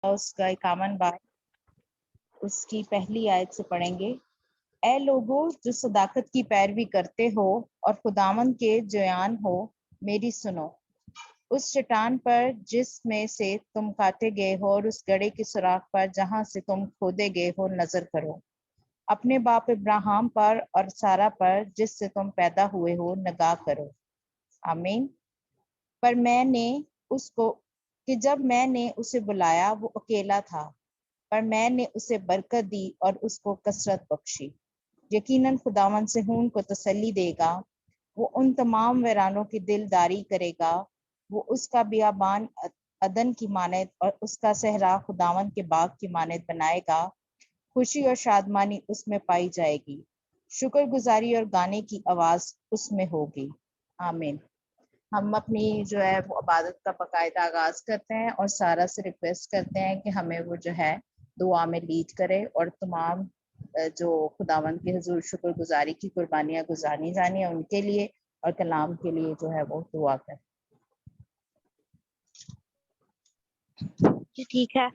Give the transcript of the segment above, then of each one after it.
उसका 51 बार उसकी पहली आयत से पढ़ेंगे। اے لوگو جو صداقت کی پیروی کرتے ہو اور خداوند کے جویان ہو، میری سنو۔ اس چٹان پر جس میں سے تم کاٹے گئے ہو اور اس گڑھے کے سوراخ پر جہاں سے تم کھودے گئے ہو نظر کرو۔ اپنے باپ ابراہیم پر اور سارا پر جس سے تم پیدا ہوئے ہو نگاہ کرو۔ آمین۔ پر میں نے اس کو کہ جب میں نے اسے بلایا وہ اکیلا تھا، پر میں نے اسے برکت دی اور اس کو کثرت بخشی۔ یقیناً خداوند صہیون کو تسلی دے گا، وہ ان تمام ویرانوں کی دلداری کرے گا۔ وہ اس کا بیابان عدن کی مانند اور اس کا صحرا خداوند کے باغ کی مانند بنائے گا۔ خوشی اور شادمانی اس میں پائی جائے گی، شکر گزاری اور گانے کی آواز اس میں ہوگی۔ آمین۔ ہم اپنی جو ہے وہ عبادت کا باقاعدہ آغاز کرتے ہیں اور سارا سے ریکویسٹ کرتے ہیں کہ ہمیں وہ جو ہے دعا میں لیڈ کرے، اور تمام جو خداوند کے حضور شکر گزاری کی قربانیاں گزارنی جانی ہیں ان کے لیے اور کلام کے لیے جو ہے وہ دعا کرے۔ جی ٹھیک ہے۔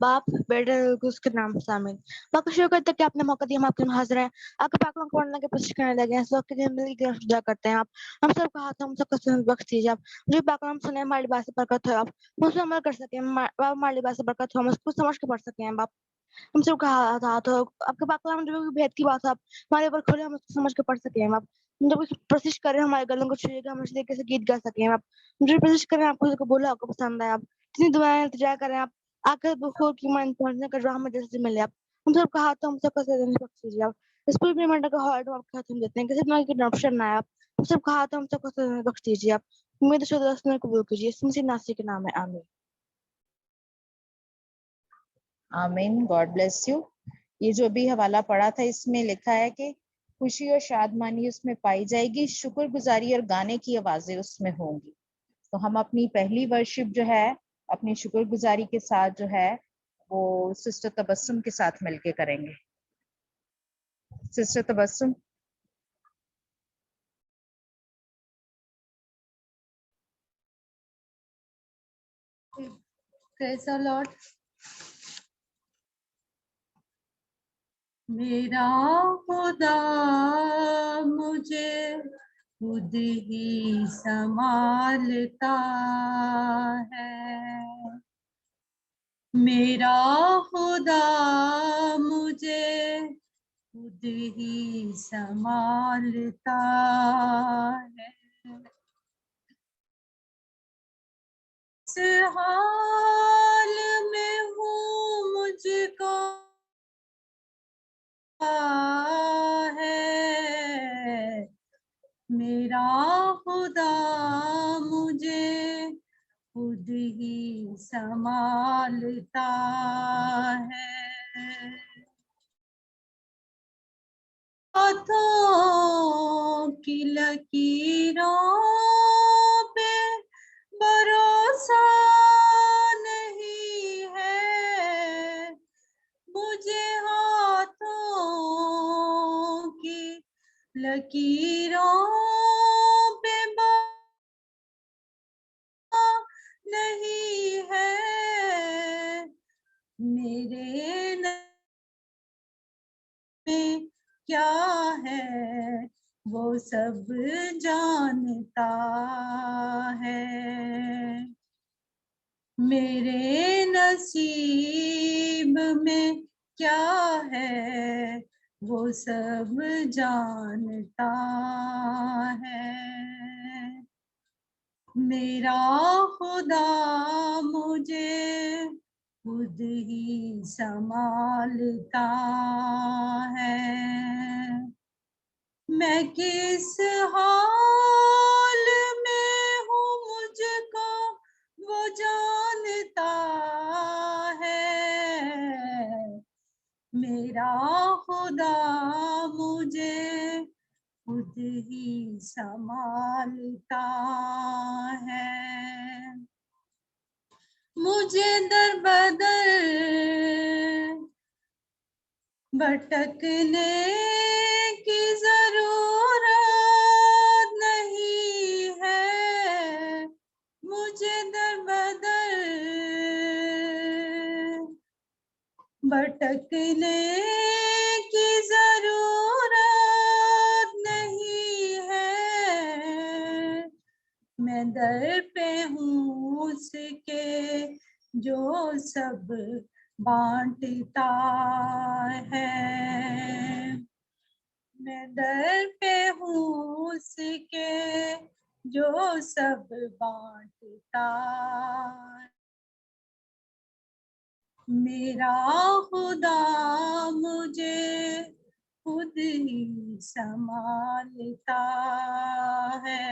باپ بیٹے اس کے نام سے آمین۔ باپ شروع کرتے کہ آپ نے موقع دیا، ہم آپ کے حاضر ہیں، آپ کے پاک کو پڑھنے کی کوشش کرنے لگے ہیں۔ اس وقت کے لیے زندگی کی رجا کرتے ہیں آپ، ہم سب کا ہاتھ، ہم سب کو بخش دیجیے آپ، جو پاک ہم سنیں ہمارے لباس سے برکت ہو، آپ ہم سے عمل کر سکیں، باپ ہمارے لباس سے برکت ہو، ہم اس کو سمجھ کے پڑھ سکیں باپ، ہم سب کا ہاتھ ہو آپ کے پاک جو بھی بھید کی بات ہے آپ ہمارے اوپر کھولے، ہم اس کو سمجھ کے پڑھ سکیں آپ، ہم جب کوشش کریں ہمارے گلوں کو چھوئے گا، ہم اس طریقے سے گیت گا سکیں آپ، ہم جو کوشش کریں آپ کو بولا آپ کو پسند آئے، آپ جتنی دعائیں التجا کریں آپ آخر بخور کی مان پہنچنے کا راہ میں جیسے ملے آپ، ہم سب کا ہاتھ ہم سب کا بخش دیجیے آپ، اس پوری پیمنٹ کا ہارٹ آپ کے ہاتھ میں دیتے ہیں، کسی طرح کی کرپشن نہ آئے آپ، ہم سب کا ہاتھ ہم سب کو بخش دیجیے آپ، امید شدہ میں قبول کیجیے، اس مسیح ناصری کے نام ہے، آمین۔ آمین۔ God bless you. یہ جو بھی حوالہ پڑھا تھا اس میں لکھا ہے کہ خوشی اور شادمانی اس میں پائی جائے گی، شکر گزاری اور گانے کی آوازیں اس میں ہوں گی۔ تو ہم اپنی پہلی ورشپ جو ہے اپنی شکر گزاری کے ساتھ جو ہے وہ سسٹر تبسم کے ساتھ مل کے کریں گے۔ Sister Tabassum. Praise the Lord. میرا خدا مجھے خود ہی سنبھالتا ہے، میرا خدا مجھے خود ہی سنبھالتا ہے، اس حال میں ہوں مجھ کو ہے، میرا خدا مجھے خود ہی سنبھالتا ہے، ہاتھوں کی لکیروں پہ بھروسہ نہیں ہے، مجھے ہاتھوں کی لکیروں پہ نہیں ہے، میرے میں کیا ہے وہ سب جانتا ہے، میرے نصیب میں کیا ہے وہ سب جانتا ہے، میرا خدا مجھے خود ہی سنبھالتا ہے، میں کس حال میں ہوں مجھ کو وہ جانتا ہے، میرا خدا مجھے خود ہی سنبھالتا ہے، مجھے در بدر بھٹکنے کی ضرورت نہیں ہے، مجھے در بدر भटकने की जरूरत नहीं है, मैं दर पे हूँ उसके जो सब बांटता है, मैं दर पे हूँ उसके जो सब बांटता है। मेरा खुदा मुझे खुद ही संभालता है,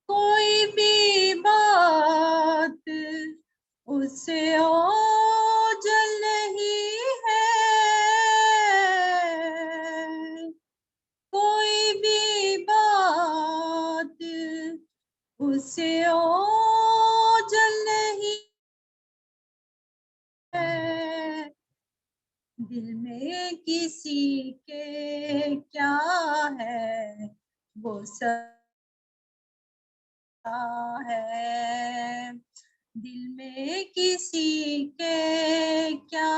कोई भी बात उससे ओझल नहीं है, कोई भी बात उससे ओझल नहीं है, दिल में किसी के क्या है वो सब है, दिल में किसी के क्या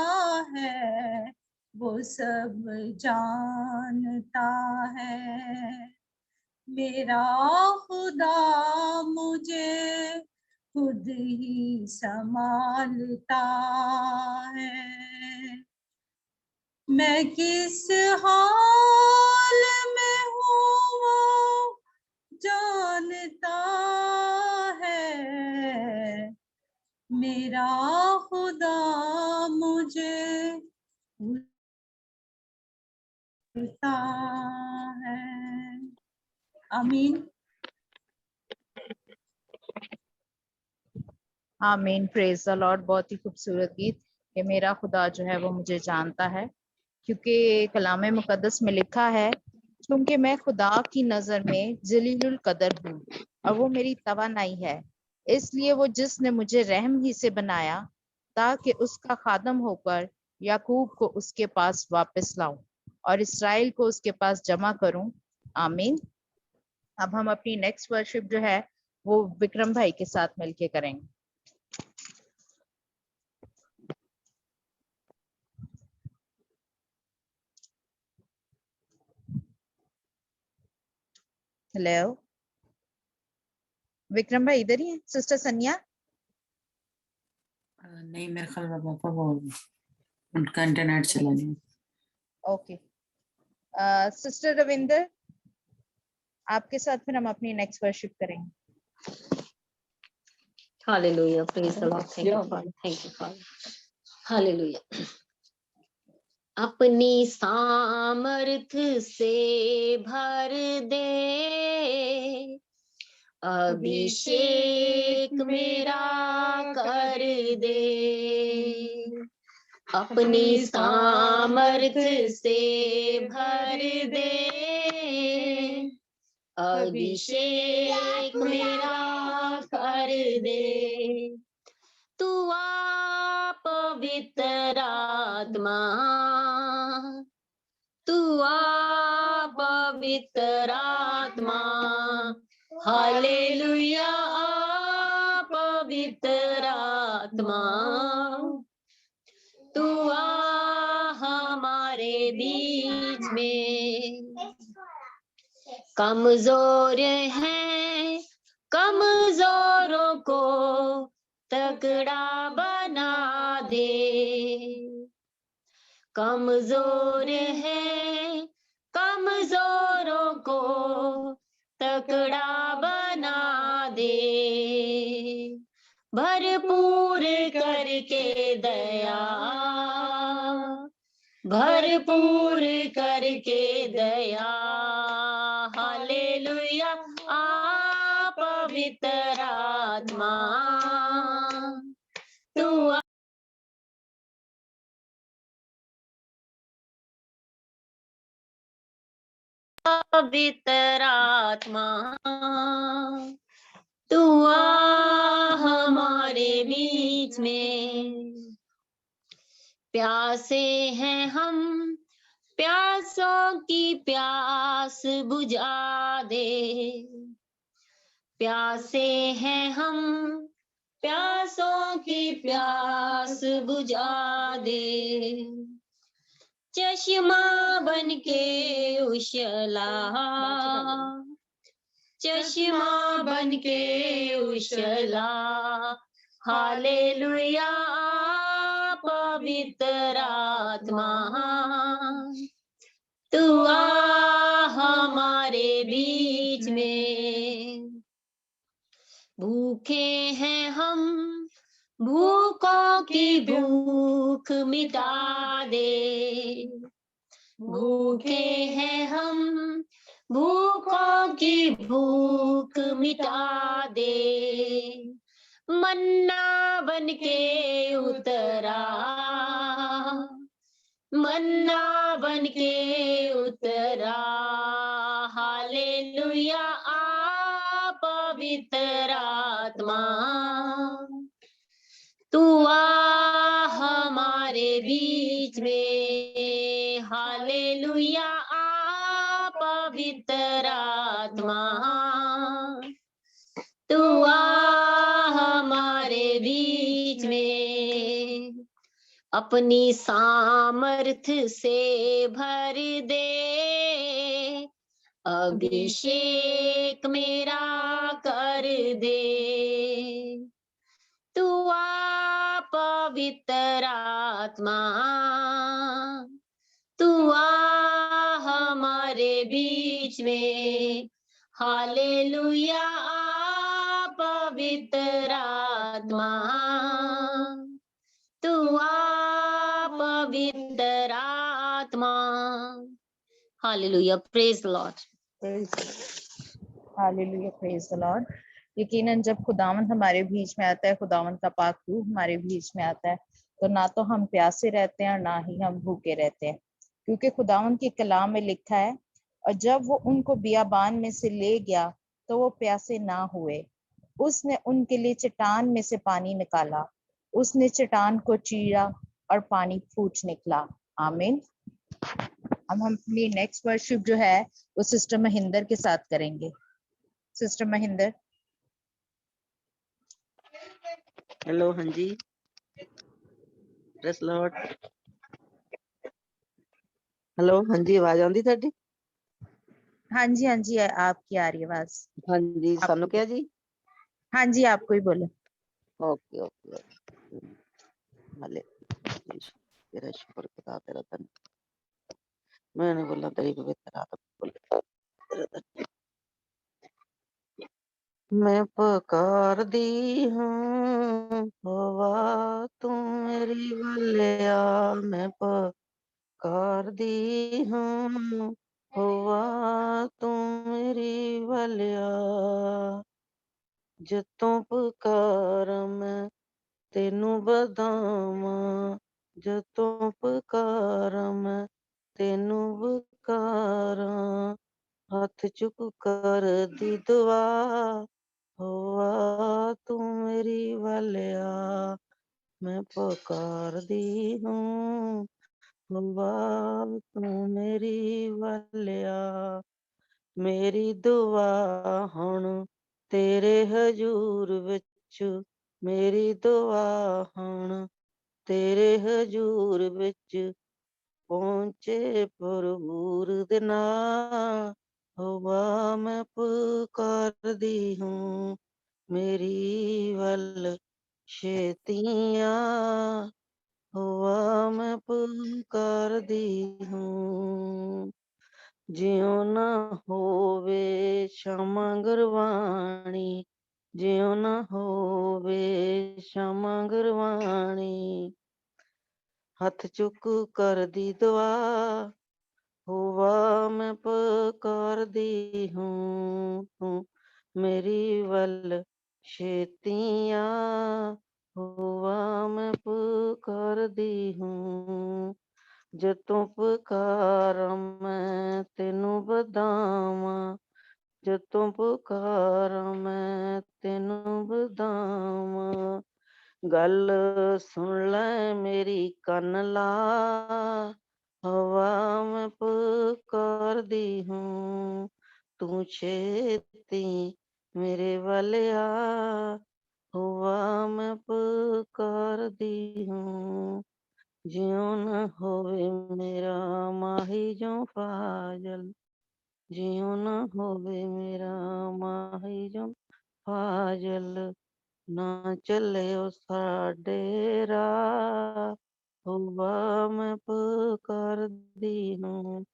है वो सब जानता है, मेरा खुदा मुझे खुद ही संभालता है, मैं किस हाल में हूँ वो जानता है, मेरा खुदा मुझे जानता है। आमीन। आमीन, प्रेज द लॉर्ड। बहुत ही खूबसूरत गीत कि मेरा खुदा जो है वो मुझे जानता है, क्योंकि कलाम मुकद्दस में लिखा है, क्योंकि मैं खुदा की नजर में जलीलुल कदर हूँ और वो मेरी तवानाई है, इसलिए वो जिसने मुझे रहम ही से बनाया ताकि उसका खादम होकर याकूब को उसके पास वापस लाऊं और इसराइल को उसके पास जमा करूं। आमीन। अब हम अपनी नेक्स्ट वर्शिप जो है वो विक्रम भाई के साथ मिलके करेंगे। हेलो विक्रम भाई, इधर ही है? सिस्टर सनिया? नहीं, मेरे ख्याल में पापा वो उनका इंटरनेट चला गया। ओके, सिस्टर रविंदर, आपके साथ फिर हम अपनी नेक्स्ट वर्शिप करेंगे। Hallelujah. Praise the Lord. Thank you, Father. Thank you, Father. Hallelujah. अपनी सामर्थ से भर दे, अभिषेक मेरा कर दे, अपनी सामर्थ से भर दे, अभिषेक मेरा कर दे, तू आ पवित्र आत्मा, तू आ पवित्र आत्मा, हालेलुया, आ पवित्र आत्मा, तू आ हमारे बीच में, कमजोर हैं कमजोरों को तगड़ा बना दे, कमजोर है कमजोरों को तगड़ा बना दे, भरपूर करके दया, भरपूर करके दया, हालेलुया, आ पवित्र आत्मा, तू पवित्र आत्मा, तू आ हमारे बीच में, प्यासे हैं हम प्यासों की प्यास बुझा दे, प्यासे हैं हम प्यासों की प्यास बुझा दे, चश्मा बन के उछला, चश्मा बन के उछला, हालेलुया पवित्र आत्मा, तू आ हमारे बीच में। भूखे हैं हम, भूखों की भूख मिटा दे, भूखे हैं हम, भूखों की भूख मिटा दे, मन्ना बन के उतरा, मन्ना बन के उतरा, हालेलुया आ पवित्र आत्मा, तू आ हमारे बीच में, हालेलुया आ पवित्र आत्मा, तू आ हमारे बीच में, अपनी सामर्थ से भर दे, अभिषेक मेरा कर दे, तू आ पवित्र आत्मा, तू आ हमारे बीच में, हालेलुया आ पवित्र आत्मा, तू आ पवित्र आत्मा, hallelujah, praise the Lord. Hallelujah, praise the Lord. यकीनन जब खुदावंद हमारे बीच में आता है, खुदावंद का पाक रूह हमारे बीच में आता है, तो ना तो हम प्यासे रहते हैं और ना ही हम भूखे रहते हैं, क्योंकि खुदावंद के कलाम में लिखा है, और जब वो उनको बियाबान में से ले गया तो वो प्यासे ना हुए, उसने उनके लिए चट्टान में से पानी निकाला, उसने चट्टान को चीरा और पानी फूट निकला। आमीन। अब हम अपनी नेक्स्ट वर्शिप जो है वो सिस्टर महिंदर के साथ करेंगे। सिस्टर महिंदर। हेलो, हाँ जी, प्रेस लॉर्ड। हेलो, हाँ जी, आवाज आंदी साडी? हाँ जी, हाँ जी, आपकी आ रही है आवाज। हाँ जी, सानू क्या जी? हाँ जी, आपको ही बोलो। ओके ओके, भले तेरा शुक्र खुदा, तेरा धन मैंने बोला तेरी पवित्र आत्मा बोले। मैं पुकार दी हूँ होवा तू मेरी वलिया, मैं पुकार दी हूँ होवा तू मेरी वलिया, जतों पुकार मैं तेनू बधावां, जतों पुकार मैं तेनू पुकारां, हथ चुक कर दी दुआ होवा तू मेरी वलिया, मैं पुकार दी हूँ होवा तू मेरी वलिया, मेरी दुआ हुण तेरे हजूर विच, मेरी दुआ हुण तेरे हजूर विच, पहुंचे प्रभुर दे नाल, होवा मैं पुकार दी हूँ मेरी वल छेतियां, होवा मैं पुकार दी हूँ, ज्यों ना होवे क्षमा गुरबाणी, ज्यों ना होवे क्षमा गुरबाणी, हथ चुक कर दी दुआ होवा मैं पुकार दी हूँ मेरी वल छेतियां, होवा मैं पुकार दी हूँ, जतों पुकार मैं तेनू बधावां, जतों पुकार मैं तेनू बधावां, गल सुन ले मेरी कन ला, हवा मैं पुकार दी हूँ तू छेती मेरे वलिया, हुआ मैं पुकारदी हूँ, जियो न होवे मेरा माही जो फाजल, जियो न होवे मेरा माही जो फाजल, ना चले ओ साडे राह, हुआ मैं पुकारदी हूँ,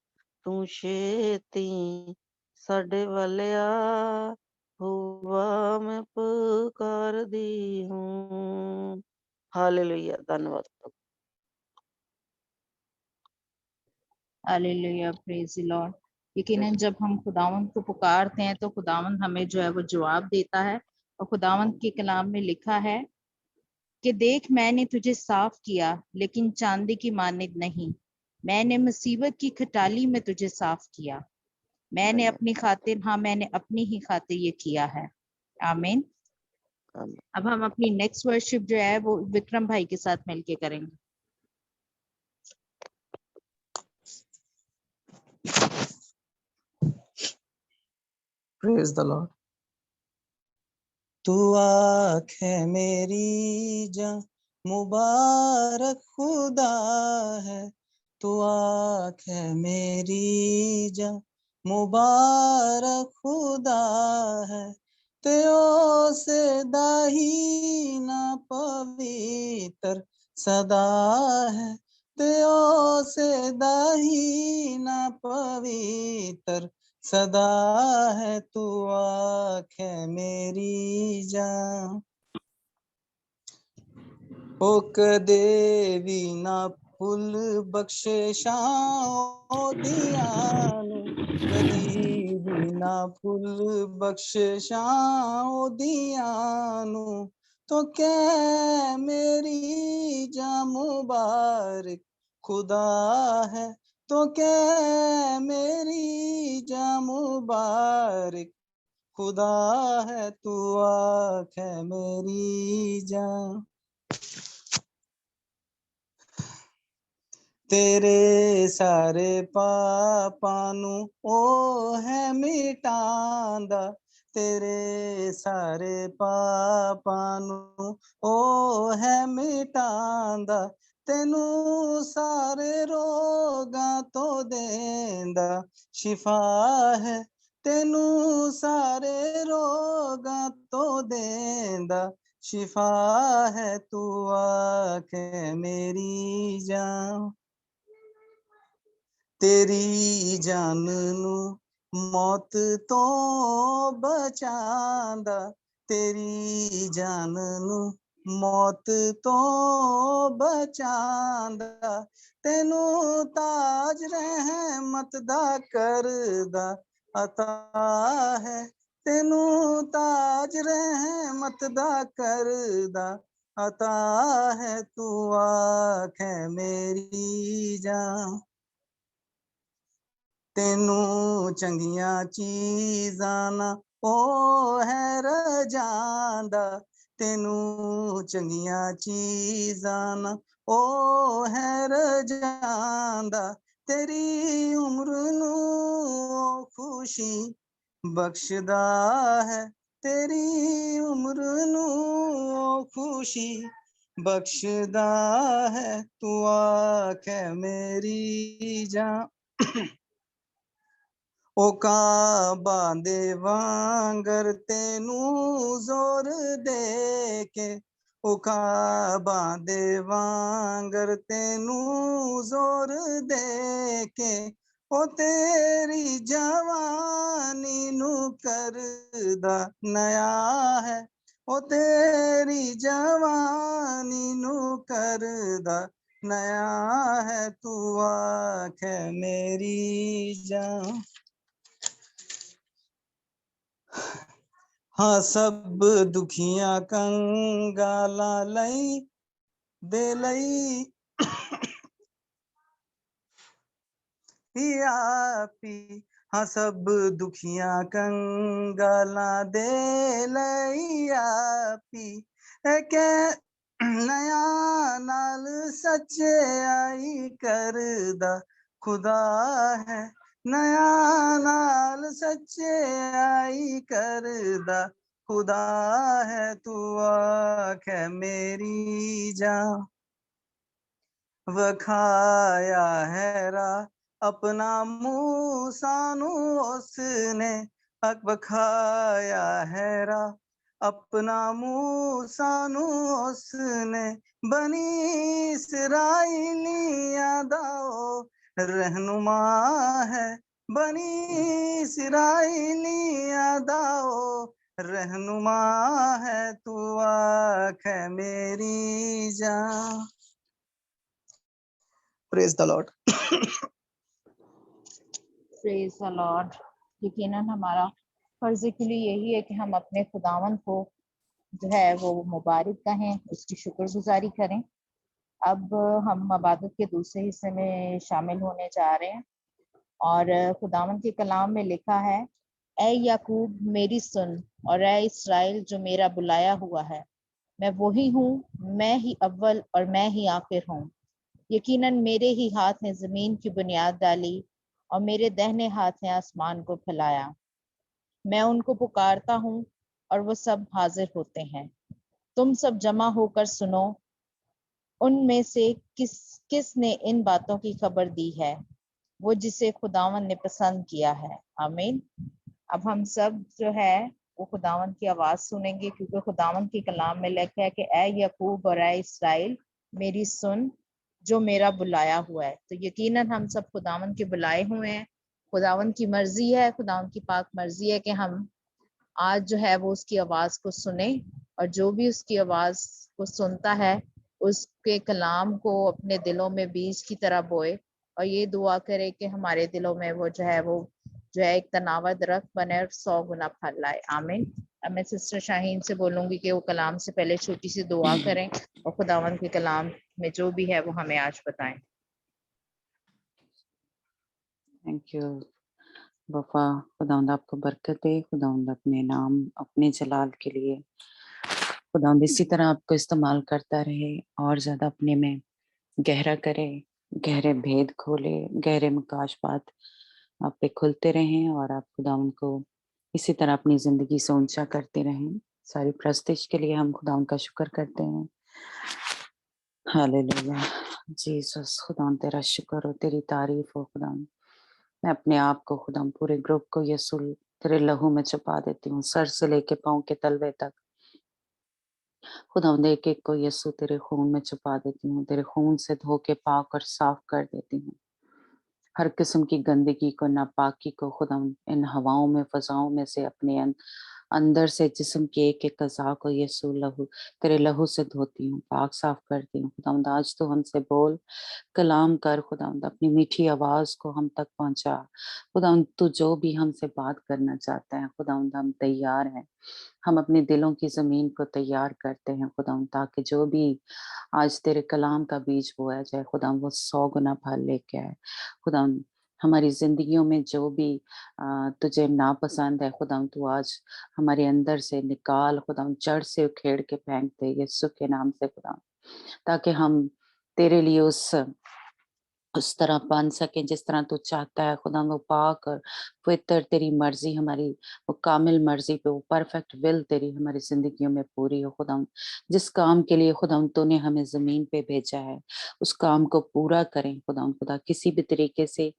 तू छेती साडे वल आ, हुआ मैं पुकारदी हूँ। हालेलुया, धन्यवाद। Hallelujah, praise the Lord. यकीनन जब हम खुदावंद को पुकारते हैं तो खुदावंद हमें जो है वो जवाब देता है। और खुदावंद के कलाम में लिखा है कि देख मैंने तुझे साफ किया लेकिन चांदी की मानिद नहीं, मैंने मुसीबत की खटाली में तुझे साफ किया, मैंने अपनी खातिर, हाँ मैंने अपनी ही खातिर ये किया है। आमीन। आमीन। अब हम अपनी नेक्स्ट वर्शिप जो है वो विक्रम भाई के साथ मिलके करेंगे। Praise the Lord. तू आँख है मेरी जां मुबारक खुदा है, तू आँख है मेरी जां मुबारक खुदा है, तेओ से दाहिना पवित्र सदा है, तेओ से दाहिना पवित्र सदा है, तू आँख है मेरी जान। ओ कदे भी ना फुल बख्शिशां दियां नू, कदी भी ना फुल बख्शिशां दियां नू, तो क्या मेरी जान मुबारक खुदा है, तो क्या मेरी जान मुबारक खुदा है, तू आँख है मेरी जान। तेरे सारे पापां नू ओ है मिटांदा, तेरे सारे पापां नू ओ है मिटांदा, तेनू सारे रोगां तो देंदा शिफा है, तेनू सारे रोगां तो देंदा शिफा है, तू आँख है मेरी जान। तेरी जान नू मौत तो बचांदा, तेरी जान नू मौत तो बचांदा, तेनू ताज रहमत दा करदा अता है, तेनू ताज रहमत दा करदा अता है, तू आँख है मेरी जान। तेनू चंगियां चीज़ां ना ओ है रजांदा, तेनू चंगियां चीज़ां ना ओ है रजांदा, तेरी उम्र नू खुशी बख्शदा है, तेरी उम्र नू खुशी बख्शदा है, तू आँख है मेरी जान। ओ काबा दे वांगर तेनू जोर दे के, ओ काबा दे वांगर तेनू जोर दे के, ओ तेरी जवानी नू करदा नया है, ओ तेरी जवानी नू करदा नया है, तू आँख है मेरी जान। हाँ सब दुखियां कंगाला लई दे लई आपी, हाँ सब दुखियां कंगाला दे लई आपी, के नया नाल सच्चाई करदा खुदा है, नया नाल सच्चाई करदा خدا ہے تو آنکھ ہے میری جان وکھایا ہے راہ اپنا موسیٰ نو اس نے وکھایا ہے راہ اپنا موسیٰ نو اس نے بنی اسرائیلیاں داؤ رہنما ہے بنی اسرائیلیاں داؤ رہنما ہے تو آنکھ ہے میری جان. Praise the Lord. Praise the Lord. یقیناً ہمارا فرض کلی یہی ہے کہ ہم اپنے خداوند کو جو ہے وہ مبارک کہیں، اس کی شکر گزاری کریں. اب ہم عبادت کے دوسرے حصے میں شامل ہونے جا رہے ہیں، اور خداوند کے کلام میں لکھا ہے، اے یعقوب میری سن، اور اے اسرائیل جو میرا بلایا ہوا ہے، میں وہی ہوں، میں ہی اول اور میں ہی آخر ہوں. یقیناً میرے ہی ہاتھ نے زمین کی بنیاد ڈالی اور میرے دہنے ہاتھ نے آسمان کو پھیلایا. میں ان کو پکارتا ہوں اور وہ سب حاضر ہوتے ہیں. تم سب جمع ہو کر سنو، ان میں سے کس نے ان باتوں کی خبر دی ہے؟ وہ جسے خداوند نے پسند کیا ہے. آمین. اب ہم سب جو ہے وہ خداوند کی آواز سنیں گے، کیونکہ خداوند کے کلام میں لکھا ہے کہ اے یعقوب اور اے اسرائیل میری سن جو میرا بلایا ہوا ہے. تو یقیناً ہم سب خداوند کے بلائے ہوئے ہیں. خداوند کی مرضی ہے، خداوند کی پاک مرضی ہے کہ ہم آج جو ہے وہ اس کی آواز کو سنیں، اور جو بھی اس کی آواز کو سنتا ہے اس کے کلام کو اپنے دلوں میں بیج کی طرح بوئے، اور یہ دعا کرے کہ ہمارے دلوں میں وہ جو ہے ایک تناور درخت بنے اور 100 گنا پھل لائے. آمین. اب میں سسٹر شاہین سے بولوں گی کہ وہ کلام سے پہلے چھوٹی سی دعا کریں اور خداوند کے کلام میں جو بھی ہے وہ ہمیں آج بتائیں. تھینک یو وفا. خداوند آپ کو برکت دے. خداوند اپنے نام اپنے جلال کے لیے خداوند اسی طرح آپ کو استعمال کرتا رہے، اور زیادہ اپنے میں گہرا کرے، گہرے بھید کھولے، گہرے مکاشفات آپ پہ کھلتے رہیں، اور آپ خداوند کو اسی طرح اپنی زندگی سے اونچا کرتے رہیں. ساری پرستش کے لیے ہم خداوند کا شکر کرتے ہیں. ہاللیلویا. جیسس خداوند تیرا شکر ہو، تیری تعریف ہو خداوند. میں اپنے آپ کو خداوند پورے گروپ کو یسوع تیرے لہو میں چھپا دیتی ہوں، سر سے لے کے پاؤں کے تلوے تک. خداوند ایک ایک کو یسوع تیرے خون میں چھپا دیتی ہوں، تیرے خون سے دھو کے پاک اور صاف کر دیتی ہوں. ہر قسم کی گندگی کو، ناپاکی کو خداوند ان ہواؤں میں، فضاؤں میں سے اپنے اندر سے جسم کے ایک ایک اعضاء کو یسوع لہو تیرے لہو سے دھوتی ہوں، پاک صاف کرتی ہوں. خداوند آج تو ہم سے بول، کلام کر خداوند، اپنی میٹھی آواز کو ہم تک پہنچا. خداوند تو جو بھی ہم سے بات کرنا چاہتا ہے خداوند ہم تیار ہیں. ہم اپنے دلوں کی زمین کو تیار کرتے ہیں خداوند، تاکہ جو بھی آج تیرے کلام کا بیج بویا جائے خداوند وہ 100 گنا پھل لے کے آئے. خداوند ہماری زندگیوں میں جو بھی تجھے ناپسند ہے خداوند تو آج ہمارے اندر سے نکال خداوند، جڑ سے اکھیڑ کے پھینک دے یسوع کے نام سے خداوند، تاکہ ہم تیرے لیے اس طرح بن سکیں جس طرح تو چاہتا ہے خداوند. وہ پاک اور پوتر تیری مرضی، ہماری وہ کامل مرضی پہ، وہ پرفیکٹ ول تیری ہماری زندگیوں میں پوری ہو خداوند. جس کام کے لیے خداوند تو نے ہمیں زمین پہ بھیجا ہے اس کام کو پورا کریں خداوند. خدا کسی بھی طریقے سے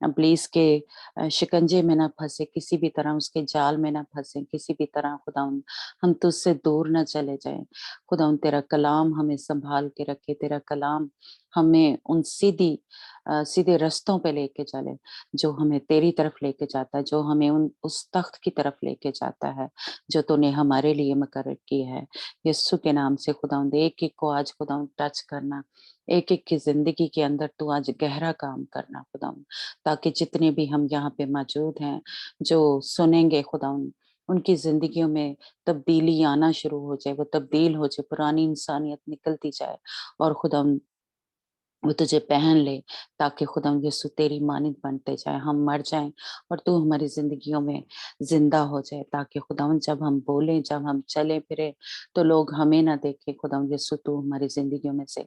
ابلیس کے شکنجے میں نہ پھنسے، کسی بھی طرح اس کے جال میں نہ پھنسے، کسی بھی طرح خداوند ہم تجھ سے دور نہ چلے جائیں خداوند. تیرا کلام ہمیں سنبھال کے رکھے، تیرا کلام ہمیں ان سیدھے رستوں پہ لے کے چلے جو ہمیں تیری طرف لے کے جاتا ہے، جو ہمیں اس تخت کی طرف لے کے جاتا ہے جو تو نے ہمارے لیے مقرر کی ہے. یسوع کے نام سے خداوند ایک ایک کو آج خداوند ٹچ کرنا، ایک ایک کی زندگی کے اندر تو آج گہرا کام کرنا خداوند، تاکہ جتنے بھی ہم یہاں پہ موجود ہیں جو سنیں گے خداوند ان کی زندگیوں میں تبدیلی آنا شروع ہو جائے، وہ تبدیل ہو جائے، پرانی انسانیت نکلتی جائے اور خداوند وہ تجھے پہن لے، تاکہ خداوند یسوع تیری مانند بنتے جائے، ہم مر جائیں اور تو ہماری زندگیوں میں زندہ ہو جائے، تاکہ خداوند جب ہم بولیں، جب ہم چلیں پھریں تو لوگ ہمیں نہ دیکھیں خداوند یسوع، تو ہماری زندگیوں میں سے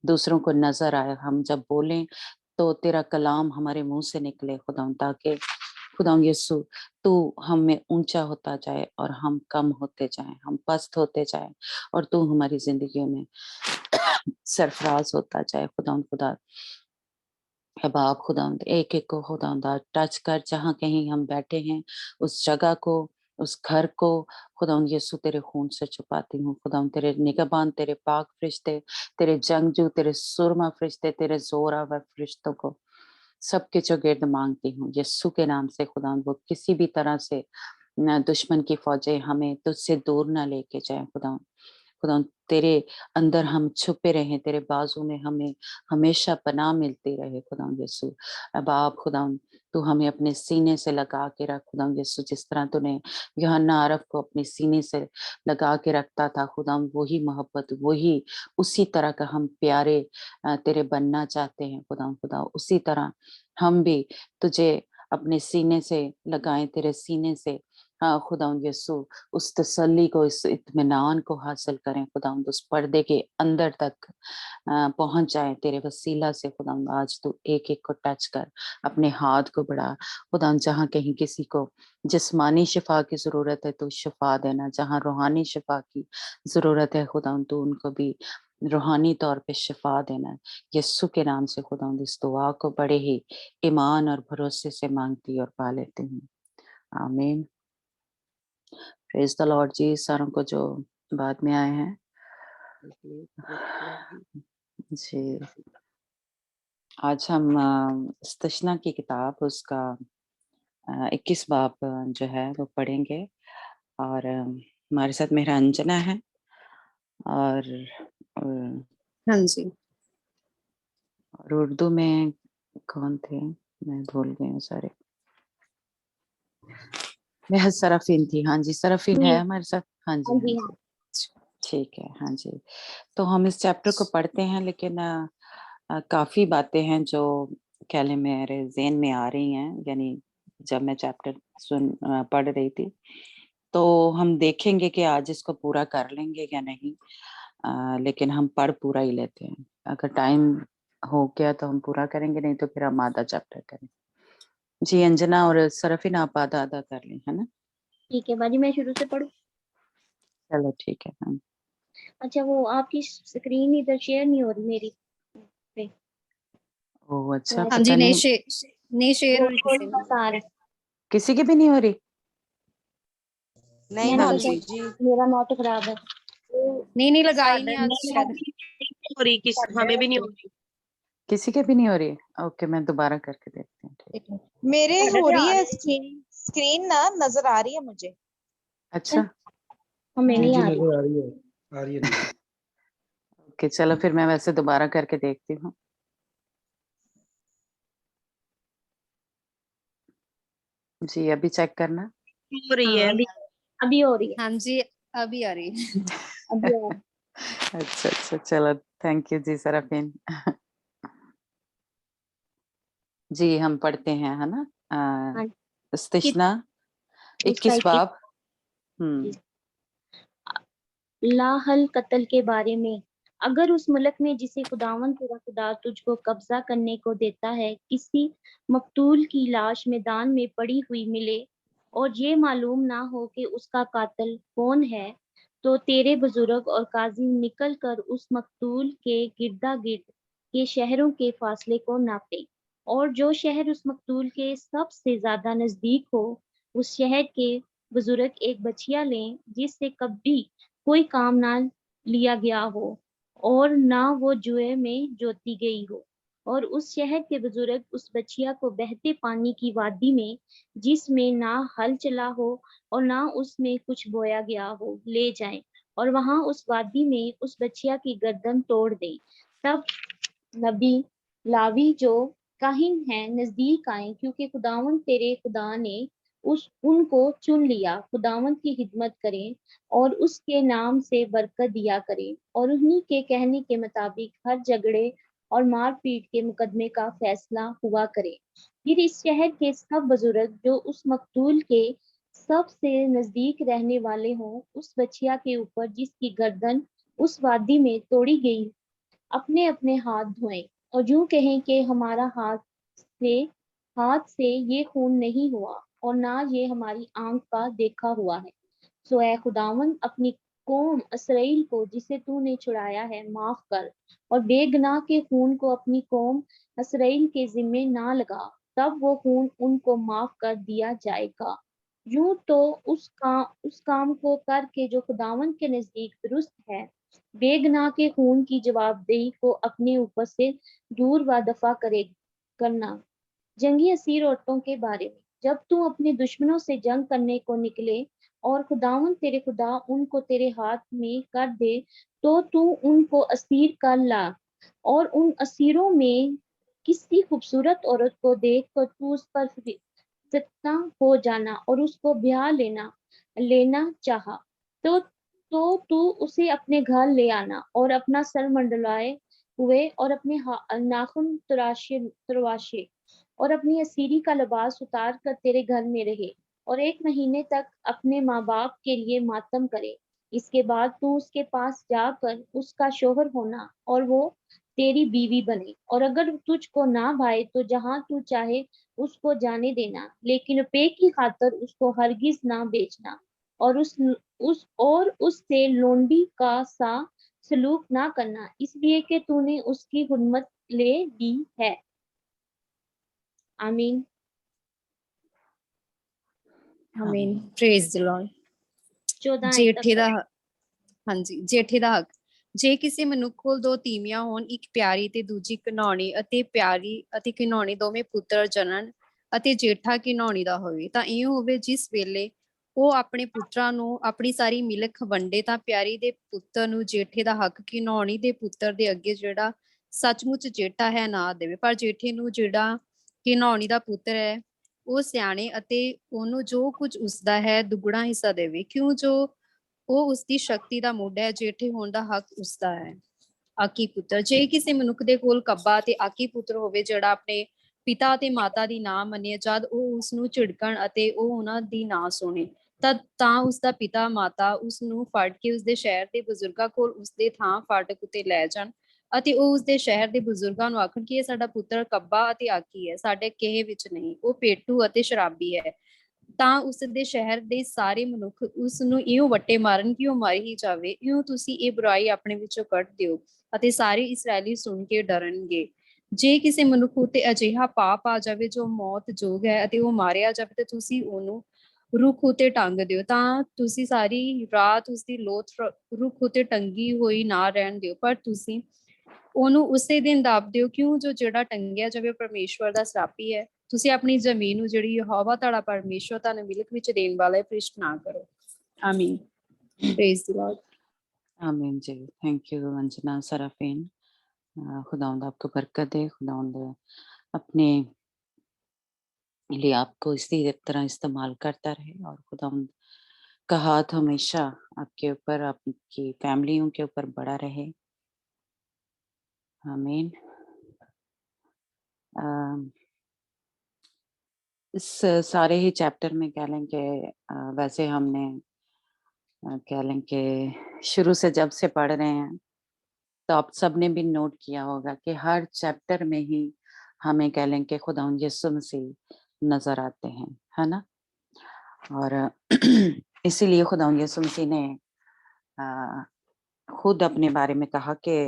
دوسروں کو نظر آئے. ہم جب بولیں تو تیرا کلام ہمارے منہ سے نکلے خداوند، تاکہ खुदावंद यीशु तू हम में ऊंचा होता जाए और हम कम होते जाएं, हम पस्त होते जाएं और तू हमारी जिंदगियों में सरफराज होता जाए। खुदावंद खुदा अब आप खुदावंद एक एक को खुदावंद टच कर, जहाँ कहीं हम बैठे हैं उस जगह को, उस घर को खुदावंद यीशु तेरे खून से छुपाती हूँ। खुदावंद तेरे निगहबान, तेरे पाक फरिश्ते, तेरे जंगजू, तेरे सुरमा फरिश्ते, तेरे जोरावर फरिश्तों को सबके चौगिर्द मांगती हूँ यीशु के नाम से। खुदावंद वो किसी भी तरह से न दुश्मन की फौजें हमें तुझसे दूर ना लेके जाए। खुदावंद खुदावंद तेरे अंदर हम छुपे रहें, तेरे बाजू में हमें हमेशा पनाह मिलती रहे। खुदावंद यीशु अब आप खुदावंद तू हमें अपने सीने से लगा के रख। खुदावंद यीशु जिस तरह तूने यूहन्ना अरब को अपने सीने से लगा के रखता था, खुदावंद वही मोहब्बत, वही उसी तरह का हम प्यारे तेरे बनना चाहते हैं। खुदावंद खुदा उसी तरह हम भी तुझे अपने सीने से लगाएं, तेरे सीने से हाँ खुदावंद यीशु उस तसल्ली को, इस इत्मीनान को हासिल करें। खुदावंद उस पर्दे के अंदर तक पहुंच जाए तेरे वसीला से। खुदावंद आज तू एक एक को टच कर, अपने हाथ को बढ़ा। खुदावंद जहाँ कहीं किसी को जिस्मानी शिफा की जरूरत है तो शिफा देना, जहाँ रूहानी शिफा की जरूरत है खुदावंद तू उनको भी रूहानी तौर पे शिफा देना। यीशु के नाम से खुदावंद इस दुआ को बड़े ही ईमान और भरोसे से मांगती और पा लेती हूँ। आमीन। प्रेज द लॉर्ड जी। सारों को जो बाद में आए हैं जी, आज हम इस्तशना की किताब उसका 21 बाब जो है वो पढ़ेंगे और हमारे साथ मेरा अंजना है और हाँ जी, और उर्दू में कौन थे मैं भूल गई हूँ सारे। मैं सरफीन थी। हाँ जी, सरफीन है हमारे साथ। हाँ जी हाँ जी ठीक है। हाँ जी, तो हम इस चैप्टर को पढ़ते हैं, लेकिन काफी बातें हैं जो कहले मेरे ज़हन में आ रही हैं, यानी जब मैं चैप्टर पढ़ रही थी, तो हम देखेंगे कि आज इसको पूरा कर लेंगे या नहीं। लेकिन हम पढ़ पूरा ही लेते हैं। अगर टाइम हो गया तो हम पूरा करेंगे, नहीं तो फिर हम आधा चैप्टर करें। जी अंजना और सरफीन आप आधा आधा कर लें, है ना? ठीक है बाजी, मैं शुरू से पढ़ूं? चलो ठीक है। हाँ। अच्छा, वो आपकी स्क्रीन इधर शेयर नहीं हो रही मेरी पे। ओह अच्छा, हाँ पता जी, नहीं नहीं शेयर हो रही थोड़ी किसी बस आ रही। किसी की भी नहीं हो रही। नहीं मैंने भाभी तो जी, मेरा नेट खराब है। नहीं लगाई नहीं आज शायद। हो रही हमें भी नहीं हो रही। किसी के भी नहीं हो रही। ओके, मैं दोबारा करके देखती हूँ। ठीक। एक मिनट। मेरे हो रही है स्क्रीन ना नजर आ रही है मुझे। अच्छा हमें जी नहीं जी आ रही। नजर आ रही है, आ रही है नजर। ओके चलो फिर मैं वैसे दोबारा करके देखती हूँ। जी अभी चेक करना। हो रही हाँ, है। अभी हो रही है। हाँ जी, अभी आ रही है। अभी आ रही है। अच्छा अच्छा चलो, थैंक यू जी सरफीन। जी हम पढ़ते हैं, है ना? हाँ, इस्तिशना उसका 21 बाब। लाहल कत्ल के बारे में। अगर उस मुल्क में जिसे खुदावन तेरा खुदा तुझको कब्जा करने को देता है किसी मकतूल की लाश मैदान में पड़ी हुई मिले और ये मालूम ना हो कि उसका कातिल कौन है, तो तेरे बुजुर्ग और काजी निकल कर उस मकतूल के गिरदा गिर्द के शहरों के फासले को नापे, और जो शहर उस मकतूल के सबसे ज्यादा नजदीक हो उस शहर के बुजुर्ग एक बछिया लें जिससे कभी कोई काम ना लिया गया हो और ना वो जुए में जोती गई हो, और उस शहर के बुजुर्ग उस बछिया को बहते पानी की वादी में जिसमें ना हल चला हो और ना उसमें कुछ बोया गया हो ले जाएं और वहां उस वादी में उस बछिया की गर्दन तोड़ दें। तब नबी लावी जो काहिन हैं नजदीक आए, क्योंकि खुदावन तेरे खुदा ने उनको चुन लिया, खुदावन की खिदमत करें और उसके नाम से बरकत दिया करें और उन्हीं के कहने के मुताबिक हर झगड़े और मारपीट के मुकदमे का फैसला हुआ करे। फिर इस शहर के सब बुजुर्ग जो उस मकतूल के सबसे नजदीक रहने वाले हों उस बछिया के ऊपर जिसकी गर्दन उस वादी में तोड़ी गई अपने अपने हाथ धोएं और यूं कहें कि हमारा हाथ से ये खून नहीं हुआ, اور نہ یہ ہماری آنکھ کا دیکھا ہوا ہے۔ سو اے خداوند اپنی قوم اسرائیل کو جسے تو نے چھڑایا ہے معاف کر، اور بے گناہ کے خون کو اپنی قوم اسرائیل کے ذمے نہ لگا، تب وہ خون ان کو معاف کر دیا جائے گا۔ یوں تو اس کام کو کر کے جو خداوند کے نزدیک درست ہے، بے گناہ کے خون کی جواب دہی کو اپنے اوپر سے دور و دفع کرنا۔ جنگی اسیر عورتوں کے بارے میں، جب تو اپنے دشمنوں سے جنگ کرنے کو نکلے اور خداوند تیرے خدا ان کو تیرے ہاتھ میں کر دے، تو ان کو اسیر کر لا، اور ان اسیروں میں کسی خوبصورت عورت کو دیکھ کر تو اس پر فتنہ ہو جانا اور اس کو بیاہ لینا چاہا، تو اسے اپنے گھر لے آنا اور اپنا سر منڈلائے ہوئے اور اپنے ناخن تراشے اور اپنی اسیری کا لباس اتار کر تیرے گھر میں رہے اور 1 مہینے تک اپنے ماں باپ کے لیے ماتم کرے۔ اس کے بعد تو اس کے پاس جا کر اس کا شوہر ہونا اور وہ تیری بیوی بنے، اور اگر تجھ کو نہ بھائے تو جہاں تو چاہے اس کو جانے دینا، لیکن روپے کی خاطر اس کو ہرگز نہ بیچنا، اور اس سے لونڈی کا سا سلوک نہ کرنا، اس لیے کہ تو نے اس کی حرمت لے لی ہے۔ آمین۔ ਆਮੀਨ ਪ੍ਰੇਜ਼ ਦੀ ਲਾਰਡ। 14 ਜੇਠੇ ਦਾ ਹਾਂਜੀ, ਜੇਠੇ ਦਾ ਹੱਕ। ਜੇ ਕਿਸੇ ਮਨੁੱਖ ਕੋਲ 2 ਤੀਵੀਆਂ ਹੋਣ, ਇੱਕ ਪਿਆਰੀ ਤੇ ਦੂਜੀ ਘਿਨਾਉਣੀ, ਅਤੇ ਪਿਆਰੀ ਅਤੇ ਘਿਨਾਉਣੀ ਦੋਵੇਂ ਪੁੱਤਰ ਜਨਨ, ਅਤੇ ਜੇਠਾ ਘਿਨਾਉਣੀ ਦਾ ਹੋਵੇ, ਤਾਂ ਇਹ ਹੋਵੇ ਜਿਸ ਵੇਲੇ ਉਹ ਆਪਣੇ ਪੁੱਤਰਾਂ ਨੂੰ ਆਪਣੀ ਸਾਰੀ ਮਿਲਕ ਵੰਡੇ, ਤਾਂ ਪਿਆਰੀ ਦੇ ਪੁੱਤਰ ਨੂੰ ਜੇਠੇ ਦਾ ਹੱਕ ਘਿਨਾਉਣੀ ਦੇ ਪੁੱਤਰ ਦੇ ਅੱਗੇ ਜਿਹੜਾ ਸੱਚਮੁੱਚ ਜੇਠਾ ਹੈ ਨਾ ਦੇਵੇ, ਪਰ ਜੇਠੇ ਨੂੰ ਜਿਹੜਾ ਘਿਨਾਉਣੀ ਦਾ ਪੁੱਤਰ ਹੈ ਉਹ ਸਿਆਣੇ ਅਤੇ ਉਹਨੂੰ ਜੋ ਕੁਝ ਉਸਦਾ ਹੈ ਦੁੱਗਣਾ ਹਿੱਸਾ ਦੇਵੇ, ਕਿਉਂ ਜੋ ਉਹ ਉਸਦੀ ਸ਼ਕਤੀ ਦਾ ਮੁੱਢ ਹੈ, ਜੇਠੇ ਹੋਣ ਦਾ ਹੱਕ ਉਸਦਾ ਹੈ। ਆਕੀ ਪੁੱਤਰ। ਜੇ ਕਿਸੇ ਮਨੁੱਖ ਦੇ ਕੋਲ ਕੱਬਾ ਤੇ ਆਕੀ ਪੁੱਤਰ ਹੋਵੇ ਜਿਹੜਾ ਆਪਣੇ ਪਿਤਾ ਅਤੇ ਮਾਤਾ ਦੀ ਨਾ ਮੰਨੇ, ਜਦ ਉਹ ਉਸਨੂੰ ਝਿੜਕਣ ਅਤੇ ਉਹ ਉਹਨਾਂ ਦੀ ਨਾ ਸੁਣੇ, ਤਾਂ ਉਸਦਾ ਪਿਤਾ ਮਾਤਾ ਉਸਨੂੰ ਫੜ ਕੇ ਉਸਦੇ ਸ਼ਹਿਰ ਦੇ ਬਜ਼ੁਰਗਾਂ ਕੋਲ ਉਸਦੇ ਥਾਂ ਫਾਟਕ ਉੱਤੇ ਲੈ ਜਾਣ, ਅਤੇ ਉਹ ਉਸਦੇ ਸ਼ਹਿਰ ਦੇ ਬਜ਼ੁਰਗਾਂ ਨੂੰ ਆਖਣ ਕਿ ਇਹ ਸਾਡਾ ਪੁੱਤਰ ਕੱਬਾ ਅਤੇ ਆਕੀ ਹੈ, ਸਾਡੇ ਕਿਸੇ ਵਿੱਚ ਨਹੀਂ, ਉਹ ਪੇਟੂ ਅਤੇ ਸ਼ਰਾਬੀ ਹੈ, ਤਾਂ ਉਸ ਦੇ ਸ਼ਹਿਰ ਦੇ ਸਾਰੇ ਮਨੁੱਖ ਉਸ ਨੂੰ ਇਉਂ ਵੱਟੇ ਮਾਰਨ ਕਿ ਉਹ ਮਰ ਹੀ ਜਾਵੇ। ਇਉਂ ਤੁਸੀਂ ਇਹ ਬੁਰਾਈ ਆਪਣੇ ਵਿੱਚੋਂ ਕੱਢ ਦਿਓ, ਅਤੇ ਸਾਰੇ ਇਸਰਾਏਲੀ ਸੁਣ ਕੇ ਡਰਨਗੇ। ਜੇ ਕਿਸੇ ਮਨੁੱਖ ਉੱਤੇ ਅਜਿਹਾ ਪਾਪ ਆ ਜਾਵੇ ਜੋ ਮੌਤ ਯੋਗ ਹੈ ਅਤੇ ਉਹ ਮਾਰਿਆ ਜਾਵੇ, ਤੇ ਤੁਸੀਂ ਉਹਨੂੰ ਰੁੱਖ ਉੱਤੇ ਟੰਗ ਦਿਓ, ਤਾਂ ਤੁਸੀਂ ਸਾਰੀ ਰਾਤ ਉਸਦੀ ਲੋਥ ਰੁੱਖ ਉੱਤੇ ਟੰਗੀ ਹੋਈ ਨਾ ਰਹਿਣ ਦਿਓ, ਪਰ ਤੁਸੀਂ ਉਹਨੂੰ ਉਸੇ ਦਿਨ ਦੱਬ ਦਿਓ, ਕਿਉਂ ਜੋ ਜਿਹੜਾ ਟੰਗਿਆ ਜਾਵੇ ਪਰਮੇਸ਼ਵਰ ਦਾ ਸਰਾਪੀ ਹੈ। ਤੁਸੀਂ ਆਪਣੀ ਜ਼ਮੀਨ ਨੂੰ ਜਿਹੜੀ ਯਹੋਵਾ ਤੁਹਾਡਾ ਪਰਮੇਸ਼ਵਰ ਤੁਹਾਨੂੰ ਮਿਲਕ ਵਿੱਚ ਦੇਣ ਵਾਲਾ ਹੈ ਭ੍ਰਿਸ਼ਟ ਨਾ ਕਰੋ। ਆਮੀਨ। Praise the lord. आमीन जी। Thank you Anjana Sarafin. खुदावंद आपको बरकत दे, खुदावंद अपने लिए आपको इसी तरह इस्तेमाल करता रहे, और खुदावंद का हाथ हमेशा आपके ऊपर, आपकी फैमिलियों के ऊपर बड़ा रहे। आमीन। इस सारे ही चैप्टर में कह लें कि वैसे हमने कह लें कि शुरू से जब से पढ़ रहे हैं तो आप सबने भी नोट किया होगा कि हर चैप्टर में ही हमें कह लें कि खुदावंद यीशु मसीह नजर आते हैं, है ना। और इसीलिए खुदावंद यीशु मसीह ने खुद अपने बारे में कहा कि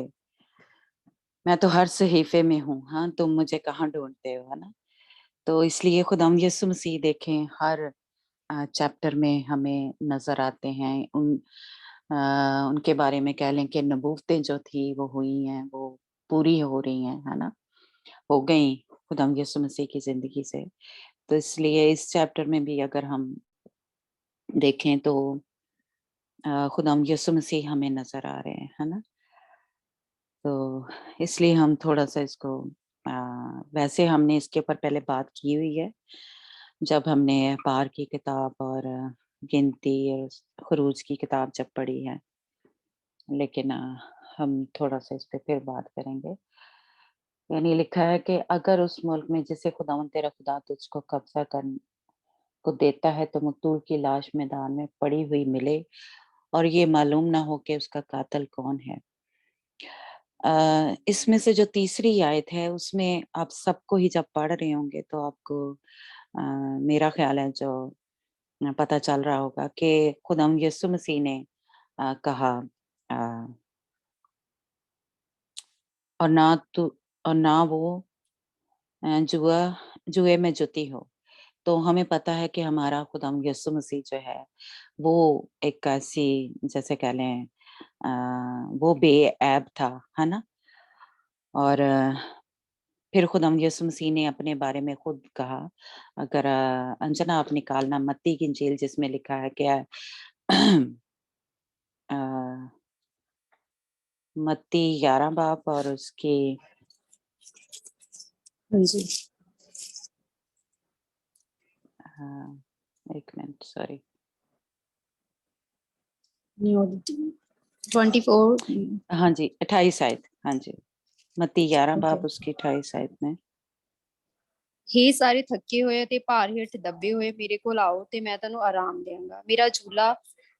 मैं तो हर सहीफे में हूँ, हाँ तुम मुझे कहाँ ढूंढते हो, है ना। तो इसलिए खुदावंद यीशु मसीह देखें हर चैप्टर में हमें नजर आते हैं। उनके बारे में कह लें कि नबूवतें जो थी वो हुई हैं, वो पूरी हो रही हैं, है ना, हो गई खुदावंद यीशु मसीह की जिंदगी से। तो इसलिए इस चैप्टर में भी अगर हम देखें तो खुदावंद यीशु मसीह हमें नजर आ रहे हैं, है ना। तो इसलिए हम थोड़ा सा इसको वैसे हमने इसके ऊपर पहले बात की हुई है जब हमने पार की किताब और गिनती और खरूज की किताब जब पढ़ी है, लेकिन हम थोड़ा सा इस पे फिर बात करेंगे। यानी लिखा है कि अगर उस मुल्क में जिसे खुदावंद तेरा खुदा तुझको कब्जा करने को देता है तो मकतूल की लाश मैदान में पड़ी हुई मिले और ये मालूम ना हो कि उसका कातिल कौन है। इसमें से जो तीसरी आयत है उसमें आप सबको ही जब पढ़ रहे होंगे तो आपको मेरा ख्याल है जो पता चल रहा होगा कि खुदाम यीशु मसीह ने कहा अ, और ना वो जुए में जुती हो। तो हमें पता है कि हमारा खुदाम यीशु मसीह जो है वो एक ऐसी जैसे कह लें वो बेऐब था, है ना? और फिर खुदाम यीशु मसीह ने अपने बारे में खुद कहा, अगर अंजना आप निकालना मत्ती की इंजील जिसमें लिखा है कि अ, मत्ती 11 बाब और उसकी हाँ जी। एक मिनट सॉरी 24 हाँ जी 28 आयत, हाँ जी मत्ती 11 ओके। बाब उसकी 28 आयत में ਹੇ ਸਾਰੇ ਥੱਕੇ ਹੋਏ ਅਤੇ ਭਾਰ ਹੇਠ ਦੱਬੇ ਹੋਏ ਮੇਰੇ ਕੋਲ ਆਓ ਤੇ ਮੈਂ ਤੁਹਾਨੂੰ ਆਰਾਮ ਦੇਵਾਂਗਾ। ਮੇਰਾ ਝੂਲਾ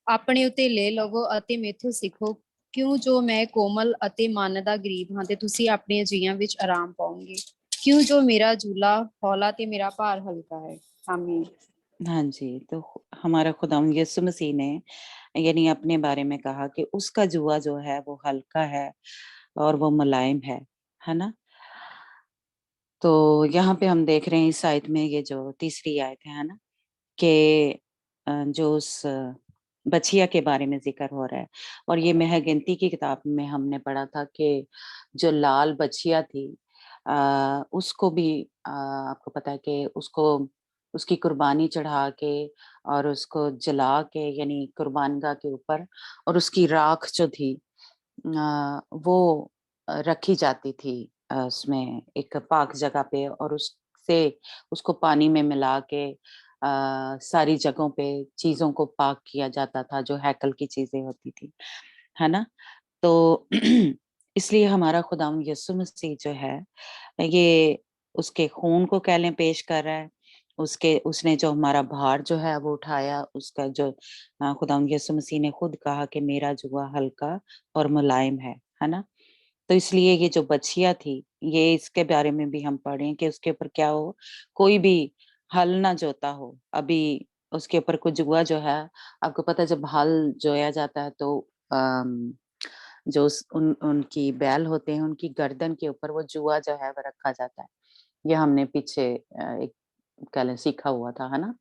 ਆਪਣੇ ਉੱਤੇ ਲੈ ਲਵੋ ਅਤੇ ਮੈਥੋਂ ਸਿੱਖੋ, ਕਿਉਂ ਜੋ ਮੈਂ ਕੋਮਲ ਅਤੇ ਮਨ ਦਾ ਗਰੀਬ ਹਾਂ ਤੇ ਤੁਸੀਂ ਆਪਣੇ ਜੀਆਂ ਵਿੱਚ ਆਰਾਮ ਪਾਓਗੇ। ਕਿਉਂ ਜੋ ਮੇਰਾ ਝੂਲਾ ਹੌਲਾ ਤੇ ਮੇਰਾ ਭਾਰ ਹਲਕਾ ਹੈ। ਆਮੀਨ। हाँ जी, तो हमारा खुदाम यीशु मसीह ने यानी अपने बारे में कहा कि उसका जुआ जो है वो हल्का है और वो मुलायम है ना? तो यहाँ पे हम देख रहे हैं इस आयत में ये जो तीसरी आयत है ना? कि जो उस बछिया के बारे में ज़िक्र हो रहा है और ये महगिनती की किताब में हमने पढ़ा था कि जो लाल बछिया थी उसको भी आपको पता है कि उसको उसकी कुर्बानी चढ़ा के और उसको जला के यानी कुर्बानगाह के ऊपर और उसकी राख जो थी वो रखी जाती थी उसमें एक पाक जगह पे और उससे उसको पानी में मिला के सारी जगहों पे चीज़ों को पाक किया जाता था जो हैकल की चीज़ें होती थी, है ना? तो इसलिए हमारा खुदावंद यीशु मसीह जो है ये उसके खून को कह लें पेश कर रहा है, उसने जो हमारा भार जो है वो उठाया, उसका जो खुदावंद यीशु मसीह ने खुद कहा कि मेरा जुआ हल्का और मुलायम है ना? तो इसलिए ये जो बछिया थी, ये इसके बारे में भी हम पढ़ें कि उसके ऊपर क्या हो, कोई भी हल ना जोता हो। अभी उसके ऊपर कोई जुआ जो है, आपको पता है जब हल जोया जाता है तो अम, जो उनकी बैल होते हैं, उनकी गर्दन के ऊपर वो जुआ जो है वो रखा जाता है। ये हमने पीछे एक कह लें सीखा हुआ था, है ना?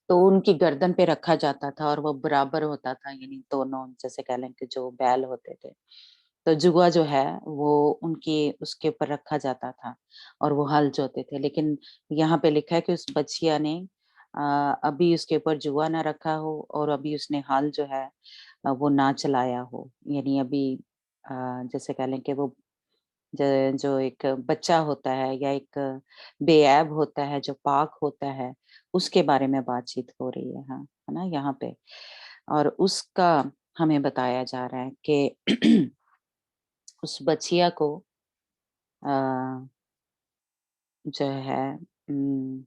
तो उनकी गर्दन पे रखा जाता था और वो बराबर होता था यानी दोनों जैसे कह लें कि जो बैल होते थे। तो जुआ जो है वो उनकी उसके ऊपर रखा जाता था और वो हल जोते थे। लेकिन यहाँ पे लिखा है कि उस बछिया ने अभी उसके ऊपर जुआ ना रखा हो और अभी उसने हल जो है वो ना चलाया हो। यानी अभी जैसे कह लें कि वो जो एक बच्चा होता है या एक बेऐब होता है, जो पाक होता है, उसके बारे में बातचीत हो रही है, हाँ, है ना यहाँ पे। और उसका हमें बताया जा रहा है कि उस बछिया को अ, जो है उम,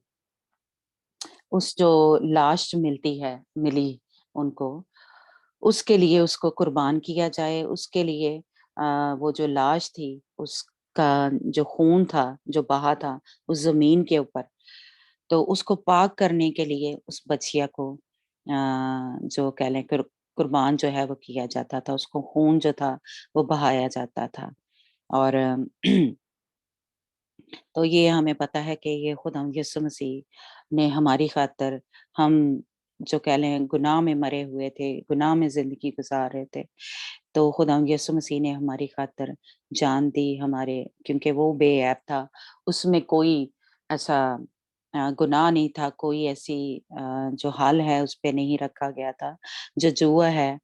उस जो लाश मिली उनको, उसके लिए उसको कुर्बान किया जाए, उसके लिए वो जो लाश थी, उसका जो खून था, जो बहा था उस ज़मीन के ऊपर, तो उसको पाक करने के लिए उस बछिया को जो कह लें कुर्बान जो है वो किया जाता था, उसको खून जो था वो बहाया जाता था। और तो ये हमें पता है कि ये खुदावंद यीशु मसीह ने हमारी खातिर हम जो कह लें गुनाह में मरे हुए थे, गुनाह में ज़िंदगी गुज़ार रहे थे, तो खुदावंद यीशु मसीह ने हमारी खातिर जान दी हमारे क्योंकि वो बेऐब था, उसमें कोई ऐसा गुनाह नहीं था, कोई ऐसी जो हल है उस पे नहीं रखा गया था, जो जुआ है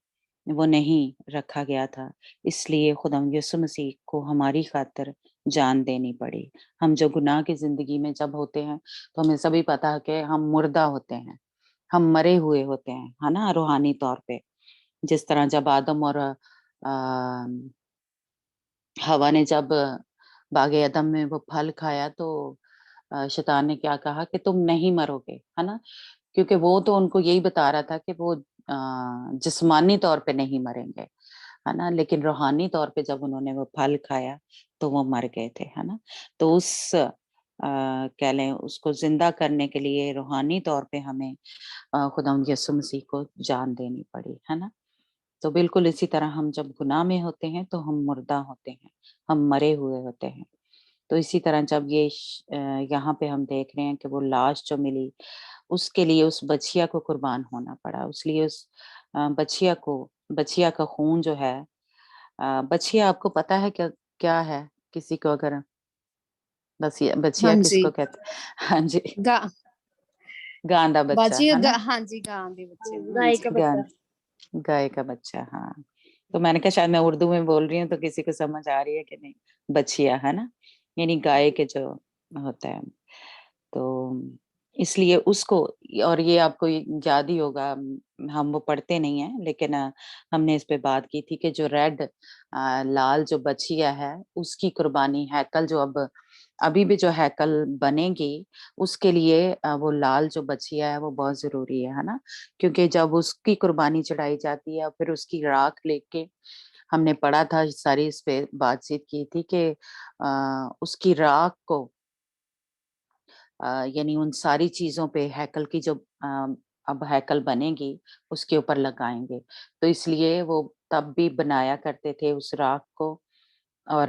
वो नहीं रखा गया था। इसलिए खुदावंद यीशु मसीह को हमारी खातिर जान देनी पड़ी। हम जो गुनाह की ज़िंदगी में जब होते हैं, तो हमें सभी पता है कि हम मुर्दा होते हैं, हम मरे हुए होते हैं, है ना? रूहानी तौर पे। जिस तरह जब आदम और हवा ने जब बागे अदम में वो फल खाया तो शैतान ने क्या कहा कि तुम नहीं मरोगे, है ना? क्योंकि वो तो उनको यही बता रहा था कि वो जिस्मानी तौर पे नहीं मरेंगे, है ना? लेकिन रूहानी तौर पे जब उन्होंने वो फल खाया, तो वो मर गए थे, है ना? तो उस کہہ لیں اس کو زندہ کرنے کے لیے روحانی طور پہ ہمیں خداوند یسوع مسیح کو جان دینی پڑی ہے نا. تو بالکل اسی طرح ہم جب گناہ میں ہوتے ہیں تو ہم مردہ ہوتے ہیں، ہم مرے ہوئے ہوتے ہیں. تو اسی طرح جب یہاں پہ ہم دیکھ رہے ہیں کہ وہ لاش جو ملی اس کے لیے اس بچیا کو قربان ہونا پڑا، اس لیے اس بچیا کا خون جو ہے، بچیا آپ کو پتا ہے کیا ہے؟ کسی کو اگر بچیا ہاں کس جی کو کہتے؟ ہاں جی، گا گاندا بچہ باجی ہے نا، ہاں جی گاں دے بچے ہاں گائے جی. کا بچہ. گائے کا بچہ. ہاں تو میں نے کہا شاید میں اردو میں بول رہی ہوں تو کسی کو سمجھ آ رہی ہے کہ نہیں، بچیا ہے نا، یعنی گائے کے جو ہوتا ہے. تو اس لیے اس کو، اور یہ آپ کو یاد ہی ہوگا، ہم وہ پڑھتے نہیں ہیں لیکن ہم نے اس پہ بات کی تھی کہ جو ریڈ لال جو بچیا ہے اس کی قربانی، ہیکل جو ابھی بھی جو ہیکل بنے گی اس کے لیے وہ لال جو بچیا ہے وہ بہت ضروری ہے نا، کیونکہ جب اس کی قربانی چڑھائی جاتی ہے پھر اس کی راکھ لے کے، ہم نے پڑھا تھا ساری اس پہ بات چیت کی تھی کہ اس کی راکھ کو یعنی ان ساری چیزوں پہ ہیکل کی جو اب ہیکل بنے گی اس کے اوپر لگائیں گے. تو اس لیے وہ تب بھی بنایا کرتے تھے اس راکھ کو، اور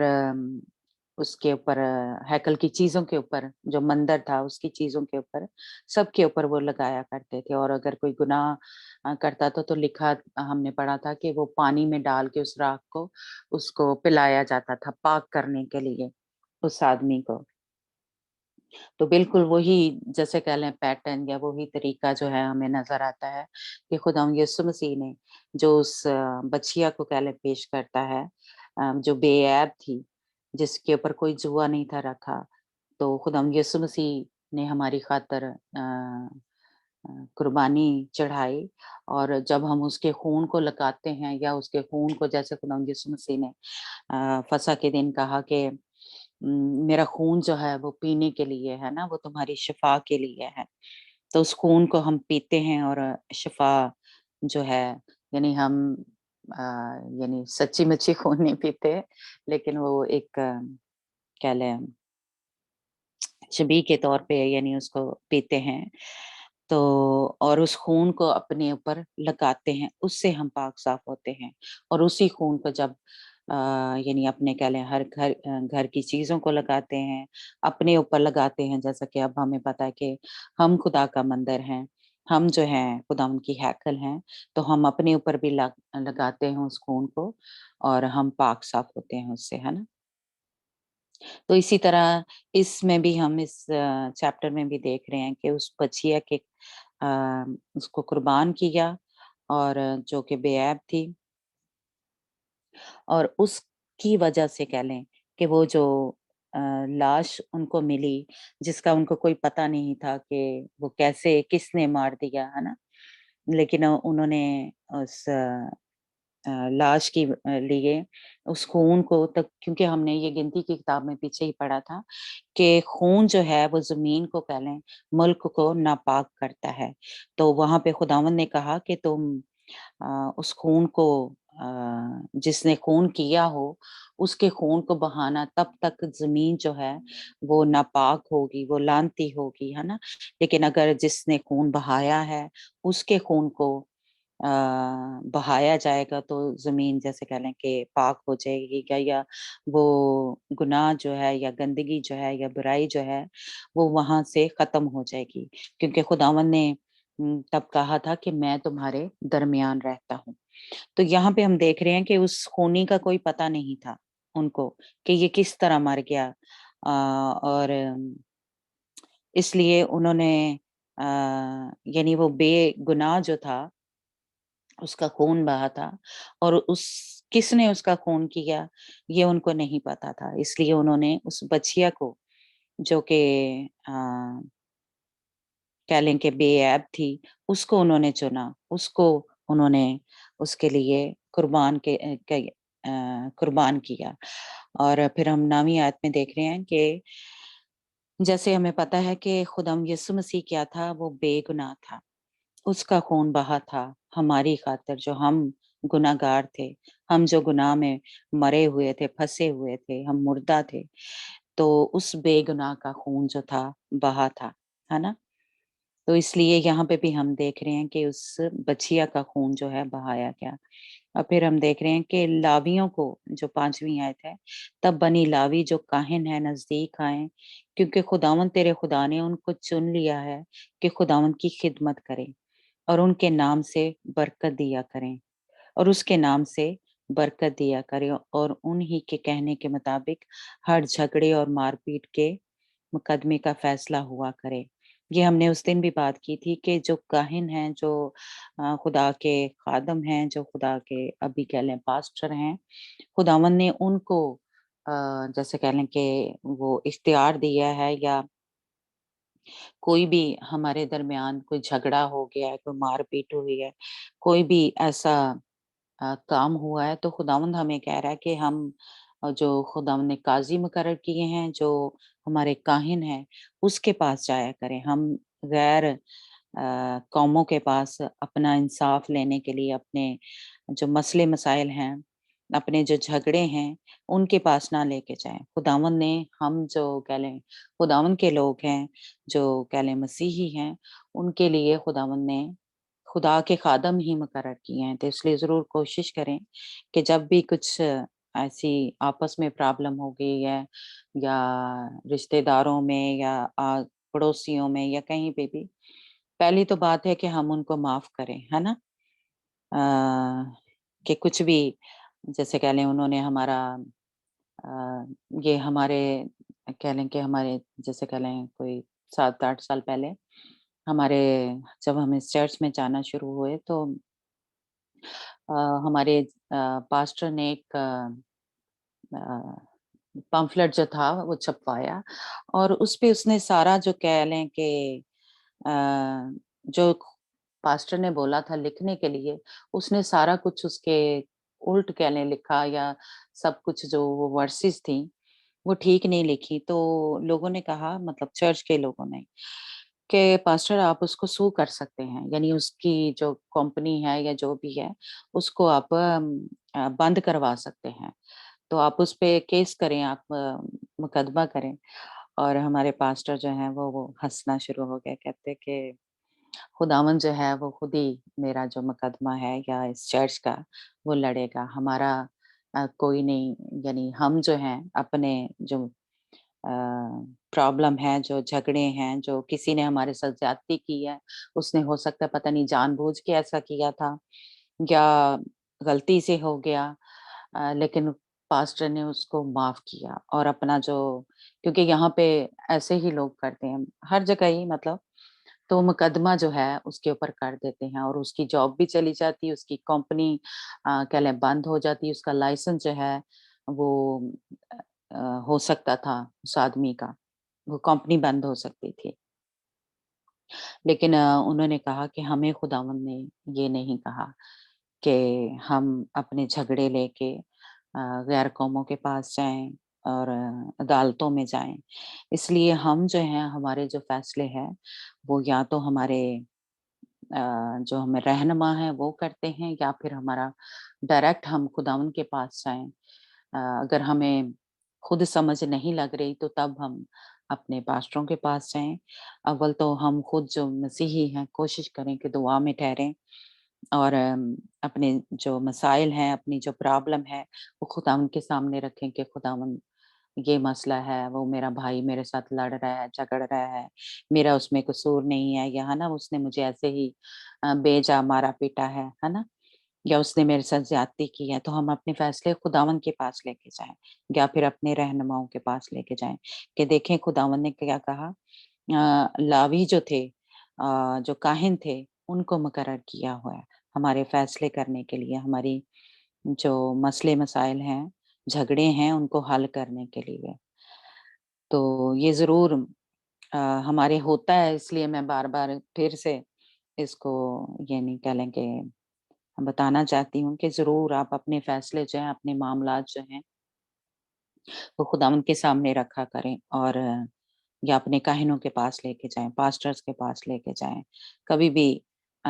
اس کے اوپر ہیکل کی چیزوں کے اوپر، جو مندر تھا اس کی چیزوں کے اوپر، سب کے اوپر وہ لگایا کرتے تھے. اور اگر کوئی گناہ کرتا تھا تو لکھا ہم نے پڑھا تھا کہ وہ پانی میں ڈال کے اس راکھ کو اس کو پلایا جاتا تھا پاک کرنے کے لیے اس آدمی کو. تو بالکل وہی جیسے کہہ لیں پیٹرن یا وہی طریقہ جو ہے ہمیں نظر آتا ہے کہ خداوند یسوع مسیح نے جو اس بچیا کو کہہ لیں پیش کرتا ہے، جو بے عیب تھی، جس کے اوپر کوئی جوا نہیں تھا رکھا، تو خداوند یسوع مسیح نے ہماری خاطر قربانی چڑھائی. اور جب ہم اس کے خون کو لگاتے ہیں یا اس کے خون کو، جیسے خداوند یسوع مسیح نے فسح کے دن کہا کہ میرا خون جو ہے وہ پینے کے لیے ہے نا، وہ تمہاری شفا کے لیے ہے. تو اس خون کو ہم پیتے ہیں اور شفا جو ہے، یعنی ہم یعنی سچی مچی خون نہیں پیتے لیکن وہ ایک کہہ لیں شبیہ کے طور پہ یعنی اس کو پیتے ہیں. تو اور اس خون کو اپنے اوپر لگاتے ہیں، اس سے ہم پاک صاف ہوتے ہیں. اور اسی خون کو جب یعنی اپنے کہہ لیں ہر گھر کی چیزوں کو لگاتے ہیں، اپنے اوپر لگاتے ہیں، جیسا کہ اب ہمیں پتا ہے کہ ہم خدا کا مندر ہیں، ہم جو ہیں خدا ان کی ہیکل ہیں، تو ہم اپنے اوپر بھی لگاتے ہیں اس خون کو اور ہم پاک صاف ہوتے ہیں اس سے، ہے نا. تو اسی طرح اس میں بھی ہم اس چیپٹر میں بھی دیکھ رہے ہیں کہ اس بچیا کے اس کو قربان کیا، اور جو کہ بے عیب تھی، اور اس کی وجہ سے کہہ لیں کہ وہ جو لاش ان کو ملی جس کا ان کو کوئی پتہ نہیں تھا کہ وہ کیسے کس نے مار دیا ہے نا، لیکن انہوں نے اس لاش کی لیے اس خون کو تک، کیونکہ ہم نے یہ گنتی کی کتاب میں پیچھے ہی پڑھا تھا کہ خون جو ہے وہ زمین کو کہہ لیں ملک کو ناپاک کرتا ہے. تو وہاں پہ خداوند نے کہا کہ تم اس خون کو جس نے خون کیا ہو اس کے خون کو بہانا، تب تک زمین جو ہے وہ ناپاک ہوگی، وہ لعنتی ہوگی، ہے نا. لیکن اگر جس نے خون بہایا ہے اس کے خون کو بہایا جائے گا تو زمین جیسے کہہ لیں کہ پاک ہو جائے گی یا وہ گناہ جو ہے یا گندگی جو ہے یا برائی جو ہے وہ وہاں سے ختم ہو جائے گی، کیونکہ خداوند نے تب کہا تھا کہ میں تمہارے درمیان رہتا ہوں. تو یہاں پہ ہم دیکھ رہے ہیں کہ اس خونی کا کوئی پتہ نہیں تھا ان کو کہ یہ کس طرح مر گیا، اور اس لیے انہوں نے یعنی وہ بے گناہ جو تھا اس کا خون بہا تھا، اور کس نے اس کا خون کیا یہ ان کو نہیں پتا تھا. اس لیے انہوں نے اس بچیا کو جو کہ کہہ لیں کہ بے عیب تھی اس کو انہوں نے چنا، اس کو انہوں نے اس کے لیے قربان کیا. اور پھر ہم 9ویں آیت میں دیکھ رہے ہیں کہ جیسے ہمیں پتا ہے کہ خداوند یسوع مسیح کیا تھا، وہ بے گناہ تھا، اس کا خون بہا تھا ہماری خاطر، جو ہم گناہ گار تھے، ہم جو گناہ میں مرے ہوئے تھے، پھنسے ہوئے تھے، ہم مردہ تھے. तो उस बेगुनाह का खून जो था बहा था, है ना? तो इसलिए यहाँ पे भी हम देख रहे हैं कि उस बछिया का खून जो है बहाया गया। और फिर हम देख रहे हैं कि लावियों को, जो 5वीं आयत है, तब बनी लावी जो काहिन है नजदीक आए, क्योंकि खुदावंद तेरे खुदा ने उनको चुन लिया है कि खुदावंद की खिदमत करें और उनके नाम से बरकत दिया करें, और उसके नाम से बरकत दिया करें, और उन्हीं के कहने के मुताबिक हर झगड़े और मारपीट के मुकदमे का फैसला हुआ करे। ये हमने उस दिन भी बात की थी कि जो काहिन हैं, जो खुदा के खादम हैं, जो खुदा के अभी कह लें पास्टर हैं, खुदावंद ने उनको जैसे कह लें कि वो इख्तियार दिया है, या कोई भी हमारे दरमियान कोई झगड़ा हो गया है, कोई मारपीट हुई है, कोई भी ऐसा काम हुआ है, तो खुदावंद हमें कह रहा है कि हम जो खुदावंद ने काज़ी मुकर्रर किए हैं, जो हमारे काहिन हैं, उसके पास जाया करें। हम गैर कौमों के पास अपना इंसाफ लेने के लिए, अपने जो मसले मसाइल हैं, अपने जो झगड़े हैं, उनके पास ना लेके जाएँ। खुदावंद ने, हम जो कह लें खुदावंद के लोग हैं, जो कह लें मसीही हैं, उनके लिए खुदावंद ने खुदा के खादम ही मुकर्रर किए हैं। तो इसलिए ज़रूर कोशिश करें कि जब भी कुछ ऐसी आपस में प्रॉब्लम हो गई है, या रिश्तेदारों में, या पड़ोसियों में, या कहीं पे भी, पहली तो बात है कि हम उनको माफ़ करें, है ना? कि कुछ भी, जैसे कह लें उन्होंने हमारा ये हमारे कह लें कि हमारे, जैसे कह लें कोई 7-8 साल पहले हमारे, जब हम इस चर्च में जाना शुरू हुए, तो अ, हमारे पास्टर ने एक पम्फलेट जो था वो छपवाया, और उसपे उसने सारा जो कह लें कि अ, जो पास्टर ने बोला था लिखने के लिए, उसने सारा कुछ उसके उल्ट कह लें लिखा, या सब कुछ जो वो वर्सेस थी, वो ठीक नहीं लिखी। तो लोगों ने कहा, मतलब चर्च के लोगों ने, कि पास्टर आप उसको सू कर सकते हैं, यानी उसकी जो कंपनी है या जो भी है, उसको आप बंद करवा सकते हैं। तो आप उस पे केस करें, आप मुकदमा करें। और हमारे पास्टर जो हैं वो हँसना शुरू हो गए, कहते कि खुदावंद जो है वो खुद ही मेरा जो मुकदमा है या इस चर्च का, वो लड़ेगा। हमारा कोई नहीं, यानी हम जो हैं अपने जो प्रॉब्लम है, जो झगड़े हैं, जो किसी ने हमारे साथ ज़्यादती की है, उसने हो सकता है पता नहीं जानबूझ के ऐसा किया था, या गलती से हो गया, लेकिन पास्टर ने उसको माफ़ किया, और अपना जो, क्योंकि यहाँ पे ऐसे ही लोग करते हैं, हर जगह ही, मतलब तो मुकदमा जो है उसके ऊपर कर देते हैं, और उसकी जॉब भी चली जाती है, उसकी कंपनी कह लें बंद हो जाती है, उसका लाइसेंस जो है वो हो सकता था उस आदमी का, वो कंपनी बंद हो सकती थी। लेकिन उन्होंने कहा कि हमें खुदावंद ने ये नहीं कहा कि हम अपने झगड़े लेके गैर कौमों के पास जाएँ और अदालतों में जाएँ। इसलिए हम जो हैं, हमारे जो फैसले हैं, वो या तो हमारे जो हमें रहनुमा हैं वो करते हैं, या फिर हमारा डायरेक्ट हम खुदावंद के पास जाएँ। अगर हमें खुद समझ नहीं लग रही, तो तब हम अपने पास्टरों के पास जाएँ। अव्वल तो हम खुद जो मसीही हैं कोशिश करें कि दुआ में ठहरें, और अपने जो मसाइल हैं, अपनी जो प्रॉब्लम है, वो खुदावंद के सामने रखें कि खुदावंद ये मसला है, वो मेरा भाई मेरे साथ लड़ रहा है, झगड़ रहा है, मेरा उसमें कसूर नहीं है, या है ना उसने मुझे ऐसे ही बेजा मारा-पीटा है ना? या उसने मेरे साथ ज़्यादती की है, तो हम अपने फैसले खुदावंद के पास लेके जाएँ, या फिर अपने रहनुमाओं के पास लेके जाएँ, कि देखें खुदावंद ने क्या कहा। लावी जो थे, जो काहिन थे, उनको मुकर्रर किया हुआ है, हमारे फैसले करने के लिए, हमारी जो मसले मसाइल हैं, झगड़े हैं, उनको हल करने के लिए। तो ये ज़रूर हमारे होता है, इसलिए मैं बार-बार फिर से इसको ये नहीं कह लें कि बताना चाहती हूँ कि ज़रूर आप अपने फैसले जो हैं, अपने मामलात जो हैं, वो खुदावंद के सामने रखा करें, और या अपने काहिनों के पास लेके जाएँ, पास्टर्स के पास लेके जाएँ। कभी भी अ,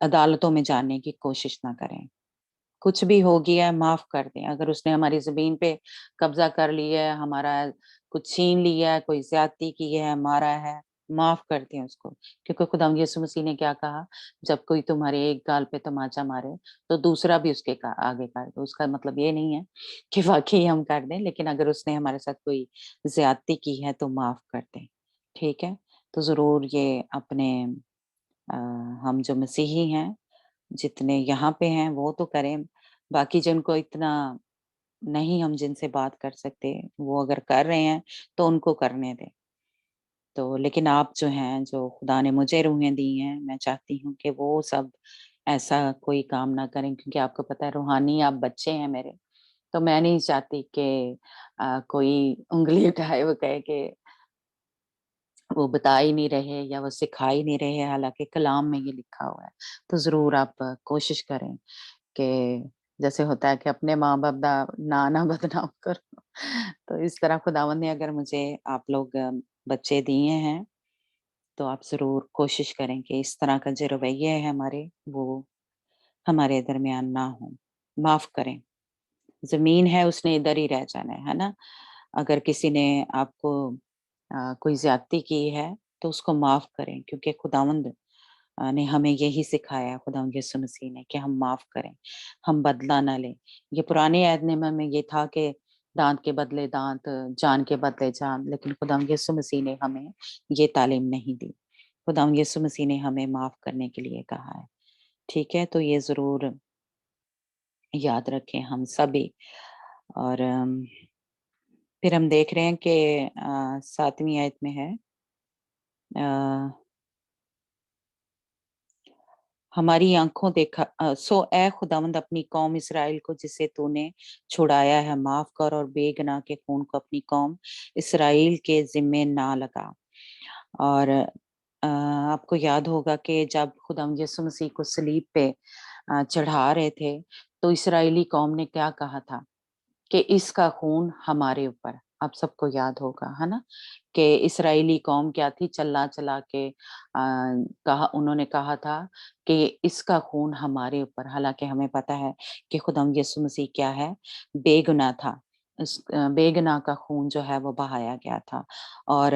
अदालतों में जाने की कोशिश ना करें। कुछ भी हो गया है माफ कर दें। अगर उसने हमारी ज़मीन पे कब्ज़ा कर लिया है, हमारा कुछ छीन लिया है, कोई ज़्यादती की है, मारा है, माफ कर दें उसको। क्योंकि खुदावंद यीशु मसीह ने क्या कहा, जब कोई तुम्हारे एक गाल पे तमाचा मारे, तो दूसरा भी उसके आगे कर दो। उसका मतलब ये नहीं है कि वाक़ई हम कर दें, लेकिन अगर उसने हमारे साथ कोई ज़्यादती की है तो माफ कर दें। ठीक है? तो ज़रूर ये अपने अ, हम जो मसीही हैं, जितने यहाँ पे हैं वो तो करें, बाकी जिनको इतना नहीं हम जिनसे बात कर सकते, वो अगर कर रहे हैं तो उनको करने दें। तो लेकिन आप जो हैं, जो खुदा ने मुझे रूहें दी हैं, मैं चाहती हूँ कि वो सब ऐसा कोई काम ना करें, क्योंकि आपको पता है रूहानी आप बच्चे हैं मेरे, तो मैं नहीं चाहती कि कोई उँगली उठाए वो कहे कि वो बता ही नहीं रहे या वो सिखा ही नहीं रहे, हालाँकि कलाम में ये लिखा हुआ है। तो ज़रूर आप कोशिश करें कि जैसे होता है कि अपने माँ-बाप दा ना ना बदनाम करो। तो इस तरह खुदावंद ने अगर मुझे आप लोग बच्चे दिए हैं, तो आप ज़रूर कोशिश करें कि इस तरह का जो रवैये है हमारे, वो हमारे दरमियान ना हो। माफ़ करें। ज़मीन है उसने इधर ही रह जाना है ना? अगर किसी ने आपको कोई ज़्यादती की है, तो उसको माफ़ करें, क्योंकि खुदावंद ने हमें यही सिखाया है, खुदावंद यीशु मसीह ने, कि हम माफ़ करें, हम बदला ना लें। ये पुराने अहद-ए-नामा में ये था कि दाँत के बदले दाँत, जान के बदले जान, लेकिन खुदावंद यीशु मसीह ने हमें ये तालीम नहीं दी। खुदावंद यीशु मसीह ने हमें माफ़ करने के लिए कहा है। ठीक है? तो ये ज़रूर याद रखें हम सभी। और फिर हम देख रहे हैं कि 7वीं आयत में है, अ हमारी आँखों देखा सो ए खुदावंद अपनी कौम इस्राएल को जिसे तूने छुड़ाया है माफ़ कर, और बेगुनाह के खून को अपनी कौम इस्राएल के ज़िम्मे ना लगा। और आपको याद होगा कि जब खुदावंद यीशु मसीह को सलीब पे चढ़ा रहे थे, तो इस्राएली कौम ने क्या कहा था? कि इसका खून हमारे ऊपर। आप सबको याद होगा, है ना? कि इस्राएली कौम क्या थी, चिल्ला-चिल्ला के कहा, उन्होंने कहा था कि इसका खून हमारे ऊपर। हालाँकि हमें पता है कि खुदावंद यीशु मसीह क्या है, बेगुनाह था। बेगुनाह का खून जो है वो बहाया गया था। और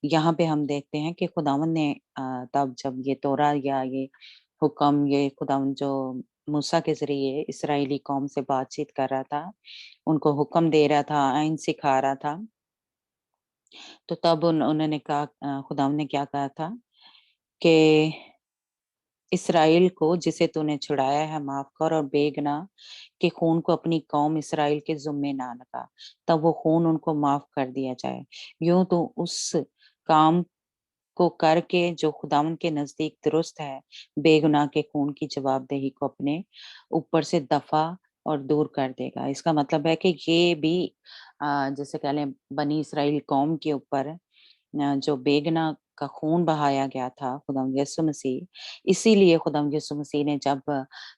यहाँ पे हम देखते हैं कि खुदावंद ने तब जब ये तोरा या ये हुक्म, ये खुदावंद जो मूसा के ज़रिए इस्राएली कौम से बातचीत कर रहा था, उनको हुक्म दे रहा था, आइन सिखा रहा था, तो तब उन्होंने कहा, खुदावंद ने क्या कहा था कि इस्राएल को जिसे तूने छुड़ाया है माफ़ कर, और बेगुनाह के खून को अपनी कौम इस्राएल के ज़िम्मे ना लगा, तब वो खून उनको माफ़ कर दिया जाए। यूँ तो उस काम को करके जो खुदावंद के नज़दीक दुरुस्त है, बेगुनाह के खून की जवाबदेही को अपने ऊपर से दफ़ा और दूर कर देगा। इसका मतलब है कि ये भी जैसे कह लें बनी इस्राएल कौम के ऊपर जो बेगुनाह का खून बहाया गया था, खुदावंद यीशु मसीह, इसीलिए खुदावंद यीशु मसीह ने जब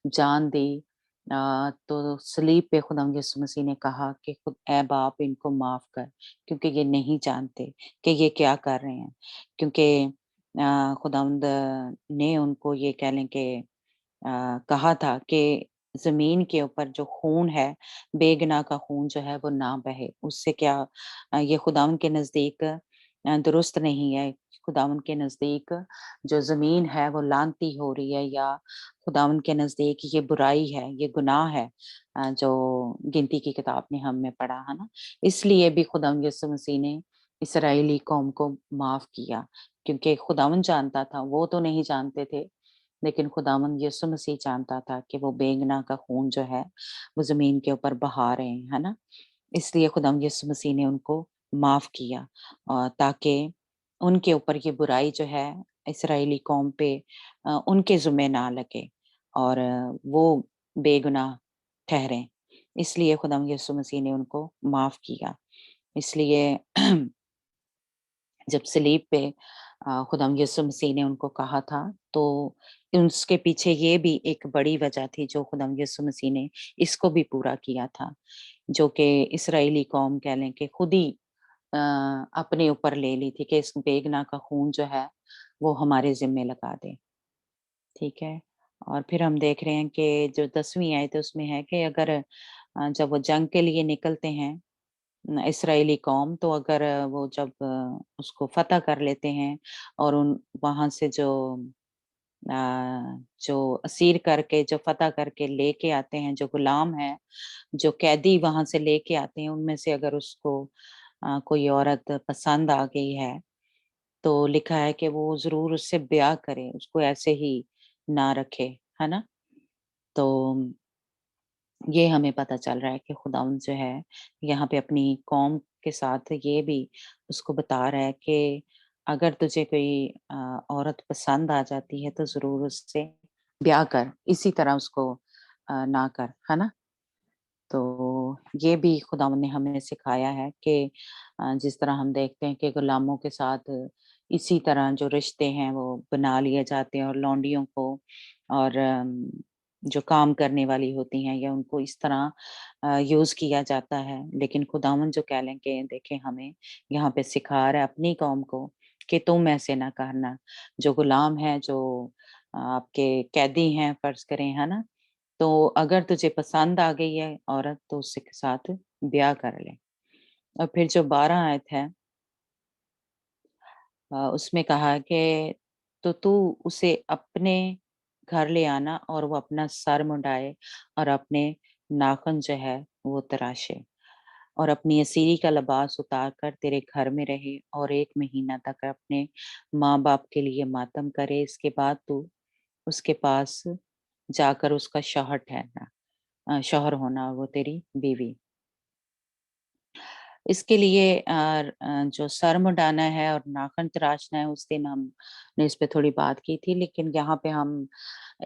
जान दी, तो सलीब पे खुदावंद यीशु मसीह ने कहा कि खुद ऐ बाप इनको माफ़ कर, क्योंकि ये नहीं जानते कि ये क्या कर रहे हैं। क्योंकि खुदावंद ने उनको ये कह लें कि कहा था कि ज़मीन के ऊपर जो खून है, बेगुनाह का खून जो है वो ना बहे। उससे क्या ये खुदावंद के नज़दीक दुरुस्त नहीं है। खुदावंद के नज़दीक जो ज़मीन है वो लानती हो रही है, या खुदावंद के नज़दीक ये बुराई है, ये गुनाह है, जो गिनती की किताब में हमने पढ़ा, है ना? इसलिए भी खुदावंद यीशु मसीह ने इस्राएली कौम को माफ़ किया, क्योंकि खुदावंद जानता था, वो तो नहीं जानते थे, लेकिन खुदावंद यीशु मसीह जानता था कि वो बेगुनाह का खून जो है, वो ज़मीन के ऊपर बहा रहे हैं, है ना? इसलिए खुदावंद यीशु मसीह ने उनको माफ़ किया, ताकि उनके ऊपर ये बुराई जो है इस्राएली कौम पे उनके ज़िम्मे ना लगे, और वो बेगुनाह ठहरें। इसलिए खुदावंद यीशु मसीह ने उनको माफ़ किया। इसलिए जब सलीब पे खुदावंद यीशु मसीह ने उनको कहा था, तो उसके पीछे ये भी एक बड़ी वजह थी, जो खुदावंद यीशु मसीह ने इसको भी पूरा किया था, जो कि इस्राएली कौम कह लें कि खुद ही अपने ऊपर ले ली थी कि इस बेगुनाह का खून जो है, वो हमारे ज़िम्मे लगा दें। ठीक है? और फिर हम देख रहे हैं कि जो 10वीं आयत है उसमें है कि अगर जब वो जंग के लिए निकलते हैं इसराइली कौम, तो अगर वो जब उसको फतह कर लेते हैं और उन वहाँ से जो असीर करके जो फतह करके लेके आते हैं, जो गुलाम हैं, जो कैदी वहाँ से लेके आते हैं, उनमें से अगर उसको कोई औरत पसंद आ गई है, तो लिखा है कि वो ज़रूर उससे ब्याह करे, उसको ऐसे ही ना रखे, है ना? तो ये हमें पता चल रहा है कि खुदावंद जो है यहाँ पे अपनी कौम के साथ ये भी उसको बता रहा है कि अगर तुझे कोई औरत पसंद आ जाती है तो ज़रूर उससे ब्याह कर, इसी तरह उसको ना कर, है ना? तो ये भी खुदावंद ने हमें सिखाया है कि जिस तरह हम देखते हैं कि गुलामों के साथ इसी तरह जो रिश्ते हैं वो बना लिए जाते हैं और लौंडियों को और जो काम करने वाली होती हैं या उनको इस तरह यूज़ किया जाता है। लेकिन खुदावंद जो कह लें कि देखें हमें यहाँ पे सिखा रहा है अपनी कौम को कि तुम ऐसे ना करना। जो गुलाम हैं, जो आपके कैदी हैं फ़र्ज़ करें, है ना? तो अगर तुझे पसंद आ गई है औरत तो उसके साथ ब्याह कर ले। और फिर जो 12 आयत है उसमें कहा है कि तो तू उसे अपने घर ले आना और वो अपना सर मुंडाए और अपने नाखून जो है वो तराशे और अपनी असीरी का लिबास उतार कर तेरे घर में रहे और 1 महीना तक अपने माँ-बाप के लिए मातम करे। इसके बाद तू उसके पास जाकर उसका शौहर ठहरना शौहर होना और वो तेरी बीवी। इसके लिए जो सर मुंडाना है और नाखून तराशना है, उस दिन हमने इस पे थोड़ी बात की थी, लेकिन यहाँ पे हम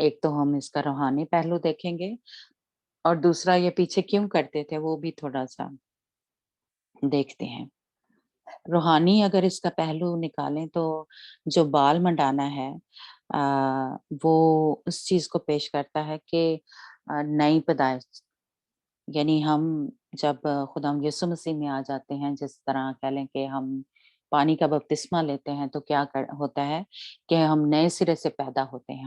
एक तो हम इसका रूहानी पहलू देखेंगे और दूसरा ये पीछे क्यों करते थे, वो भी थोड़ा-सा देखते हैं। रूहानी अगर इसका पहलू निकालें तो जो बाल मंडाना है वो उस चीज़ को पेश करता है कि नई पैदाइश यानी हम जब खुदावंद यीशु मसीह में आ जाते हैं, जिस तरह कह लें कि हम पानी का बपतिस्मा लेते हैं, तो क्या कर होता है कि हम नए सिरे से पैदा होते हैं।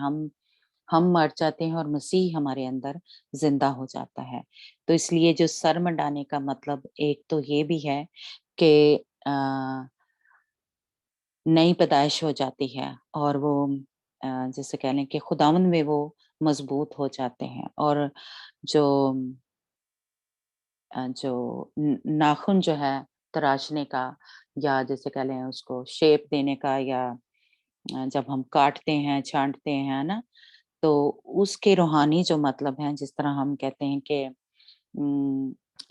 हम मर जाते हैं और मसीह हमारे अंदर ज़िंदा हो जाता है। तो इसलिए जो सर मंडाने का मतलब एक तो ये भी है कि नई पैदाइश हो जाती है और वो जैसे कह लें कि खुदावंद में वो मज़बूत हो जाते हैं और जो जो नाखून जो है तराशने का या जैसे कह लें उसको शेप देने का या जब हम काटते हैं, छाँटते हैं, है ना? तो उसके रूहानी जो मतलब हैं, जिस तरह हम कहते हैं कि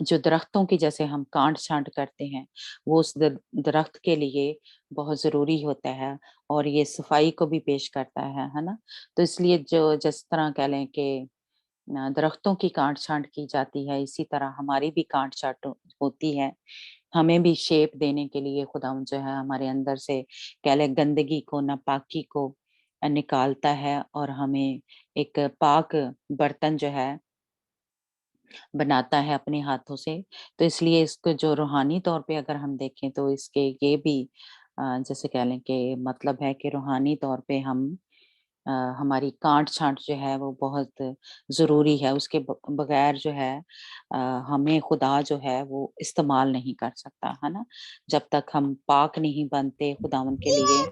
जो दरख्तों की जैसे हम काट-छाँट करते हैं, वो उस दरख्त के लिए बहुत ज़रूरी होता है और ये सफाई को भी पेश करता है ना? तो इसलिए जो जिस तरह कह लें कि दरख्तों की काट-छाँट की जाती है, इसी तरह हमारी भी काट-छाँट होती है। हमें भी शेप देने के लिए खुदावंद जो है हमारे अंदर से कह लें गंदगी को, नापाकी को निकालता है और हमें एक पाक बर्तन जो है बनाता है अपने हाथों से। तो इसलिए इसको जो रूहानी तौर पे अगर हम देखें तो इसके ये भी जैसे कह लें कि मतलब है कि रूहानी तौर पे हम अ, हमारी काट-छाँट जो है वो बहुत ज़रूरी है, उसके बगैर जो है अ, हमें खुदा जो है वो इस्तेमाल नहीं कर सकता, है ना? जब तक हम पाक नहीं बनते खुदावंद के लिए,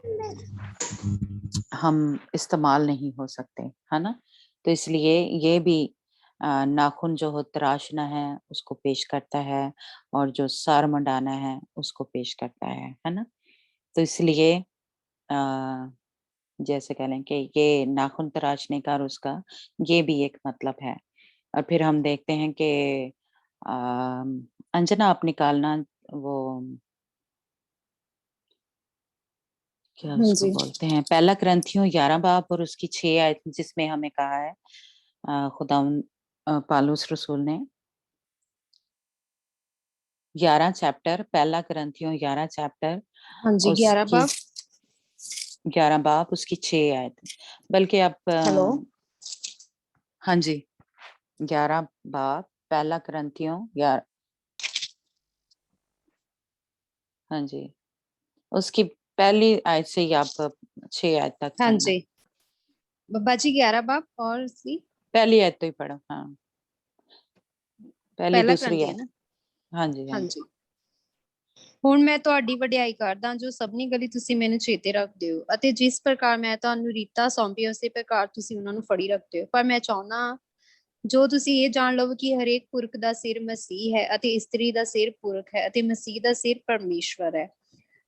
हम इस्तेमाल नहीं हो सकते, है ना? तो इसलिए ये भी नाखून जो हो तराशना है उसको पेश करता है और जो सर मुंडाना है उसको पेश करता है ना? तो इसलिए अ जैसे कह लें कि ये नाखून तराशने का और उसका ये भी एक मतलब है। और फिर हम देखते हैं कि अंजना आप निकालना वो क्या हाँ उसको जी। बोलते हैं पहला ग्रंथियों 11 बाब और उसकी 6 आयत जिसमें हमें कहा है खुदावंद पालूस रसूल ने 11 चैप्टर पहला ग्रंथियों 11 चैप्टर हाँ जी, 11 उसकी बाब। 11 बाब उसकी 6 आयत बल्कि आप हेलो। हाँ जी 11 बाब पहला ग्रंथियों या हाँ जी उसकी पहली आयत से ही आप 6 आयत तक हाँ पढ़ना। जी। बाजी 11 बाप और सी पहली आयत तो ही पढ़ो। हाँ, पहली पहला दूसरी करंदी है आयत। ना। हाँ जी, हाँ हाँ जी। जी। ਹੁਣ ਮੈਂ ਤੁਹਾਡੀ ਵਡਿਆਈ ਕਰਦਾ ਜੋ ਸਭਨੀ ਗਲੀ ਤੁਸੀਂ ਮੈਨੂੰ ਚੇਤੇ ਰੱਖਦੇ ਹੋ ਅਤੇ ਜਿਸ ਪ੍ਰਕਾਰ ਮੈਂ ਤੁਹਾਨੂੰ ਰੀਤਾਂ ਸੌਂਪੀ ਉਸੇ ਪ੍ਰਕਾਰ ਤੁਸੀਂ ਉਹਨਾਂ ਨੂੰ ਫੜੀ ਰੱਖਦੇ ਹੋ। ਪਰ ਮੈਂ ਚਾਹੁੰਦਾ ਜੋ ਤੁਸੀਂ ਇਹ ਜਾਣ ਲਵੋ ਕਿ ਹਰੇਕ ਪੁਰਖ ਦਾ ਸਿਰ ਮਸੀਹ ਹੈ ਅਤੇ ਇਸਤਰੀ ਦਾ ਸਿਰ ਪੁਰਖ ਹੈ ਅਤੇ ਮਸੀਹ ਦਾ ਸਿਰ ਪਰਮੇਸ਼ਵਰ ਹੈ।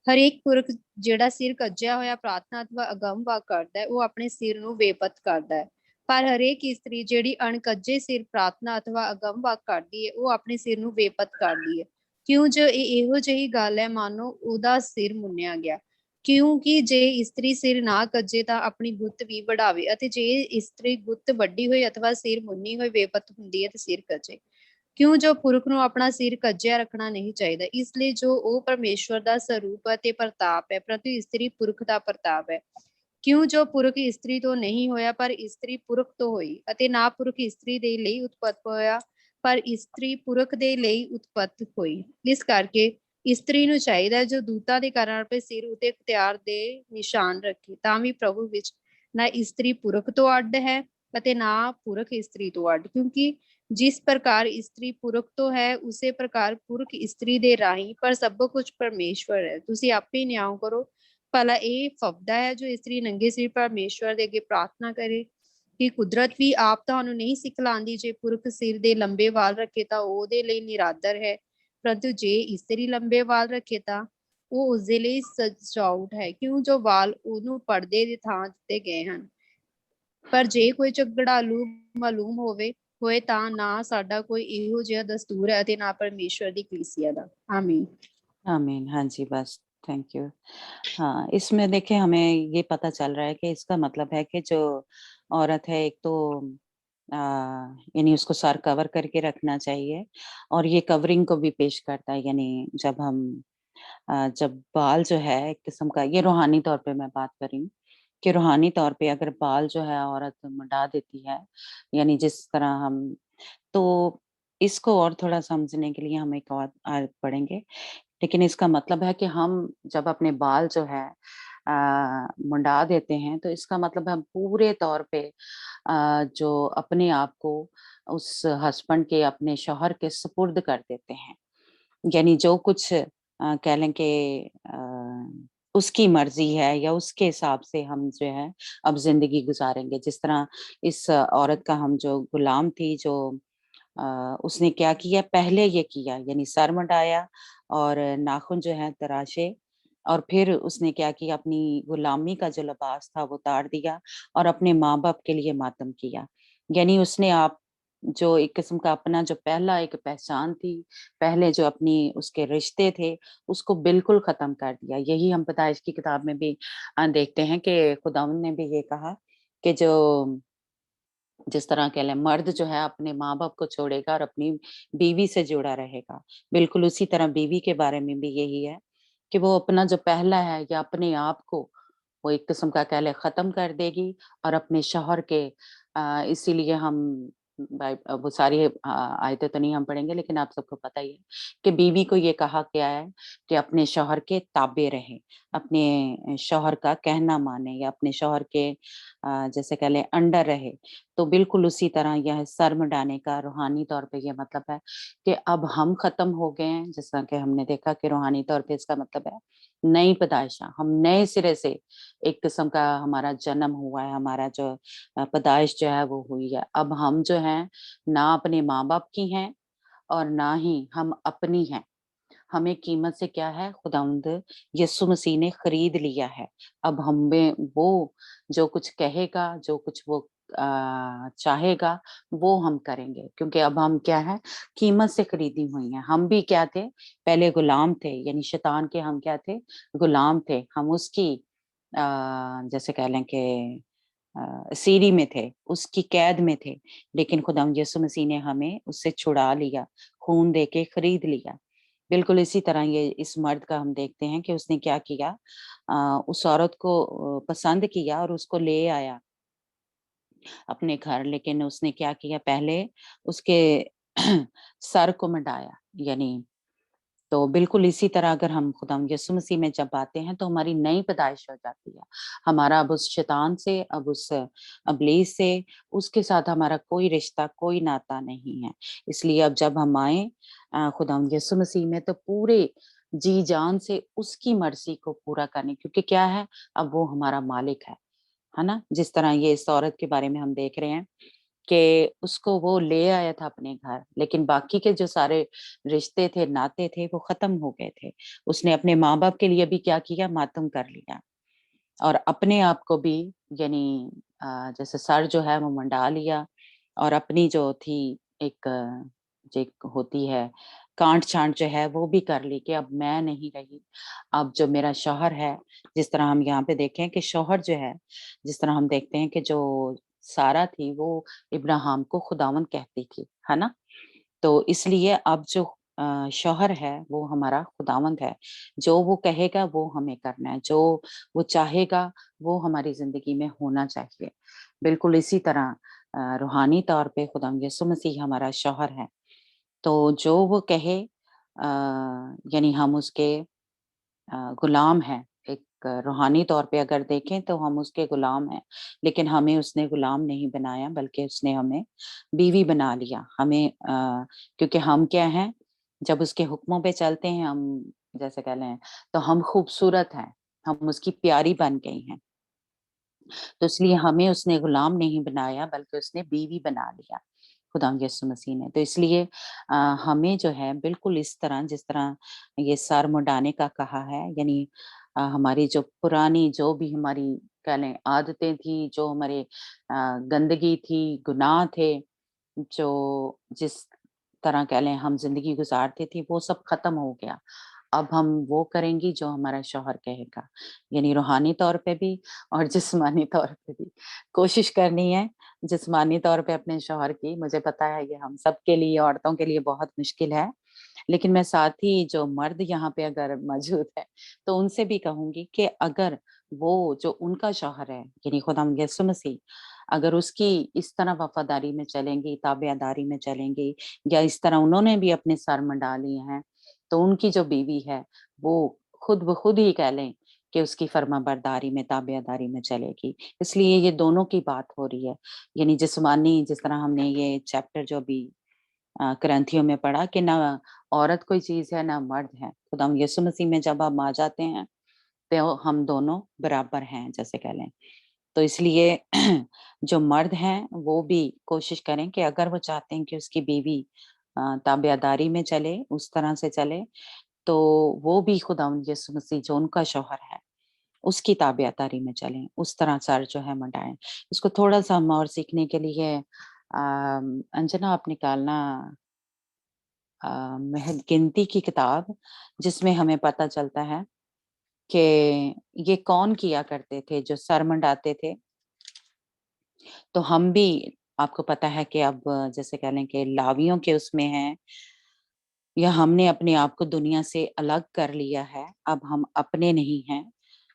ਹਰੇਕ ਪੁਰਖ ਜਿਹੜਾ ਸਿਰ ਕੱਜਿਆ ਹੋਇਆ ਪ੍ਰਾਰਥਨਾ ਅਥਵਾ ਅਗੰਮ ਵਾਕ ਕਰਦਾ ਹੈ ਉਹ ਆਪਣੇ ਸਿਰ ਨੂੰ ਬੇਪਤ ਕਰਦਾ ਹੈ। ਪਰ ਹਰੇਕ ਇਸਤਰੀ ਜਿਹੜੀ ਅਣਕੱਜੇ ਸਿਰ ਪ੍ਰਾਰਥਨਾ ਅਥਵਾ ਅਗੰਮ ਵਾਕ ਕਰਦੀ ਹੈ ਉਹ ਆਪਣੇ ਸਿਰ ਨੂੰ ਬੇਪਤ ਕਰਦੀ ਹੈ। ਕਿਉਂ ਜੋ ਇਹ ਇਹੋ ਜਿਹੀ ਗੱਲ ਹੈ ਮਾਨੋ ਉਹਦਾ ਸਿਰ ਮੁੰਨਿਆ ਗਿਆ। ਕਿਉਂਕਿ ਜੇ ਇਸਤਰੀ ਸਿਰ ਨਾ ਕੱਜੇ ਤਾਂ ਆਪਣੀ ਗੁੱਤ ਵੀ ਵਢਾਵੇ ਅਤੇ ਜੇ ਇਸਤਰੀ ਗੁੱਤ ਵੱਡੀ ਹੋਈ ਅਥਵਾ ਸਿਰ ਮੁੰਨੀ ਹੋਈ ਬੇਪਤ ਹੁੰਦੀ ਹੈ ਤੇ ਸਿਰ ਕੱਜੇ। ਕਿਉਂ ਜੋ ਪੁਰਖ ਨੂੰ ਆਪਣਾ ਸਿਰ ਕੱਜਿਆ ਰੱਖਣਾ ਨਹੀਂ ਚਾਹੀਦਾ ਇਸ ਲਈ ਜੋ ਉਹ ਪਰਮੇਸ਼ਵਰ ਦਾ ਸਰੂਪ ਅਤੇ ਪ੍ਰਤਾਪ ਹੈ ਪਰੰਤੂ ਇਸਤਰੀ ਪੁਰਖ ਦਾ ਪ੍ਰਤਾਪ ਹੈ। ਕਿਉਂ ਜੋ ਪੁਰਖ ਇਸਤਰੀ ਤੋਂ ਨਹੀਂ ਹੋਇਆ ਪਰ ਇਸਤਰੀ ਪੁਰਖ ਤੋਂ ਹੋਈ ਅਤੇ ਨਾ ਪੁਰਖ ਇਸਤਰੀ ਦੇ ਲਈ ਉਤਪਤ ਹੋਇਆ ਪਰ ਇਸਤਰੀ ਪੁਰਖ ਦੇ ਲਈ ਉਤਪਤ ਹੋਈ। ਇਸ ਕਰਕੇ ਇਸਤਰੀ ਨੂੰ ਚਾਹੀਦਾ ਹੈ ਜੋ ਦੂਤਾਂ ਦੇ ਕਾਰਨ ਆਪਣੇ ਸਿਰ ਉਤੇ ਇਖਤਿਆਰ ਦੇ ਨਿਸ਼ਾਨ ਰੱਖੇ ਤਾਂ ਵੀ ਪ੍ਰਭੂ ਵਿੱਚ ਨਾ ਇਸਤਰੀ ਪੁਰਖ ਤੋਂ ਅੱਡ ਹੈ ਅਤੇ ਨਾ ਪੁਰਖ ਇਸਤਰੀ ਤੋਂ ਅੱਡ। ਕਿਉਂਕਿ ਜਿਸ ਪ੍ਰਕਾਰ ਇਸਤਰੀ ਪੁਰਖ ਤੋਂ ਹੈ ਉਸੇ ਪ੍ਰਕਾਰ ਪੁਰਖ ਇਸਤਰੀ ਦੇ ਰਾਹੀਂ ਪਰ ਸਭ ਕੁਝ ਪਰਮੇਸ਼ਵਰ ਹੈ। ਤੁਸੀਂ ਆਪੇ ਨਿਆਂ ਕਰੋ। ਭਲਾ ਇਹ ਫਬਦਾ ਹੈ ਜੋ ਇਸਤਰੀ ਨੰਗੇ ਸਿਰ ਪਰਮੇਸ਼ਵਰ ਦੇ ਅੱਗੇ ਪ੍ਰਾਰਥਨਾ ਕਰੇ ਕਿ ਕੁਦਰਤ ਵੀ ਆਪ ਤੁਹਾਨੂੰ ਨਹੀਂ ਸਿਖਲਾਉਂਦੀ ਜੇ ਪੁਰਖ ਸਿਰ ਦੇ ਲੰਬੇ ਵਾਲ ਰੱਖੇ ਤਾਂ ਉਹਦੇ ਲਈ ਨਿਰਾਦਰ ਹੈ ਪਰੰਤੂ ਜੇ ਇਸਤਰੀ ਲੰਬੇ ਵਾਲ ਰੱਖੇ ਤਾਂ ਉਹ ਉਸਦੇ ਲਈ ਸਜਾਉਟ ਹੈ। ਕਿਉਂ ਜੋ ਵਾਲ ਉਹਨੂੰ ਪਰਦੇ ਦੀ ਥਾਂ ਦਿੱਤੇ ਗਏ ਹਨ। ਪਰ ਜੇ ਕੋਈ ਝਗੜਾਲੂ ਮਾਲੂਮ ਹੋਏ ਤਾਂ ਨਾ ਸਾਡਾ ਕੋਈ ਇਹੋ ਜਿਹਾ ਦਸਤੂਰ ਹੈ ਅਤੇ ਨਾ ਪਰਮੇਸ਼ਵਰ ਦੀ ਕਲੀਸਿया ਦਾ। आमीन। आमीन। हाँ जी, बस थैंक यू। हाँ, इसमें देखें हमें ये पता चल रहा है कि इसका मतलब है कि जो औरत है एक तो यानी उसको सर कवर करके रखना चाहिए और ये कवरिंग को भी पेश करता है। यानी जब हम जब बाल जो है एक किस्म का, ये रूहानी तौर पे मैं बात कर रही हूँ कि रूहानी तौर पे अगर बाल जो है औरत मुंडा देती है, यानी जिस तरह हम, तो इसको और थोड़ा समझने के लिए हम एक और आयत पढ़ेंगे। लेकिन इसका मतलब है कि हम जब अपने बाल जो है मुंडा देते हैं तो इसका मतलब हम पूरे तौर पे जो अपने आप को उस हस्बैंड के, अपने शौहर के सुपुर्द कर देते हैं। यानी जो कुछ कह लें कि उसकी मर्जी है या उसके हिसाब से हम जो है अब जिंदगी गुजारेंगे। जिस तरह इस औरत का हम जो गुलाम थी, जो उसने क्या किया, पहले ये किया यानी सर मुंडाया और नाखून जो है तराशे और फिर उसने क्या किया, अपनी गुलामी का जो लिबास था वो उतार दिया और अपने माँ बाप के लिए मातम किया। यानी उसने आप जो एक किस्म का अपना जो पहला एक पहचान थी, पहले जो अपनी उसके रिश्ते थे, उसको बिल्कुल खत्म कर दिया। यही हम पैदाइश की किताब में भी देखते हैं कि खुदावंद ने भी ये कहा कि जो जिस तरह कह लें मर्द जो है अपने माँ बाप को छोड़ेगा और अपनी बीवी से जुड़ा रहेगा, बिल्कुल उसी तरह बीवी के बारे में भी यही है कि वो अपना जो पहला है या अपने आप को वो एक किस्म का कह ले खत्म कर देगी और अपने शौहर के इसीलिए हम वो सारी आयतें तो नहीं हम पढ़ेंगे, लेकिन आप सबको पता ही है कि बीवी को ये कहा गया है कि अपने शौहर के ताबे रहे, अपने शौहर का कहना माने या अपने शौहर के जैसे कह लें अंडर रहे। तो बिल्कुल उसी तरह यह सर मुंडाने का रूहानी तौर पे ये मतलब है कि अब हम खत्म हो गए हैं। जिस तरह कि हमने देखा कि रूहानी तौर पे इसका मतलब है नई पैदाइशा, हम नए सिरे से एक किस्म का हमारा जन्म हुआ है, हमारा जो पैदाइश जो है वो हुई है। अब हम जो हैं ना अपने माँ बाप की हैं और ना ही हम अपनी हैं। हमें कीमत से क्या है, खुदावंद यीशु मसीह ने खरीद लिया है। अब हमें वो जो कुछ कहेगा, जो कुछ वो चाहेगा वो हम करेंगे, क्योंकि अब हम क्या है, कीमत से खरीदी हुई हैं। हम भी क्या थे, पहले गुलाम थे, यानी शैतान के हम क्या थे, गुलाम थे। हम उसकी जैसे कह लें कि सीरी में थे, उसकी कैद में थे। लेकिन खुदावंद यीशु मसीह ने हमें उससे छुड़ा लिया, खून दे के खरीद लिया। बिल्कुल इसी तरह ये इस मर्द का हम देखते हैं कि उसने क्या किया, उस औरत को पसंद किया और उसको ले आया अपने घर। लेकिन उसने क्या किया, पहले उसके सर को मुंडाया, यानी तो बिल्कुल इसी तरह अगर हम खुदा यीशु मसीह में जब आते हैं तो हमारी नई पैदाइश हो जाती है। हमारा अब उस शैतान से, अब उस इब्लीस से, उसके साथ हमारा कोई रिश्ता, कोई नाता नहीं है। इसलिए अब जब हम आए खुदा यीशु मसीह में, तो पूरे जी जान से उसकी मर्ज़ी को पूरा करने, क्योंकि क्या है, अब वो हमारा मालिक है ना? जिस तरह ये इस औरत के बारे में हम देख रहे हैं कि उसको वो ले आया था अपने घर, लेकिन बाकी के जो सारे रिश्ते थे, नाते थे, वो खत्म हो गए थे। उसने अपने माँ-बाप के लिए भी क्या किया, मातम कर लिया और अपने आप को भी, यानी जैसे सर जो है वो मुंडा लिया और अपनी जो थी एक जो एक होती है कांट-छाँट जो है वो भी कर ली कि अब मैं नहीं रही। अब जो मेरा शौहर है, जिस तरह हम यहाँ पे देखें कि शौहर जो है, जिस तरह हम देखते हैं कि जो सारा थी वो इब्राहिम को खुदावंद कहती थी, है ना? तो इसलिए अब जो शौहर है वो हमारा खुदावंद है। जो वो कहेगा वो हमें करना है, जो वो चाहेगा वो हमारी ज़िंदगी में होना चाहिए। बिल्कुल इसी तरह रूहानी तौर पे खुदा यीशु मसीह हमारा शौहर है। तो जो वो कहे यानी हम उसके गुलाम हैं। एक रूहानी तौर पे अगर देखें तो हम उसके गुलाम हैं, लेकिन हमें उसने गुलाम नहीं बनाया बल्कि उसने हमें बीवी बना लिया। हमें क्योंकि हम क्या हैं, जब उसके हुक्मों पे चलते हैं हम, जैसे कह लें, तो हम खूबसूरत हैं, हम उसकी प्यारी बन गई हैं। तो इसलिए हमें उसने गुलाम नहीं बनाया बल्कि उसने बीवी बना लिया, खुदा यीशु मसीह ने। तो इसलिए हमें जो है बिल्कुल इस तरह, जिस तरह ये सर मुंडाने का कहा है, यानी हमारी जो पुरानी जो भी हमारी कह लें आदतें थी, जो हमारे गंदगी थी, गुनाह थे, जो जिस तरह कह लें हम ज़िंदगी गुज़ारते थे, वो सब ख़त्म हो गया। अब हम वो करेंगी जो हमारा शौहर कहेगा, यानी रूहानी तौर पे भी और जिस्मानी तौर पे भी। कोशिश करनी है जिस्मानी तौर पे अपने शौहर की, मुझे पता है ये हम सबके लिए, औरतों के लिए बहुत मुश्किल है। लेकिन मैं साथ ही जो मर्द यहाँ पे अगर मौजूद है, तो उनसे भी कहूँगी कि अगर वो जो उनका शौहर है, यानी खुदावंद यीशु मसीह, अगर उसकी इस तरह वफ़ादारी में चलेंगी, ताबेदारी में चलेंगी, या इस तरह उन्होंने भी अपने सर मंडा लिए हैं, तो उनकी जो बीवी है, वो खुद ब खुद ही कह लें कि उसकी फर्माबरदारी में, ताबेदारी में चलेगी। इसलिए ये दोनों की बात हो रही है। यानी जिस्मानी, जिस तरह हमने ये चैप्टर जो अभी कुरिन्थियों में पढ़ा कि ना औरत कोई चीज़ है, ना मर्द है। खुदा यीशु मसीह में जब हम आ जाते हैं, तो हम दोनों बराबर हैं, जैसे कह लें। तो इसलिए जो मर्द हैं, वो भी कोशिश करें कि अगर वो चाहते हैं कि उसकी बीवी ताबेदारी में चले, उस तरह से चले, तो वो भी खुदावंद यीशु मसीह जो उनका शौहर है, उसकी ताबेदारी में चलें, उस तरह सर जो है मंडाएँ। इसको थोड़ा-सा हम और सीखने के लिए अंजना आप निकालना महज़ गिनती की किताब, जिसमें हमें पता चलता है कि ये कौन किया करते थे जो सर मंडाते थे। तो हम भी, आपको पता है कि अब जैसे कह लें कि लावियों के उसमें हैं, या हमने अपने आप को दुनिया से अलग कर लिया है। अब हम अपने नहीं हैं,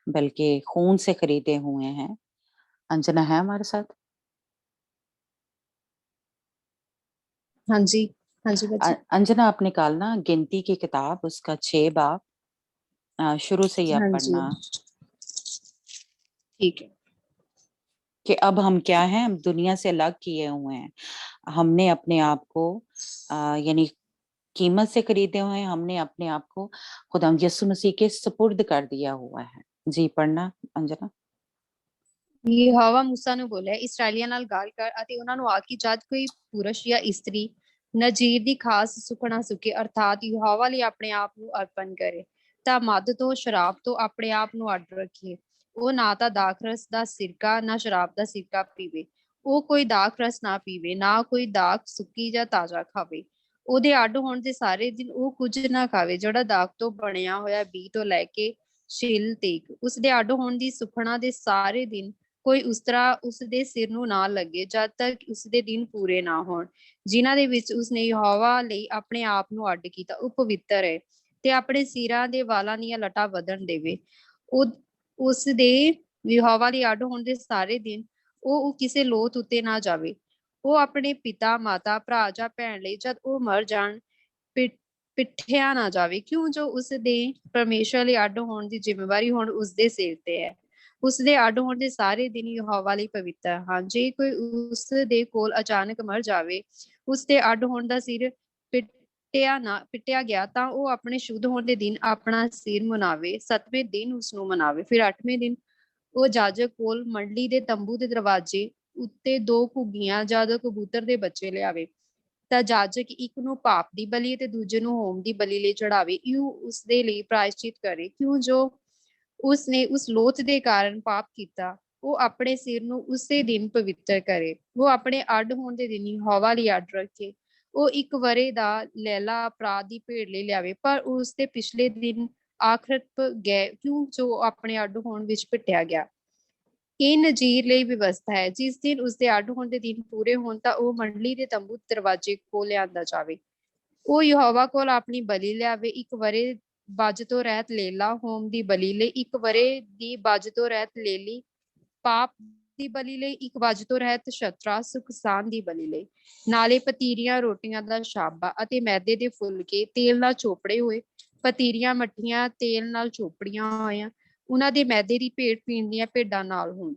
बल्कि खून से खरीदे हुए हैं। अंजना है हमारे साथ? हाँ जी, हाँ जी बच्चे। अंजना आप निकालना गिनती की किताब, उसका 6 बाब शुरू से ही आप हाँ जी, पढ़ना ठीक है। कि अब हम क्या हैं, हम दुनिया से अलग किए हुए हैं। हमने अपने आप को यानी कीमत से खरीदे हुए हैं, हमने अपने आप को खुदा यीशु मसीह के सुपुर्द कर दिया हुआ है। जी, ਪੜ੍ਹਨਾ ਅੰਜਨਾ। ਯਹੋਵਾ ਮੂਸਾ ਨੂੰ ਬੋਲਿਆ, ਇਸਰਾਏਲੀਆਂ ਨਾਲ ਗੱਲ ਕਰ ਅਤੇ ਉਹਨਾਂ ਨੂੰ ਆਖ ਕਿ ਜਦ ਕੋਈ ਪੁਰਸ਼ ਜਾਂ ਇਸਤਰੀ ਨਜੀਰ ਦੀ ਖਾਸ ਸੁਖਣਾ ਸੁਕੇ ਅਰਥਾਤ ਯਹੋਵਾ ਲਈ ਆਪਣੇ ਆਪ ਨੂੰ ਅਰਪਣ ਕਰੇ ਤਾਂ ਮਦ ਤੋਂ ਸ਼ਰਾਬ ਤੋਂ ਆਪਣੇ ਆਪ ਨੂੰ ਅੱਡ ਰੱਖੇ। ਉਹ ਨਾ ਤਾਂ ਦਾਖਰਸ ਦਾ ਸਿਰਕਾ ਨਾ ਸ਼ਰਾਬ ਦਾ ਸਿਰਕਾ ਪੀਵੇ। ਉਹ ਕੋਈ ਦਾਖਰਸ ਨਾ ਪੀਵੇ, ਨਾ ਕੋਈ ਦਾਖ ਸੁੱਕੀ ਜਾਂ ਤਾਜ਼ਾ ਖਾਵੇ। ਉਹਦੇ ਅੱਡ ਹੋਣ ਦੇ ਸਾਰੇ ਦਿਨ ਉਹ ਕੁਝ ਨਾ ਖਾਵੇ ਜਿਹੜਾ ਦਾਖ ਤੋਂ ਬਣਿਆ ਹੋਇਆ ਬੀ ਤੋਂ ਲੈ ਕੇ ਛਿਲ ਤੀਕ। ਉਸਦੇ ਅੱਡ ਹੋਣ ਦੀ ਸੁਖਣਾ ਦੇ ਸਾਰੇ ਦਿਨ ਕੋਈ ਉਸਤਰਾ ਉਸਦੇ ਸਿਰ ਨੂੰ ਨਾ ਲੱਗੇ ਜਦ ਤੱਕ ਉਸਦੇ ਦਿਨ ਪੂਰੇ ਨਾ ਹੋਣ ਜਿਨ੍ਹਾਂ ਦੇ ਵਿੱਚ ਉਸਨੇ ਯਹੋਵਾ ਲਈ ਆਪਣੇ ਆਪ ਨੂੰ ਅੱਡ ਕੀਤਾ। ਉਹ ਪਵਿੱਤਰ ਹੈ ਤੇ ਆਪਣੇ ਸਿਰਾਂ ਦੇ ਵਾਲਾਂ ਦੀਆਂ ਲਟਾਂ ਵਧਣ ਦੇਵੇ। ਉਹ ਉਸਦੇ ਯਹੋਵਾ ਲਈ ਅੱਡ ਹੋਣ ਦੇ ਸਾਰੇ ਦਿਨ ਉਹ ਕਿਸੇ ਲੋਥ ਉੱਤੇ ਨਾ ਜਾਵੇ। ਉਹ ਆਪਣੇ ਪਿਤਾ, ਮਾਤਾ, ਭਰਾ ਜਾਂ ਭੈਣ ਲਈ ਜਦ ਉਹ ਮਰ ਜਾਣ ਪਿੱਠਿਆ ਨਾ ਜਾਵੇ, ਕਿਉਂ ਜੋ ਉਸ ਦੇ ਪਰਮੇਸ਼ਰ ਲਈ ਅੱਡ ਹੋਣ ਦੀ ਜ਼ਿੰਮੇਵਾਰੀ ਹੁਣ ਉਸ ਦੇ ਸਿਰ ਤੇ ਹੈ। ਉਸ ਦੇ ਅੱਡ ਹੋਣ ਦੇ ਸਾਰੇ ਦਿਨ ਯਹੋਵਾ ਲਈ ਪਵਿੱਤਰ ਹਨ। ਜੇ ਕੋਈ ਉਸ ਦੇ ਕੋਲ ਅਚਾਨਕ ਮਰ ਜਾਵੇ, ਉਸ ਦੇ ਅੱਡ ਹੋਣ ਦਾ ਸਿਰ ਪਿੱਟਿਆ ਗਿਆ, ਤਾਂ ਉਹ ਆਪਣੇ ਸ਼ੁੱਧ ਹੋਣ ਦੇ ਦਿਨ ਆਪਣਾ ਸਿਰ ਮਨਾਵੇ। 7ਵੇਂ ਦਿਨ ਉਸ ਨੂੰ ਮਨਾਵੇ। ਫਿਰ 8ਵੇਂ ਦਿਨ ਉਹ ਜਾਜਕ ਕੋਲ ਮੰਡਲੀ ਦੇ ਤੰਬੂ ਦੇ ਦਰਵਾਜ਼ੇ ਉੱਤੇ 2 ਘੁੱਗੀਆਂ ਜਾਂ ਕਬੂਤਰ ਦੇ ਬੱਚੇ ਲਿਆਵੇ। ਤਾਂ ਜਾਜਕ ਇੱਕ ਨੂੰ ਪਾਪ ਦੀ ਬਲੀ ਤੇ ਦੂਜੇ ਨੂੰ ਹੋਮ ਦੀ ਬਲੀ ਲਈ ਚੜਾਵੇ। ਇਉਂ ਉਸ ਦੇ ਲਈ ਪ੍ਰਾਇਸ਼ਚਿਤ ਕਰੇ, ਕਿਉਂ ਜੋ ਉਸ ਨੇ ਉਸ ਲੋਥ ਦੇ ਕਾਰਨ ਪਾਪ ਕੀਤਾ। ਉਹ ਆਪਣੇ ਸਿਰ ਨੂੰ ਉਸੇ ਦਿਨ ਪਵਿੱਤਰ ਕਰੇ। ਉਹ ਆਪਣੇ ਅੱਡ ਹੋਣ ਦੇ ਦਿਨ ਯਹੋਵਾ ਲਈ ਅੱਡ ਰੱਖੇ। ਉਹ 1 ਵਰੇ ਦਾ ਲੈਲਾ ਅਪਰਾਧ ਦੀ ਭੇਡ ਲਈ ਲਿਆਵੇ, ਪਰ ਉਸ ਦੇ ਪਿਛਲੇ ਦਿਨ ਆਖਰਤ ਗਏ, ਕਿਉਂ ਜੋ ਆਪਣੇ ਅੱਡ ਹੋਣ ਵਿੱਚ ਪਿੱਟਿਆ ਗਿਆ। ਇਹ ਨਜੀਰ ਲਈ ਵਿਵਸਥਾ ਹੈ। ਜਿਸ ਦਿਨ ਉਸਦੇ ਅੱਡ ਹੋਣ ਦੇ ਦਿਨ ਪੂਰੇ ਹੋਣ, ਤਾਂ ਉਹ ਮੰਡਲੀ ਦੇ ਤੰਬੂ ਦਰਵਾਜ਼ੇ ਕੋਲ ਲਿਆਂਦਾ ਜਾਵੇ। ਉਹ ਯਹੋਵਾ ਕੋਲ ਆਪਣੀ ਬਲੀ ਲਿਆਵੇ, 1 ਵਰੇ ਬਜ ਤੋਂ ਰਹਿਤ ਲੇਲਾ ਹੋਮ ਦੀ ਬਲੀ ਲਈ, 1 ਵਰੇ ਦੀ ਬਜ ਤੋਂ ਰਹਿਤ ਲੇਲੀ ਪਾਪ ਦੀ ਬਲੀ ਲਈ, 1 ਵਜ ਤੋਂ ਰਹਿਤ ਸ਼ਤਰਾ ਸੁਖਸਾਨ ਦੀ ਬਲੀ ਲਈ। ਨਾਲੇ ਪਤੀਰੀਆਂ ਰੋਟੀਆਂ ਦਾ ਸ਼ਾਬਾ ਅਤੇ ਮੈਦੇ ਦੇ ਫੁਲਕੇ ਤੇਲ ਨਾਲ ਚੋਪੜੇ ਹੋਏ, ਪਤੀਰੀਆਂ ਮੱਠੀਆਂ ਤੇਲ ਨਾਲ ਚੋਪੜੀਆਂ ਹੋਈਆਂ, ਉਹਨਾਂ ਦੇ ਮੈਦੇ ਦੀ ਭੇਡ ਪੀਣ ਦੀਆਂ ਭੇਡਾਂ ਨਾਲ ਹੋਣ।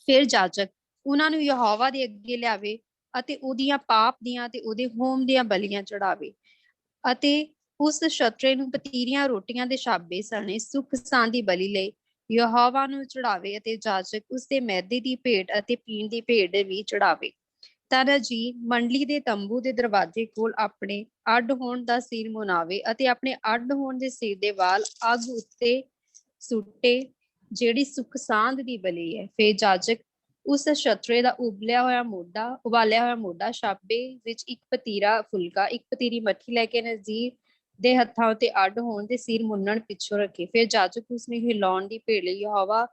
ਫਿਰ ਜਾਜਕ ਉਹਨਾਂ ਨੂੰ ਯਹੋਵਾ ਦੇ ਅੱਗੇ ਲਿਆਵੇ ਅਤੇ ਉਹਦੀਆਂ ਪਾਪ ਦੀਆਂ ਤੇ ਉਹਦੇ ਹੋਮ ਦੀਆਂ ਬਲੀਆਂ ਚੜਾਵੇ। ਅਤੇ ਉਸ ਸ਼ਤਰੇ ਨੂੰ ਪਤੀਰੀਆਂ ਰੋਟੀਆਂ ਦੇ ਸ਼ਾਬੇ ਸਣੇ ਸੁਖ ਸਾਂ ਦੀ ਬਲੀ ਲਈ ਯਹੋਵਾ ਨੂੰ ਚੜਾਵੇ, ਅਤੇ ਜਾਜਕ ਉਸ ਦੇ ਮੈਦੇ ਦੀ ਭੇਡ ਅਤੇ ਪੀਣ ਦੀ ਭੇਡ ਵੀ ਚੜਾਵੇ। ਤਾਂ ਨਜੀਰ ਮੰਡਲੀ ਦੇ ਤੰਬੂ ਦੇ ਦਰਵਾਜ਼ੇ ਕੋਲ ਆਪਣੇ ਅੱਡ ਹੋਣ ਦਾ ਸਿਰ ਮੁਨਾਵੇ ਅਤੇ ਆਪਣੇ ਅੱਡ ਹੋਣ ਦੇ ਸਿਰ ਦੇ ਵਾਲ ਅੱਗ ਉੱਤੇ ਸੁੱਟੇ, ਜਿਹੜੀ ਸੁਖ ਸਾਂਦ ਦੀ ਬਲੀ ਹੈ। ਫਿਰ ਜਾਜਕ ਉਸ ਸ਼ਤਰੇ ਦਾ ਉਬਾਲਿਆ ਹੋਇਆ ਮੋਢਾ ਸ਼ਾਬੇ ਵਿੱਚ 1 ਪਤੀਰਾ ਫੁਲਕਾ, 1 ਪਤੀਰੀ ਮੱਠੀ ਲੈ ਕੇ ਨਜ਼ੀਰ ਦੇ ਹੱਥਾਂ ਉੱਤੇ ਅੱਡ ਹੋਣ ਦੇ ਸਿਰ ਮੁੰਨਣ ਪਿੱਛੋਂ ਰੱਖੇ। ਫਿਰ ਜਾਜਕ ਉਸ ਨੂੰ ਹਿਲਾਉਣ ਦੀ ਭੇਡ ਲਈ ਯਹੋਵਾ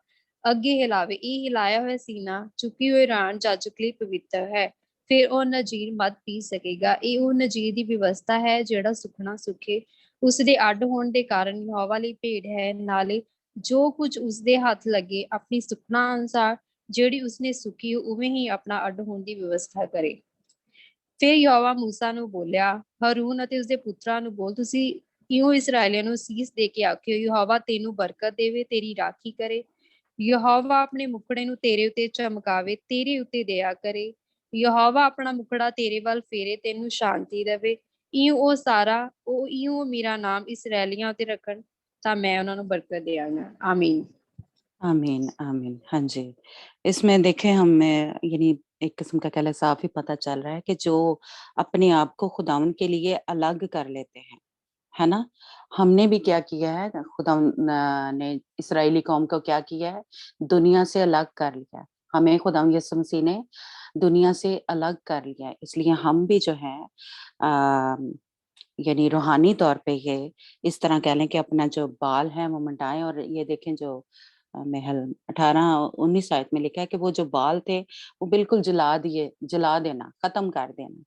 ਅੱਗੇ ਹਿਲਾਵੇ। ਇਹ ਹਿਲਾਇਆ ਹੋਇਆ ਸੀਨਾ ਚੁੱਕੀ ਹੋਈ ਰਾਣ ਜਾਜਕ ਲਈ ਪਵਿੱਤਰ ਹੈ। ਫਿਰ ਉਹ ਨਜੀਰ ਮਦ ਪੀ ਸਕੇਗਾ। ਇਹ ਉਹ ਨਜੀਰ ਦੀ ਵਿਵਸਥਾ ਹੈ ਜਿਹੜਾ ਸੁਖਣਾ ਸੁਖੇ। ਉਸ ਦੇ ਅੱਡ ਹੋਣ ਦੇ ਕਾਰਨ ਯਹੋਵਾ ਲਈ ਭੇਡ ਹੈ। ਨਾਲੇ ਜੋ ਕੁਝ ਉਸਦੇ ਹੱਥ ਲੱਗੇ ਆਪਣੀ ਸੁਖਨਾ ਅਨੁਸਾਰ, ਜਿਹੜੀ ਉਸਨੇ ਸੁਖੀ ਉਵੇਂ ਹੀ ਆਪਣਾ ਅੱਡ ਹੋਣ ਦੀ ਵਿਵਸਥਾ ਕਰੇ। ਫਿਰ ਯਹੋਵਾ ਮੂਸਾ ਨੂੰ ਬੋਲਿਆ, ਹरून ਅਤੇ ਉਸਦੇ ਪੁੱਤਰਾਂ ਨੂੰ ਬੋਲ, ਤੁਸੀਂ ਇਉਂ ਇਸਰਾਏਲੀਆਂ ਨੂੰ ਸੀਸ ਦੇ ਕੇ ਆਖਿਓ, ਯਹੋਵਾ ਤੈਨੂੰ ਬਰਕਤ ਦੇਵੇ, ਤੇਰੀ ਰਾਖੀ ਕਰੇ। ਯਹੋਵਾ ਆਪਣੇ ਮੁਖੜੇ ਨੂੰ ਤੇਰੇ ਉੱਤੇ ਚਮਕਾਵੇ, ਤੇਰੇ ਉੱਤੇ ਦਇਆ ਕਰੇ। ਯਹੋਵਾ ਆਪਣਾ ਮੁਖੜਾ ਤੇਰੇ ਵੱਲ ਫੇਰੇ, ਤੈਨੂੰ ਸ਼ਾਂਤੀ ਦੇਵੇ। ਇਉਂ ਮੇਰਾ ਨਾਮ ਇਸਰਾਏਲੀਆਂ ਉੱਤੇ ਰੱਖਣ, ਤਾਂ मैं ਉਹਨਾਂ ਨੂੰ बरकत देंगा। आमीन। आमीन आमीन। हाँ जी, इसमें देखें हमें यानी एक किस्म का कह लें साफ ही पता चल रहा है कि जो अपने आप को खुदावन के लिए अलग कर लेते हैं, है ना। हमने भी क्या किया है, खुदा ने इसराइली कौम को क्या किया है, दुनिया से अलग कर लिया है। हमें खुदा यीशु मसीह ने दुनिया से अलग कर लिया है। इसलिए हम भी जो है यानी रूहानी तौर पे ये इस तरह कह लें कि अपना जो बाल है वो मंडाएं। और ये देखें जो महल 18-19 आयत में लिखा है कि वो जो बाल थे वो बिल्कुल जला देना, खत्म कर देना।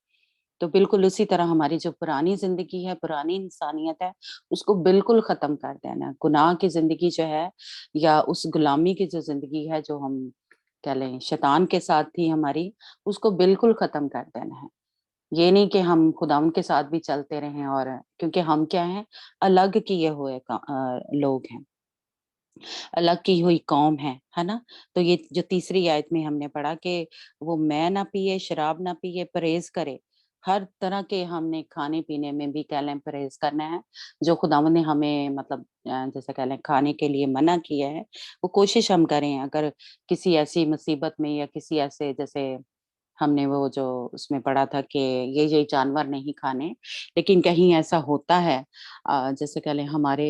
तो बिल्कुल उसी तरह हमारी जो पुरानी जिंदगी है, पुरानी इंसानियत है, उसको बिल्कुल खत्म कर देना। गुनाह की जिंदगी जो है या उस गुलामी की जो जिंदगी है जो हम कह लें शैतान के साथ थी हमारी, उसको बिल्कुल खत्म कर देना है। ये नहीं कि हम खुदावंद के साथ भी चलते रहें, और क्योंकि हम क्या हैं, अलग किए हुए लोग हैं, अलग की हुई कौम है ना। तो ये जो तीसरी आयत में हमने पढ़ा कि वो मैं ना पिए, शराब ना पिए, परहेज करे। हर तरह के हमने खाने पीने में भी कह लें परहेज करना है। जो खुदावंद ने हमें मतलब जैसे कह लें खाने के लिए मना किया है, वो कोशिश हम करें। अगर किसी ऐसी मुसीबत में या किसी ऐसे, जैसे हमने वो जो उसमें पढ़ा था कि ये जानवर नहीं खाने, लेकिन कहीं ऐसा होता है जैसे कह लें हमारे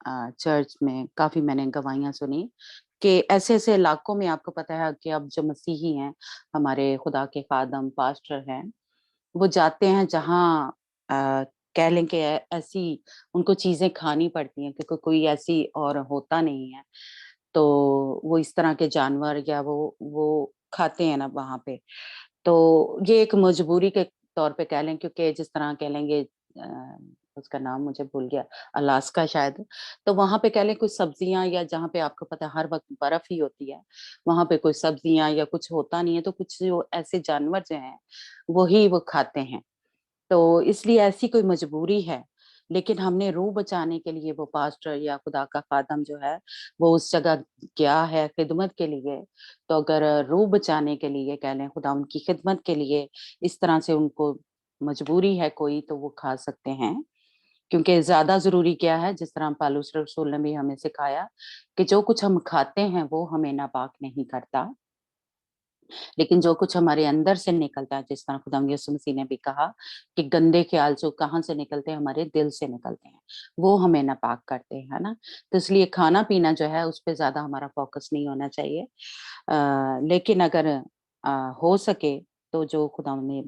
चर्च में काफी मैंने गवाहियां सुनी कि ऐसे-ऐसे इलाकों में आपको पता है कि अब जो मसीही हैं, हमारे खुदा के खादम पास्टर हैं, वो जाते हैं जहाँ कह लें कि ऐसी उनको चीजें खानी पड़ती हैं क्योंकि कोई ऐसी और होता नहीं है। तो वो इस तरह के जानवर या वो खाते हैं ना वहाँ पे। तो ये एक मजबूरी के तौर पे कह लें, क्योंकि जिस तरह कह लेंगे उसका नाम मुझे भूल गया, अलास्का शायद। तो वहाँ पे कह लें कुछ सब्जियाँ, या जहाँ पे आपको पता है हर वक़्त बर्फ ही होती है, वहाँ पे कोई सब्जियाँ या कुछ होता नहीं है, तो कुछ जो ऐसे जानवर जो हैं, वो खाते हैं। तो इसलिए ऐसी कोई मजबूरी है लेकिन हमने रूह बचाने के लिए वो पास्टर या खुदा का खादम जो है वो उस जगह गया है खिदमत के लिए, तो अगर रूह बचाने के लिए कह लें, खुदा उनकी खिदमत के लिए इस तरह से उनको मजबूरी है कोई, तो वो खा सकते हैं। क्योंकि ज़्यादा ज़रूरी क्या है, जिस तरह पौलुस रसूल ने भी हमें सिखाया कि जो कुछ हम खाते हैं वो हमें नापाक नहीं करता, लेकिन जो कुछ हमारे अंदर से निकलता है, जिस तरह खुदा यीशु मसीह ने भी कहा कि गंदे ख्याल जो कहाँ से निकलते हैं, हमारे दिल से निकलते हैं, वो हमें नापाक करते हैं, है ना? तो इसलिए खाना-पीना जो है उस पे ज़्यादा हमारा फ़ोकस नहीं होना चाहिए। लेकिन अगर हो सके तो जो खुदा ने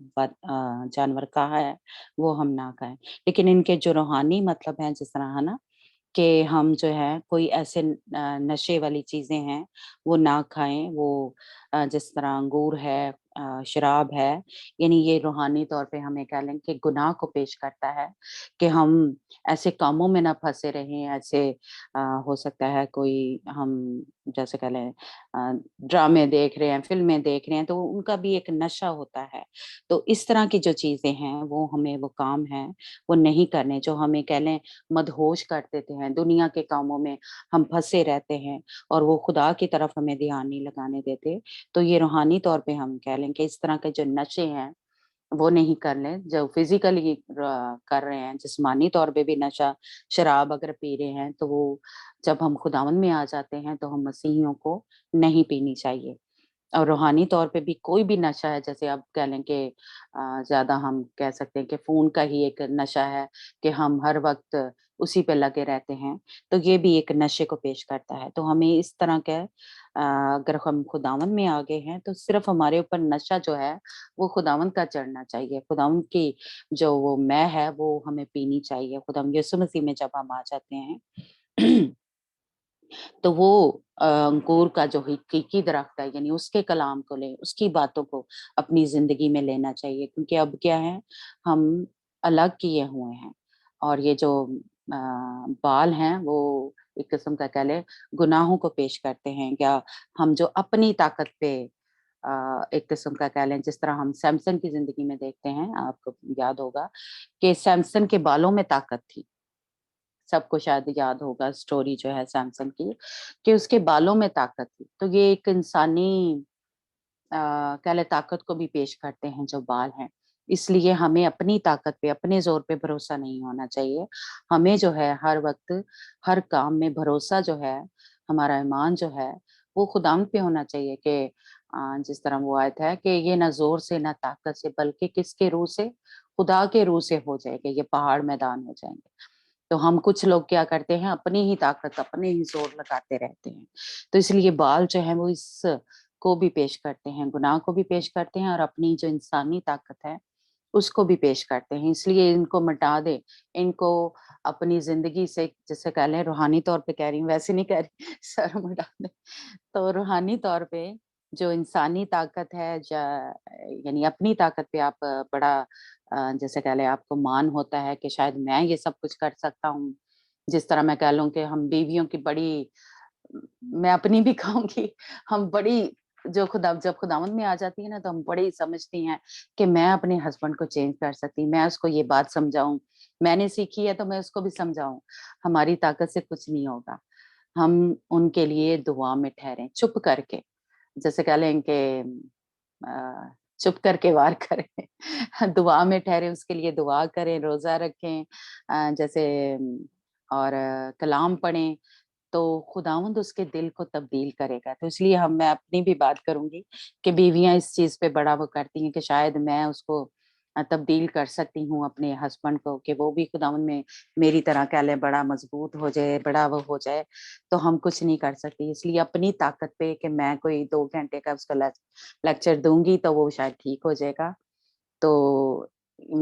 जानवर कहा है वो हम ना खाएँ। लेकिन इनके जो रूहानी मतलब हैं जिस तरह, है ना? कि हम जो है कोई ऐसे नशे वाली चीज़ें हैं वो ना खाएँ, वो जिस तरह अंगूर है, शराब है, यानी ये रूहानी तौर पे हमें कह लें कि गुनाह को पेश करता है कि हम ऐसे कामों में ना फँसे रहें, ऐसे हो सकता है कोई हम जैसे कह लें ड्रामे देख रहे हैं, फ़िल्में देख रहे हैं, तो उनका भी एक नशा होता है। तो इस तरह की जो चीज़ें हैं वो हमें वो काम हैं, वो नहीं करने, जो हमें कह लें मदहोश कर देते हैं, दुनिया के कामों में हम फँसे रहते हैं और वो खुदा की तरफ हमें ध्यान नहीं लगाने देते। तो ये रूहानी तौर पे हम कह लें कि इस तरह के जो नशे हैं, वो नहीं कर लें, जो फिज़िकली कर रहे हैं, जिस्मानी तौर पे भी नशा, शराब अगर पी रहे हैं, तो वो जब हम खुदावंद में आ जाते हैं, तो हम मसीहियों को नहीं पीनी चाहिए। और रूहानी तौर पे भी कोई भी नशा है, जैसे आप कह लें कि ज़्यादा हम कह सकते हैं कि फ़ोन का ही एक नशा है कि हम हर वक़्त उसी पे लगे रहते हैं, तो ये भी एक नशे को पेश करता है। तो हमें इस तरह के अगर हम खुदावंद में आ गए हैं, तो सिर्फ़ हमारे ऊपर नशा जो है, वो खुदावंद का चढ़ना चाहिए। खुदावंद की जो वो मैं है, वो हमें पीनी चाहिए। खुदावंद यीशु मसीह में जब हम आ जाते हैं तो वो अंकुर का जो हकीकी दरख्त है, यानी उसके कलाम को लें, उसकी बातों को अपनी ज़िंदगी में लेना चाहिए, क्योंकि अब क्या है, हम अलग किए हुए हैं और ये जो बाल हैं वो एक किस्म का कह लें गुनाहों को पेश करते हैं। क्या हम जो अपनी ताकत पे एक किस्म का कह लें, जिस तरह हम सैमसन की ज़िंदगी में देखते हैं, आपको याद होगा कि सैमसन के बालों में ताकत थी। सबको शायद याद होगा स्टोरी जो है सैमसन की, कि उसके बालों में ताकत थी। तो ये एक इंसानी कह लें ताकत को भी पेश करते हैं जो बाल हैं। इसलिए हमें अपनी ताकत पे, अपने ज़ोर पे भरोसा नहीं होना चाहिए। हमें जो है हर वक़्त, हर काम में भरोसा जो है, हमारा ईमान जो है, वो खुदावंद पे होना चाहिए कि जिस तरह वो आयत है कि ये ना ज़ोर से, ना ताकत से, बल्कि किसके रूह से? खुदा के रूह से हो जाएगा, ये पहाड़ मैदान हो जाएँगे। तो हम कुछ लोग क्या करते हैं, अपनी ही ताकत, अपने ही ज़ोर लगाते रहते हैं। तो इसलिए बाल जो हैं वो इस को भी पेश करते हैं, गुनाह को भी पेश करते हैं और अपनी जो इंसानी ताकत है, उसको भी पेश करते हैं। इसलिए इनको मिटा दें, इनको अपनी ज़िंदगी से जिसे कह लें रूहानी तौर पे कह रही हूँ, वैसे नहीं कह रही शर्म हटा दें। तो रूहानी तौर पे जो इंसानी ताकत है यानी अपनी ताकत पे आप बड़ा जैसे कह लें आपको मान होता है कि शायद मैं ये सब कुछ कर सकता हूँ। जिस तरह मैं कह लूँ कि हम बीवियों की बड़ी मैं अपनी भी कहूँगी हम बड़ी जो खुदा जब खुदावंद में आ जाती है ना, तो हम बड़ी समझती हैं कि मैं अपने हस्बैंड को चेंज कर सकती, मैं उसको ये बात समझाऊँ। मैंने सीखी है तो मैं उसको भी समझाऊँ। हमारी ताकत से कुछ नहीं होगा। हम उनके लिए दुआ में ठहरें, चुप करके। जैसे कह लें कि चुप करके वार करें, दुआ में ठहरें, उसके लिए दुआ करें, रोज़ा रखें जैसे और कलाम पढ़ें, तो खुदावंद उसके दिल को तब्दील करेगा। तो इसलिए हम मैं अपनी भी बात करूँगी कि बीवियाँ इस चीज़ पे बड़ा वो करती हैं कि शायद मैं उसको तब्दील कर सकती हूँ अपने हस्बैंड को कि वो भी खुदावंद में मेरी तरह कह लें बड़ा मज़बूत हो जाए, बड़ा वो हो जाए, तो हम कुछ नहीं कर सकते। इसलिए अपनी ताकत पे कि मैं कोई 2 घंटे का उसको लेक्चर दूँगी तो वो शायद ठीक हो जाएगा। तो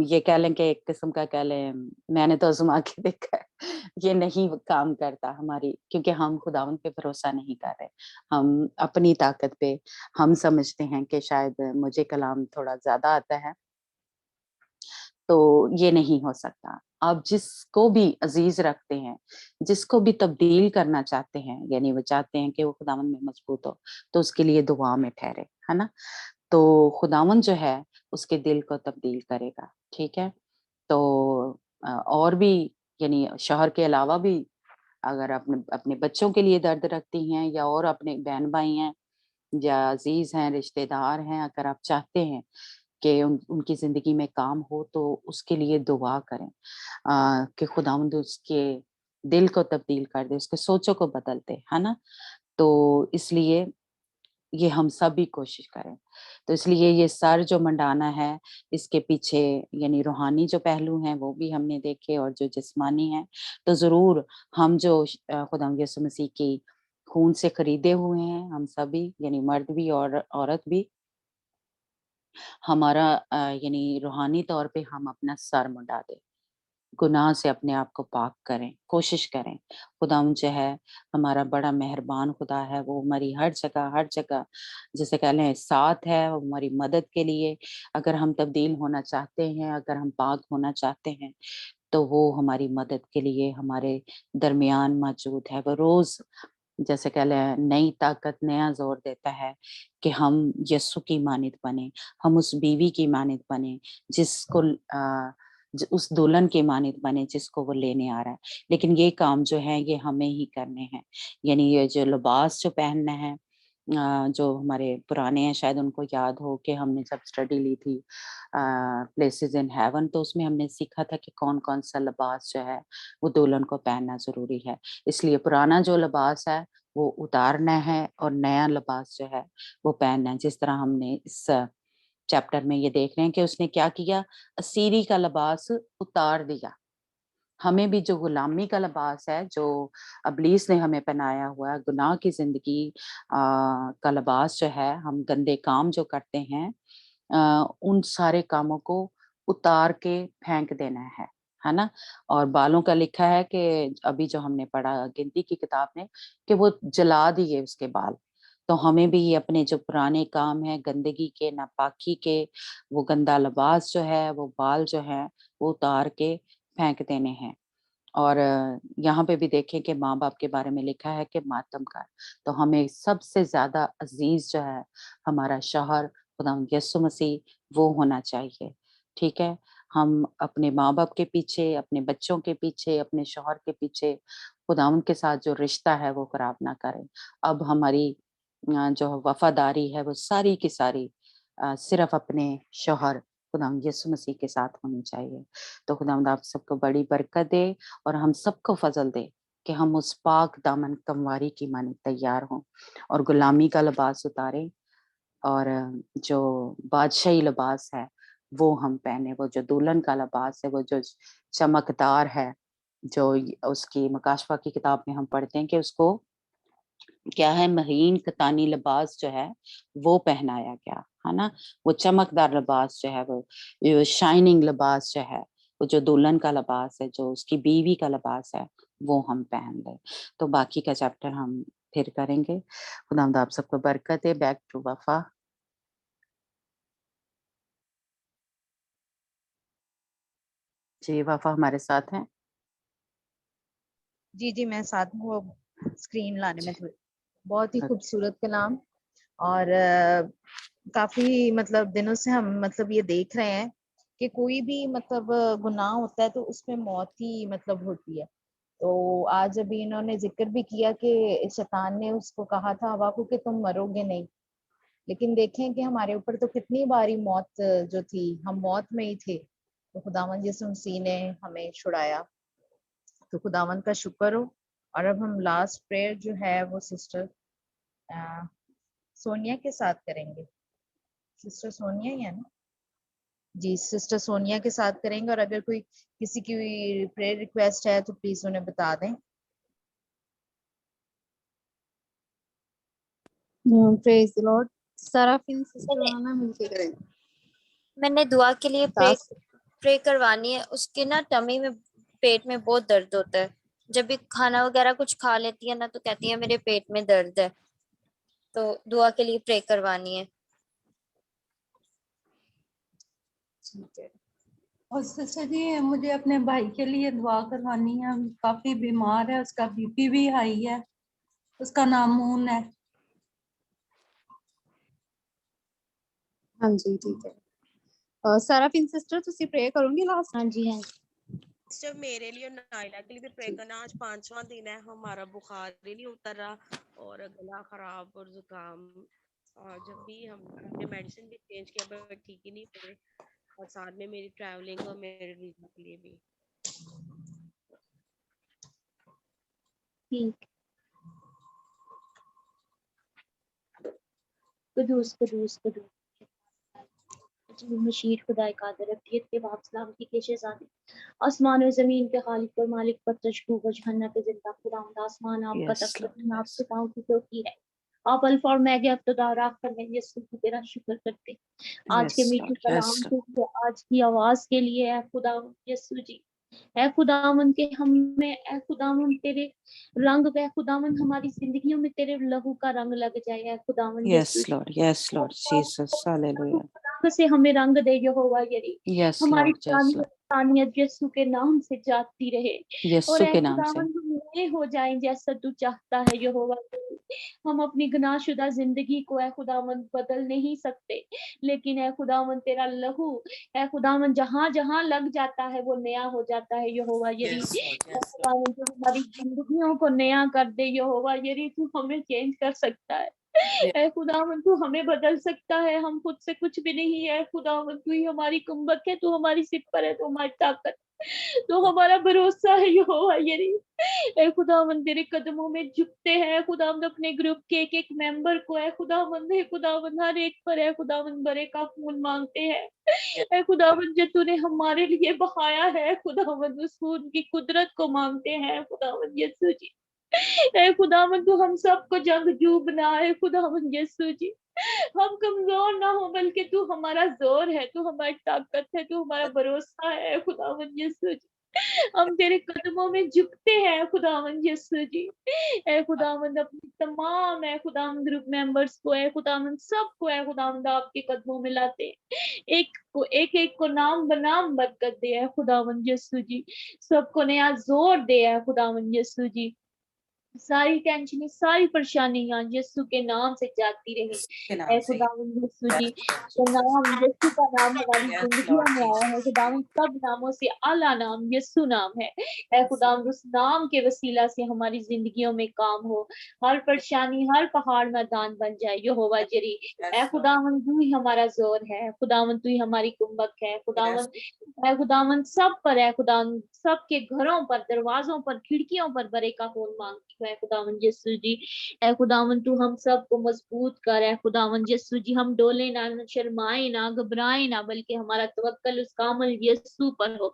ये कह लें कि एक किस्म का कह लें मैंने तो आज़मा के देखा है, ये नहीं काम करता हमारी क्योंकि हम खुदावंद पे भरोसा नहीं कर रहे। हम अपनी ताकत पे हम समझते हैं कि शायद मुझे कलाम थोड़ा ज़्यादा आता है, तो ये नहीं हो सकता। आप जिसको भी अज़ीज़ रखते हैं, जिसको भी तब्दील करना चाहते हैं, यानी वो चाहते हैं कि वो खुदावंद में मज़बूत हो, तो उसके लिए दुआ में ठहरे, है ना? तो खुदावंद जो है उसके दिल को तब्दील करेगा, ठीक है? तो और भी یعنی شوہر کے علاوہ بھی اگر اپنے بچوں کے لیے درد رکھتی ہیں یا اور اپنے بہن بھائی ہیں یا عزیز ہیں رشتہ دار ہیں، اگر آپ چاہتے ہیں کہ ان کی زندگی میں کام ہو تو اس کے لیے دعا کریں کہ خداوند اس کے دل کو تبدیل کر دے، اس کے سوچوں کو بدل دے، ہے نا؟ تو اس لیے یہ ہم سب بھی کوشش کریں۔ تو اس لیے یہ سر جو منڈانا ہے اس کے پیچھے یعنی روحانی جو پہلو ہیں وہ بھی ہم نے دیکھے اور جو جسمانی ہیں، تو ضرور ہم جو خداوند یسوع مسیح کی خون سے خریدے ہوئے ہیں، ہم سبھی یعنی مرد بھی اور عورت بھی، ہمارا یعنی روحانی طور پہ ہم اپنا سر منڈا دیں، گناہ سے اپنے آپ کو پاک کریں، کوشش کریں۔ خداوند جو ہے ہمارا بڑا مہربان خدا ہے، وہ ہماری ہر جگہ جیسے کہہ لیں ساتھ ہے، وہ ہماری مدد کے لیے اگر ہم تبدیل ہونا چاہتے ہیں، اگر ہم پاک ہونا چاہتے ہیں تو وہ ہماری مدد کے لیے ہمارے درمیان موجود ہے۔ وہ روز جیسے کہ نئی طاقت نیا زور دیتا ہے کہ ہم یسوع کی مانند بنیں، ہم اس بیوی کی مانند بنیں جس کو اس دلہن کی مانند بنے جس کو وہ لینے آ رہا ہے۔ لیکن یہ کام جو ہے یہ ہمیں ہی کرنے ہیں، یعنی یہ جو لباس جو پہننا ہے جو ہمارے پرانے ہیں شاید ان کو یاد ہو کہ ہم نے جب اسٹڈی لی تھی پلیسز ان ہیون، تو اس میں ہم نے سیکھا تھا کہ کون کون سا لباس جو ہے وہ دلہن کو پہننا ضروری ہے۔ اس لیے پرانا جو لباس ہے وہ اتارنا ہے اور نیا لباس جو ہے وہ پہننا ہے۔ جس طرح ہم نے اس چیپٹر میں یہ دیکھ رہے ہیں کہ اس نے کیا کیا، اسیری کا لباس اتار دیا۔ ہمیں بھی جو غلامی کا لباس ہے جو ابلیس نے ہمیں پہنایا ہوا ہے، گناہ کی زندگی کا لباس جو ہے، ہم گندے کام جو کرتے ہیں ان سارے کاموں کو اتار کے پھینک دینا ہے نا؟ اور بالوں کا لکھا ہے کہ ابھی جو ہم نے پڑھا گنتی کی کتاب میں کہ وہ جلا دیے اس کے بال۔ تو ہمیں بھی اپنے جو پرانے کام ہیں گندگی کے ناپاکی کے، وہ گندا لباس جو ہے، وہ بال جو ہے وہ اتار کے پھینک دینے ہیں۔ اور یہاں پہ بھی دیکھیں کہ ماں باپ کے بارے میں لکھا ہے کہ ماتم کار، تو ہمیں سب سے زیادہ عزیز جو ہے ہمارا شوہر خداوند یسوع مسیح وہ ہونا چاہیے، ٹھیک ہے؟ ہم اپنے ماں باپ کے پیچھے، اپنے بچوں کے پیچھے، اپنے شوہر کے پیچھے خداوند کے ساتھ جو رشتہ ہے وہ خراب نہ کریں۔ اب ہماری جو وفاداری ہے وہ ساری کی ساری صرف اپنے شوہر خداوند یسوع مسیح کے ساتھ ہونی چاہیے۔ تو خداوند آپ سب کو بڑی برکت دے اور ہم سب کو فضل دے کہ ہم اس پاک دامن کمواری کی مانند تیار ہوں اور غلامی کا لباس اتاریں، اور جو بادشاہی لباس ہے وہ ہم پہنے، وہ جو دلہن کا لباس ہے، وہ جو چمکدار ہے، جو اس کی مکاشفہ کی کتاب میں ہم پڑھتے ہیں کہ اس کو کیا ہے، مہین کتانی لباس جو ہے وہ پہنایا گیا ہے نا؟ وہ چمکدار لباس جو ہے، وہ شائننگ لباس جو ہے، وہ جو دلہن کا لباس ہے، جو اس کی بیوی کا لباس ہے وہ ہم پہن لیں۔ تو باقی کا چیپٹر ہم پھر کریں گے۔ خداوند آپ سب کو برکت ہے۔ بیک ٹو وفا۔ جی وفا ہمارے ساتھ ہیں؟ جی میں ساتھ ہوں، وہ اسکرین لانے میں تھوڑی بہت ہی خوبصورت کلام، اور کافی مطلب دنوں سے ہم مطلب یہ دیکھ رہے ہیں کہ کوئی بھی مطلب گناہ ہوتا ہے تو اس میں موت ہی مطلب ہوتی ہے۔ تو آج ابھی انہوں نے ذکر بھی کیا کہ شیطان نے اس کو کہا تھا ہوا کو کہ تم مرو گے نہیں، لیکن دیکھیں کہ ہمارے اوپر تو کتنی باری موت جو تھی، ہم موت میں ہی تھے، تو خداوند یسوع مسیح نے ہمیں چھڑایا، تو خداوند کا شکر ہو۔ اور اب ہم لاسٹ پریئر جو ہے وہ سسٹر سونیا کے ساتھ کریں گے۔ سسٹر سونیا ہی ہے نا؟ جی سسٹر سونیا کے ساتھ کریں گے، اور اگر کوئی کسی کی پریئر ریکویسٹ ہے تو پلیز انہیں بتا دیں۔ پریز دی لارڈ۔ سرافین سسٹر آنا مل کے کریں گے۔ میں نے دعا کے لیے پرے کروانی ہے، اس کے نا ٹمی میں پیٹ میں بہت درد ہوتا ہے، جب بھی کھانا وغیرہ کچھ کھا لیتی ہے نا تو کہتی ہے میرے پیٹ میں درد ہے، تو دعا کے لیے پرے کروانی ہے۔ اور سسٹر جی مجھے اپنے بھائی کے لیے دعا کروانی ہے، کافی بیمار ہے، اس کا بی پی بھی ہائی ہے، اس کا نام مون ہے۔ ہاں جی ٹھیک ہے۔ سرافین سسٹر تسی پرے کرو گی لاسٹ؟ ہاں جی सिस्टर मेरे लिए और नाइला के लिए भी प्रे करना। आज 5वां दिन है, हमारा बुखार ही नहीं उतर रहा और गला खराब और जुकाम, और जब भी हमने मेडिसिन भी चेंज किया बट ठीक ही नहीं हो रहे, और साथ में मेरी ट्रैवलिंग और मेरे वीजा के लिए भी। ठीक। कुदूस कुदूस कुदूस मशीर खुदाए कादर अब्दियत के बाप सलामती के शहजादे, आसमान और जमीन के खालिक और मालिक पर तशबूह व जहन्नत के जिंदा खुदावंद, आसमान आपका Yes, तख्त Lord. जमीन Yes. आपके पाँव की चौकी है। आप अल्फा और मैगे इब्तिदा और आखिर में, यीशु की तेरा शुक्र करते। आज के Yes, मीठे Lord. Yes, कलाम Lord. के लिए, आज की आवाज के लिए है खुदा यीशु जी, ऐ खुदावन के हमें, ऐ खुदावन तेरे रंग पे, ऐ खुदावन हमारी जिंदगियों में तेरे लहू का रंग लग जाए, ऐ खुदावन यीशु Yes, जी। Lord. Yes, Lord. Jesus. Hallelujah. रंग से हमें रंग दे यहोवा यरी, Yes, हमारी Lord. Yes, Lord. तानियत यीशु के नाम से जाती रहे, और यीशु ऐ के नाम से। खुदावन हम नए हो जाएं जैसा तू चाहता है यहोवा यरी। हम अपनी गुनाहशुदा जिंदगी को ऐ खुदावन बदल नहीं सकते, लेकिन ऐ खुदावन तेरा लहू, ऐ खुदावन जहाँ जहाँ लग जाता है वो नया हो जाता है यहोवा यरी। Yes, Lord. ऐ Yes, Lord. खुदावन तू हमारी जिंदगियों को नया कर दे यहोवा यरी, तू हमें चेंज कर सकता है। ऐ खुदावन तू हमें बदल सकता है, हम खुद से कुछ भी नहीं है। खुदावन तू ही हमारी कुंबक है, तू हमारी सिपर है, तू हमारी ताकत, तो हमारा भरोसा है यहोवा यरी। ऐ खुदावन तेरे कदमों में झुकते हैं खुदावन, अपने ग्रुप के एक एक मेंबर को ऐ खुदावन, है खुदावन हर एक पर है खुदावन बरे का खून मांगते हैं। ऐ खुदावन जो तूने हमारे लिए बहाया है खुदावन, उस खून की कुदरत को मांगते हैं खुदावन यीशु जी। ऐ खुदावन तू हम सबको जंगजू बना है खुदावन यीशु जी। हम कमजोर ना हो बल्कि तू हमारा जोर है, तू हमारी ताकत है, तू हमारा भरोसा है खुदावन यीशु जी। हम तेरे कदमों में झुकते हैं खुदावन यीशु जी। ऐ खुदावन अपनी तमाम ऐ खुदावन ग्रुप मेंबर्स को, ऐ खुदावन सबको ऐ खुदावन आपके कदमों में लाते हैं। एक को नाम बनाम बरकत दे ऐ खुदावन यीशु जी, सबको नया जोर दे ऐ खुदावन यीशु जी। सारी टेंशन सारी परेशानियां यीशु के नाम से जाती रहे। ऐ खुदावन यीशु जी, तो नाम यीशु का नाम हमारी जिंदगियों में आया है खुदावन, सब नामों से आला नाम यीशु नाम है। ऐ खुदावन उस नाम के वसीला से हमारी जिंदगियों में काम हो, हर परेशानी हर पहाड़ मैदान बन जाए यहोवा जरी। ऐ खुदावन तू ही हमारा जोर है, खुदावन तू ही हमारी कुंबक है खुदावन। ऐ खुदावन सब पर है खुदावन, सबके घरों पर दरवाजों पर खिड़कियों पर बरे का खून मांगती है खुदावन यीशु जी। ऐ खुदावन तू हम सबको मजबूत कर है खुदावन यीशु जी, हम डोले ना, शर्माए ना, घबराए ना, बल्कि हमारा तवक्कल उस कामिल यीशु पर हो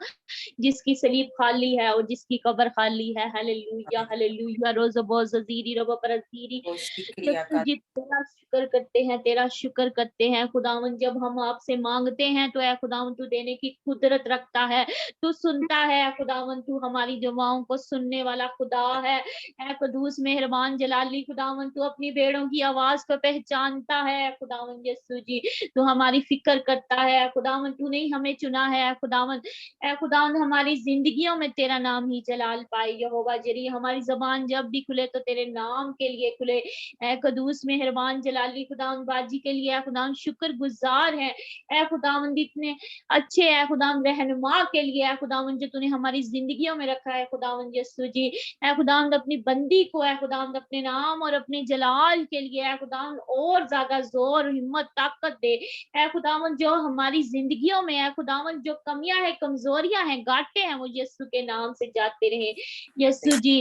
जिसकी सलीब खाली है और जिसकी कब्र खाली है। हालेलुया हालेलुया रोज़ बोज़ ज़ीरी रब पर ज़ीरी। यीशु जी तेरा शुक्र करते हैं, तेरा शुक्र करते हैं खुदावन। जब हम आपसे मांगते हैं तो ऐ खुदावन तू देने की कुदरत रखता है, तू सुनता है खुदावन, तू हमारी दुआओं को सुनने वाला खुदा है। ऐ कुदूस मेहरबान जलाली खुदावन, तू अपनी भेड़ों की आवाज को पहचानता है खुदावन यीशु जी, तू हमारी फिक्र करता है खुदावन, तूने ही हमें चुना है खुदावन। ऐ खुदावन हमारी जिंदगियों में तेरा नाम ही जलाल पाए यहोवा जरी, हमारी जबान जब भी खुले तो तेरे नाम के लिए खुले। ऐ कुदूस मेहरबान जलाली खुदावन बाजी के लिए खुदावन शुक्र गुजार है। ऐ खुदावन इतने अच्छे है खुदावन रहनुमा के लिए है खुदावन जो तूने हमारी जिंदगियों में रखा है खुदावन यीशु जी। ऐ खुदावन अपनी बंदी को है खुदावन अपने नाम और अपने जलाल के लिए है खुदावन और ज्यादा जोर हिम्मत ताकत दे। ऐ खुदावन जो हमारी जिंदगियों में है खुदावन जो कमियां है कमजोरियां हैं घाटे हैं वो यीशु के नाम से जाते रहे यीशु जी।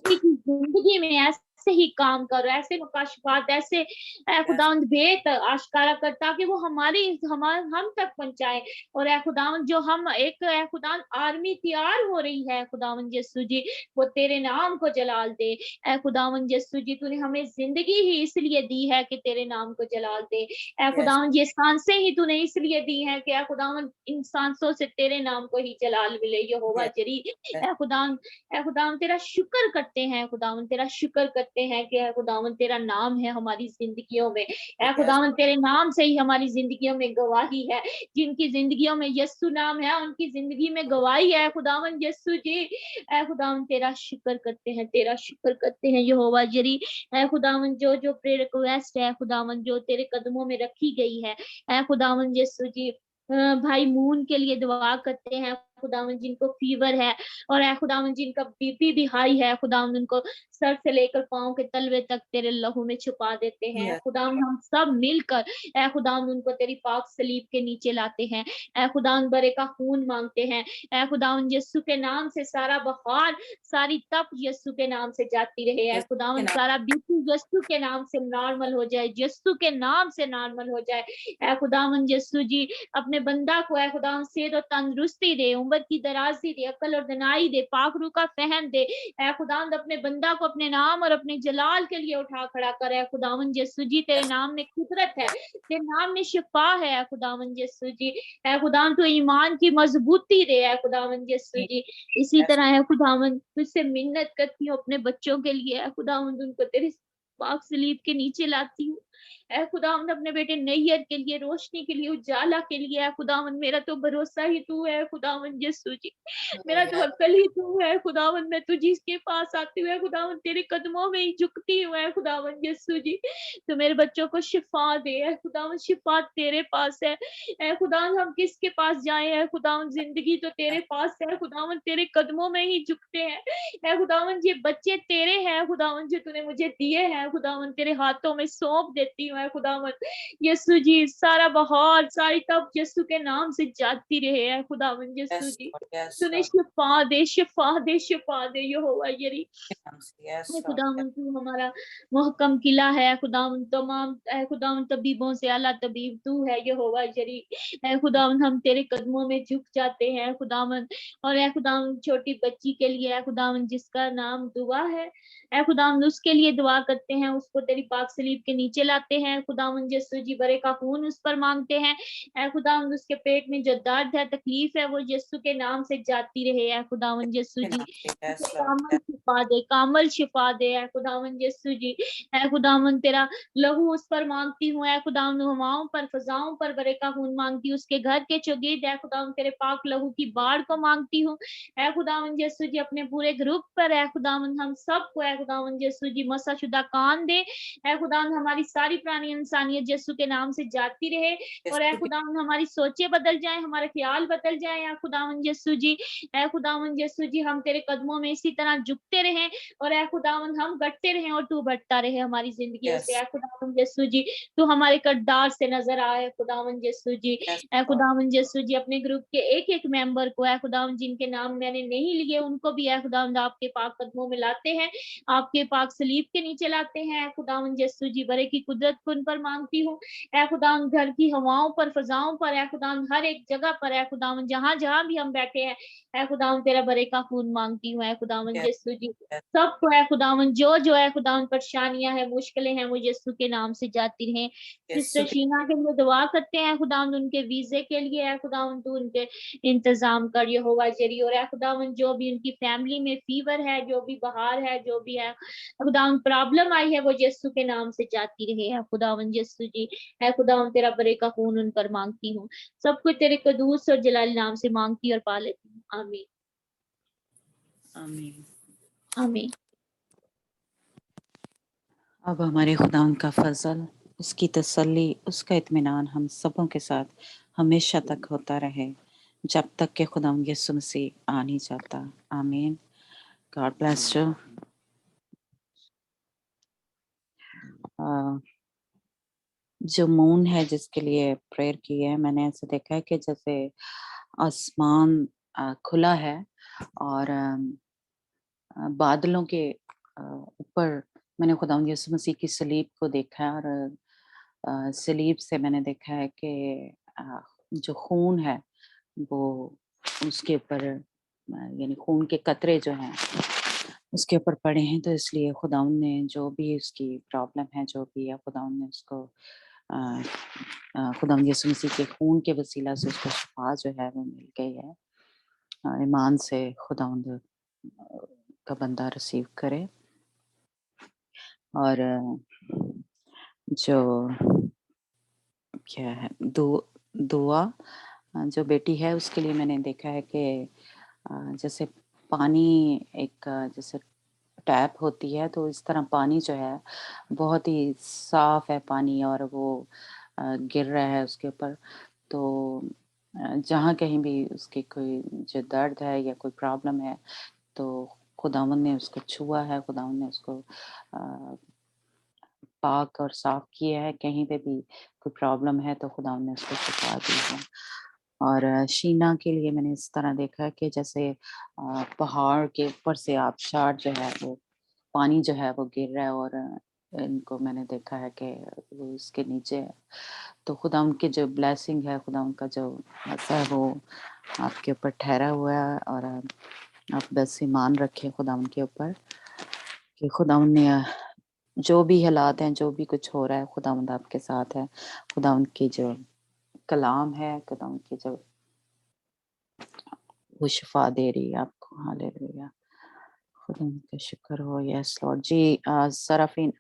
जिंदगी में ऐसे ही काम करो, ऐसे मुकाशफात, ऐसे खुदावंद भेद आशकारा कर ताकि वो हम तक पहुंचाए। और खुदावंद जो हम एक खुदावंद आर्मी तैयार हो रही है खुदावंद यीशु जी, वो तेरे नाम को जलाल दे। खुदावंद यीशु जी तूने हमें जिंदगी ही इसलिए दी है कि तेरे नाम को जलाल दे। खुदावंद ये सांसें ही तूने इसलिए दी हैं कि खुदावंद इन सांसों से तेरे नाम को ही जलाल मिले यहोवा जरी। खुदावंद तेरा शुक्र करते हैं खुदावंद, तेरा शुक्र करते हैं कि खुदावंद तेरा नाम है हमारी जिंदगियों में। खुदावंद तेरे नाम से ही हमारी जिंदगियों में गवाही है, जिनकी जिंदगियों में यीशु नाम है उनकी जिंदगी में गवाही है खुदावंद यीशु जी। खुदावंद तेरा शुक्र करते हैं, तेरा शुक्र करते हैं यहोवा जरी। खुदावंद जो जो प्रेयर रिक्वेस्ट है खुदावंद जो तेरे कदमों में रखी गई है खुदावंद यीशु जी, भाई मून के लिए दुआ करते हैं खुदावन जिनको फीवर है और ऐ खुदावन जिनका बीपी भी हाई है खुदावन उनको सर से लेकर पाँव के तलवे तक तेरे लहू में छुपा देते हैं खुदावन हम सब मिलकर ऐ खुदावन उनको तेरी पाक सलीब के नीचे लाते हैं ऐ खुदावन बरे का खून मांगते हैं ऐ खुदावन यीशु के नाम से सारा बहार सारी तप यीशु के नाम से जाती रहे ऐ खुदावन सारा बीपी यीशु के नाम से नॉर्मल हो जाए यीशु के नाम से नॉर्मल हो जाए ऐ खुदावन यीशु जी अपने बंदा को ऐ खुदावन सेहत और तंदुरुस्ती दे उम्र की दराजी दे अक्ल और दनाई दे पाखरू का फहम दे ऐ खुदावंद अपने बंदा को अपने नाम और अपने जलाल के लिए उठा खड़ा कर ऐ खुदावंद यीशु जी तेरे नाम में कुदरत है तेरे नाम में शिफा है ऐ खुदावंद यीशु जी ऐ खुदावंद तो ईमान की मजबूती दे ऐ खुदावंद यीशु जी इसी तरह है खुदावंद तुझसे मिन्नत करती हूँ अपने बच्चों के लिए ऐ खुदावंद उनको तेरे पाक सलीब के नीचे लाती हूँ ऐ खुदावंद अपने बेटे नैयर के लिए रोशनी के लिए उजाला के लिए ऐ खुदावंद मेरा तो भरोसा ही तू है खुदावंद यीशु जी मेरा तो अक्ल ही तू है खुदावंद मैं तुझी के पास आती हूँ खुदावंद तेरे कदमों में ही झुकती हूँ ऐ खुदावंद यीशु जी तो मेरे बच्चों को शिफा दे ऐ खुदावंद शिफा तेरे पास है ऐ खुदावंद हम किसके पास जाएं ऐ खुदावंद जिंदगी तो तेरे पास है खुदावंद तेरे कदमों में ही झुकते हैं ऐ खुदावंद ये बच्चे तेरे हैं खुदावंद जो तूने मुझे दिए हैं खुदावंद तेरे हाथों में सौंप देती हूँ ऐ खुदावंद यीशु जी सारा बहार सारी तब यीशु के नाम से जाती रहे ऐ खुदावंद यीशु जी तूने शिफा दे शिफा दे शिफा दे यहोवा यरी खुदावंद तू हमारा मुहकम किला है खुदावंद तमाम ऐ खुदावंद तबीबों से आला तबीब तू है यहोवा यरी ऐ खुदावंद हम तेरे कदमों में झुक जाते हैं खुदावंद और ऐ खुदावंद छोटी बच्ची के लिए ऐ खुदावंद जिसका नाम दुआ है ऐ खुदावंद उसके लिए दुआ करते हैं उसको तेरी पाक सलीब के नीचे लाते हैं खुदावंद यीशु जी बरे का खून उस पर मांगते हैं ऐ खुदावंद उसके पेट में जो दर्द है तकलीफ है वो यीशु के नाम से जाती रहे ऐ खुदावंद यीशु जी कामल शिफा दे ऐ खुदावंद यीशु जी ऐ खुदावंद तेरा लहू उस पर मांगती हूँ ऐ खुदावंद हवाओं पर फजाओं पर बरे का खून मांगती हूँ उसके घर के चौगीद ऐ खुदावंद तेरे पाक लहू की बाढ़ को मांगती हूँ ऐ खुदावंद यीशु जी अपने पूरे ग्रुप पर ऐ खुदावंद हम सबको ऐ खुदावंद यीशु जी मसाशुदा कान दे ऐ खुदावंद हमारी सारी पुरानी इंसानियत यीशु के नाम से जाती रहे और ऐ खुदावंद हमारी सोचें बदल जाएं हमारे ख्याल बदल जाएं ऐ खुदावंद यीशु जी ऐ खुदावंद यीशु जी हम तेरे कदमों में इसी तरह झुकते रहें और ऐ खुदावंद हम घटते रहें और तू बढ़ता रहे हमारी जिंदगी से ऐ खुदावंद यीशु जी तू हमारे किरदार से नजर आए खुदावंद यीशु जी ऐ खुदावंद यीशु जी अपने ग्रुप के एक एक मेंबर को ऐ खुदावंद जिनके नाम मैंने नहीं लिए उनको भी ऐ खुदावंद आपके पाक कदमों में लाते हैं आपके पाक सलीब के नीचे लाते हैं ऐ खुदावंद यीशु जी बरे की कुदरत को उन पर मांगती हूँ ऐ खुदावंद घर की हवाओं पर फजाओं पर ऐ खुदावंद हर एक जगह पर ऐ खुदावंद जहाँ जहाँ भी हम बैठे हैं ऐ खुदावंद तेरा बरे का खून मांगती हूँ ऐ खुदावंद यीशु जी सबको ऐ खुदावंद जो ऐ खुदावंद परेशानियां हैं मुश्किलें हैं वो यीशु के नाम से जाती रहें सिस्टर शीना के लिए दुआ करते हैं खुदावंद उनके वीजे के लिए ऐ खुदावंद तू उनके इंतजाम कर यहोवा जरी और ऐ खुदावंद जो भी उनकी फैमिली में फीवर है जो भी बहार है जो भी है खुदावंद प्रॉब्लम आई है वो यीशु के नाम से जाती रहे है खुदावंद यीशु जी ऐ खुदावंद तेरा बरे का खून उन पर मांगती हूँ सब कुछ तेरे कदूस और जलाली नाम से मांगती और पा लेती हूँ आमीन आमीन आमीन अब हमारे खुदावंद का फजल उसकी तसल्ली उसका इत्मीनान हम सबों के साथ हमेशा तक होता रहे जब तक कि खुदावंद यीशु मसीह आ नहीं जाता आमीन गॉड ब्लेस यू जो मून है जिसके लिए प्रेयर की है मैंने ऐसे देखा है कि जैसे आसमान खुला है और बादलों के ऊपर मैंने खुदावंद यीशु मसीह की सलीब को देखा है और सलीब से मैंने देखा है कि जो खून है वो उसके ऊपर यानी खून के कतरे जो हैं उसके ऊपर पड़े हैं तो इसलिए खुदावंद ने जो भी उसकी प्रॉब्लम है जो भी है खुदावंद ने उसको खुदावंद यीशु मसीह के खून के वसीला से उसको शिफा जो है वो मिल गई है ईमान से खुदावंद का बंदा रिसीव करे और जो क्या है दुआ जो बेटी है उसके लिए मैंने देखा है कि जैसे पानी एक जैसे टैप होती है तो इस तरह पानी जो है बहुत ही साफ है पानी और वो गिर रहा है उसके ऊपर तो जहाँ कहीं भी उसकी कोई जो दर्द है या कोई प्रॉब्लम है, तो खुदावंद ने उसको छुआ है, खुदावंद ने उसको पाक और साफ किया है। कहीं पे भी कोई प्रॉब्लम है तो खुदावंद ने उसको शिफा दी है। और शीना के लिए मैंने इस तरह देखा है कि जैसे पहाड़ के ऊपर से आबशार जो है वो पानी जो है वो गिर रहा है, और इनको मैंने देखा है कि वो इसके नीचे है। तो खुदा उनकी जो ब्लेसिंग है, खुदा उनका जो ऐसा है वो आपके ऊपर ठहरा हुआ है, और आप बस ईमान रखें खुदा उनके ऊपर कि खुदा ने जो भी हालात हैं, जो भी कुछ हो रहा है, खुदावंद आपके साथ है। खुदावंद की जो कलाम है, खुदावंद की जो वो शिफा दे रही है आपको। हालेलुया, खुदावंद का शुक्र हो। यस लॉर्ड जी। सराफीन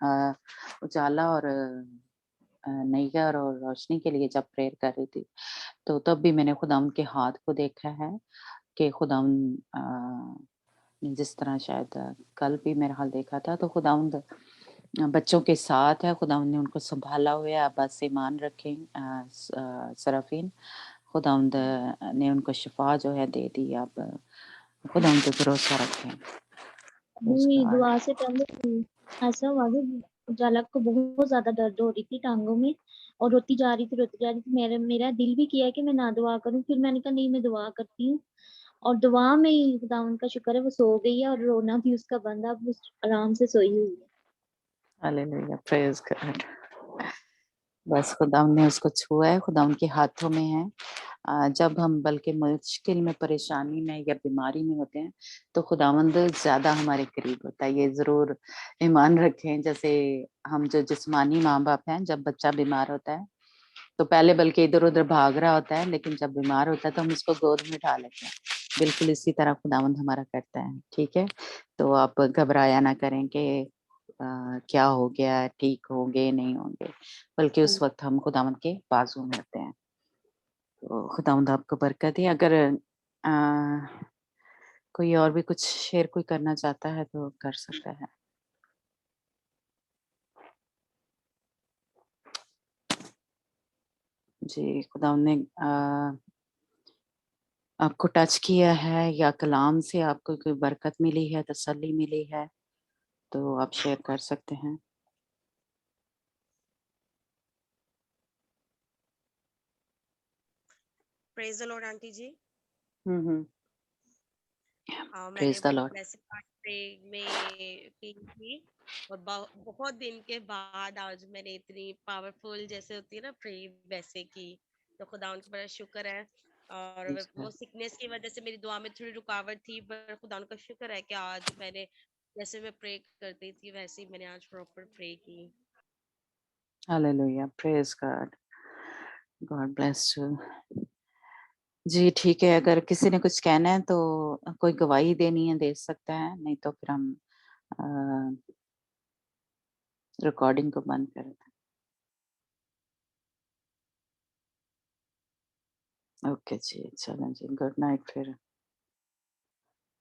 उजाला और नैयर और रोशनी के लिए जब प्रेयर कर रही थी, तो तब भी मैंने खुदावंद के हाथ को देखा है कि खुदावंद जिस तरह शायद कल भी मेरा हाल देखा था, तो खुदावंद बच्चों के साथ है, खुदावंद ने उनको संभाला हुआ है। आप बस ईमान रखें सराफीन, खुदावंद ने उनको शिफा जो है दे दी। आप खुदावंद पे भरोसा रखें। Praise मेरी God. दुआ से पहले ऐसा हुआ कि उजाला को बहुत ज्यादा दर्द हो रही थी टांगों में, और रोती जा रही थी। मेरा दिल भी किया कि मैं ना दुआ करूं, फिर मैंने कहा नहीं, मैं दुआ करती हूँ। और दुआ में ही खुदावंद का शुक्र है वो सो गई है, और रोना भी उसका बंद है, अब वो आराम से सोई हुई है। Hallelujah. Praise God. बस खुदावंद ने उसको छुआ है, खुदावंद के हाथों में है। जब हम बल्कि मुश्किल में, परेशानी में या बीमारी में होते हैं, तो खुदावंद ज़्यादा हमारे करीब होता है। ये ज़रूर ईमान रखें। जैसे हम जो जिस्मानी माँ-बाप हैं, जब बच्चा बीमार होता है, तो पहले बल्कि इधर-उधर भाग रहा होता है, लेकिन जब बीमार होता है तो हम उसको गोद में उठा लेते हैं। बिल्कुल इसी तरह खुदावंद हमारा करता है, ठीक है? तो आप घबराया ना करें कि क्या हो गया, ठीक होंगे, नहीं होंगे, बल्कि उस वक़्त हम खुदावंद के बाजू में होते हैं। तो खुदावंद आपको बरकत दे। अगर अ, कोई और भी कुछ शेयर कोई करना चाहता है तो कर सकता है। जी, खुदावंद ने आपको टच किया है या कलाम से आपको कोई बरकत मिली है, तसल्ली मिली है, तो आप शेयर कर सकते हैं। प्रेज द लॉर्ड आंटी जी। हुँ। मैंने प्रेज़ द लॉर्ड। वैसे पार्ट प्रे में की थी, और बहुत दिन के बाद आज मैंने इतनी पावरफुल जैसे होती है ना प्रे वैसे की, तो खुदा उनका बड़ा शुक्र है। और प्रेज़ वो गॉड। सिकनेस की वजह से मेरी दुआ में थोड़ी रुकावट थी, पर खुदा उनका शुक्र है कि आज मैंने जैसे मैं प्रे करती थी वैसे ही मैंने आज प्रॉपर प्रे की। Hallelujah, praise God. God bless you. जी, ठीक है, अगर किसी ने कुछ कहना है तो कोई गवाही देनी है, दे सकता है, नहीं तो फिर हम अ, रिकॉर्डिंग को बंद कर दें। ओके जी, चलें जी, गुड नाइट फिर।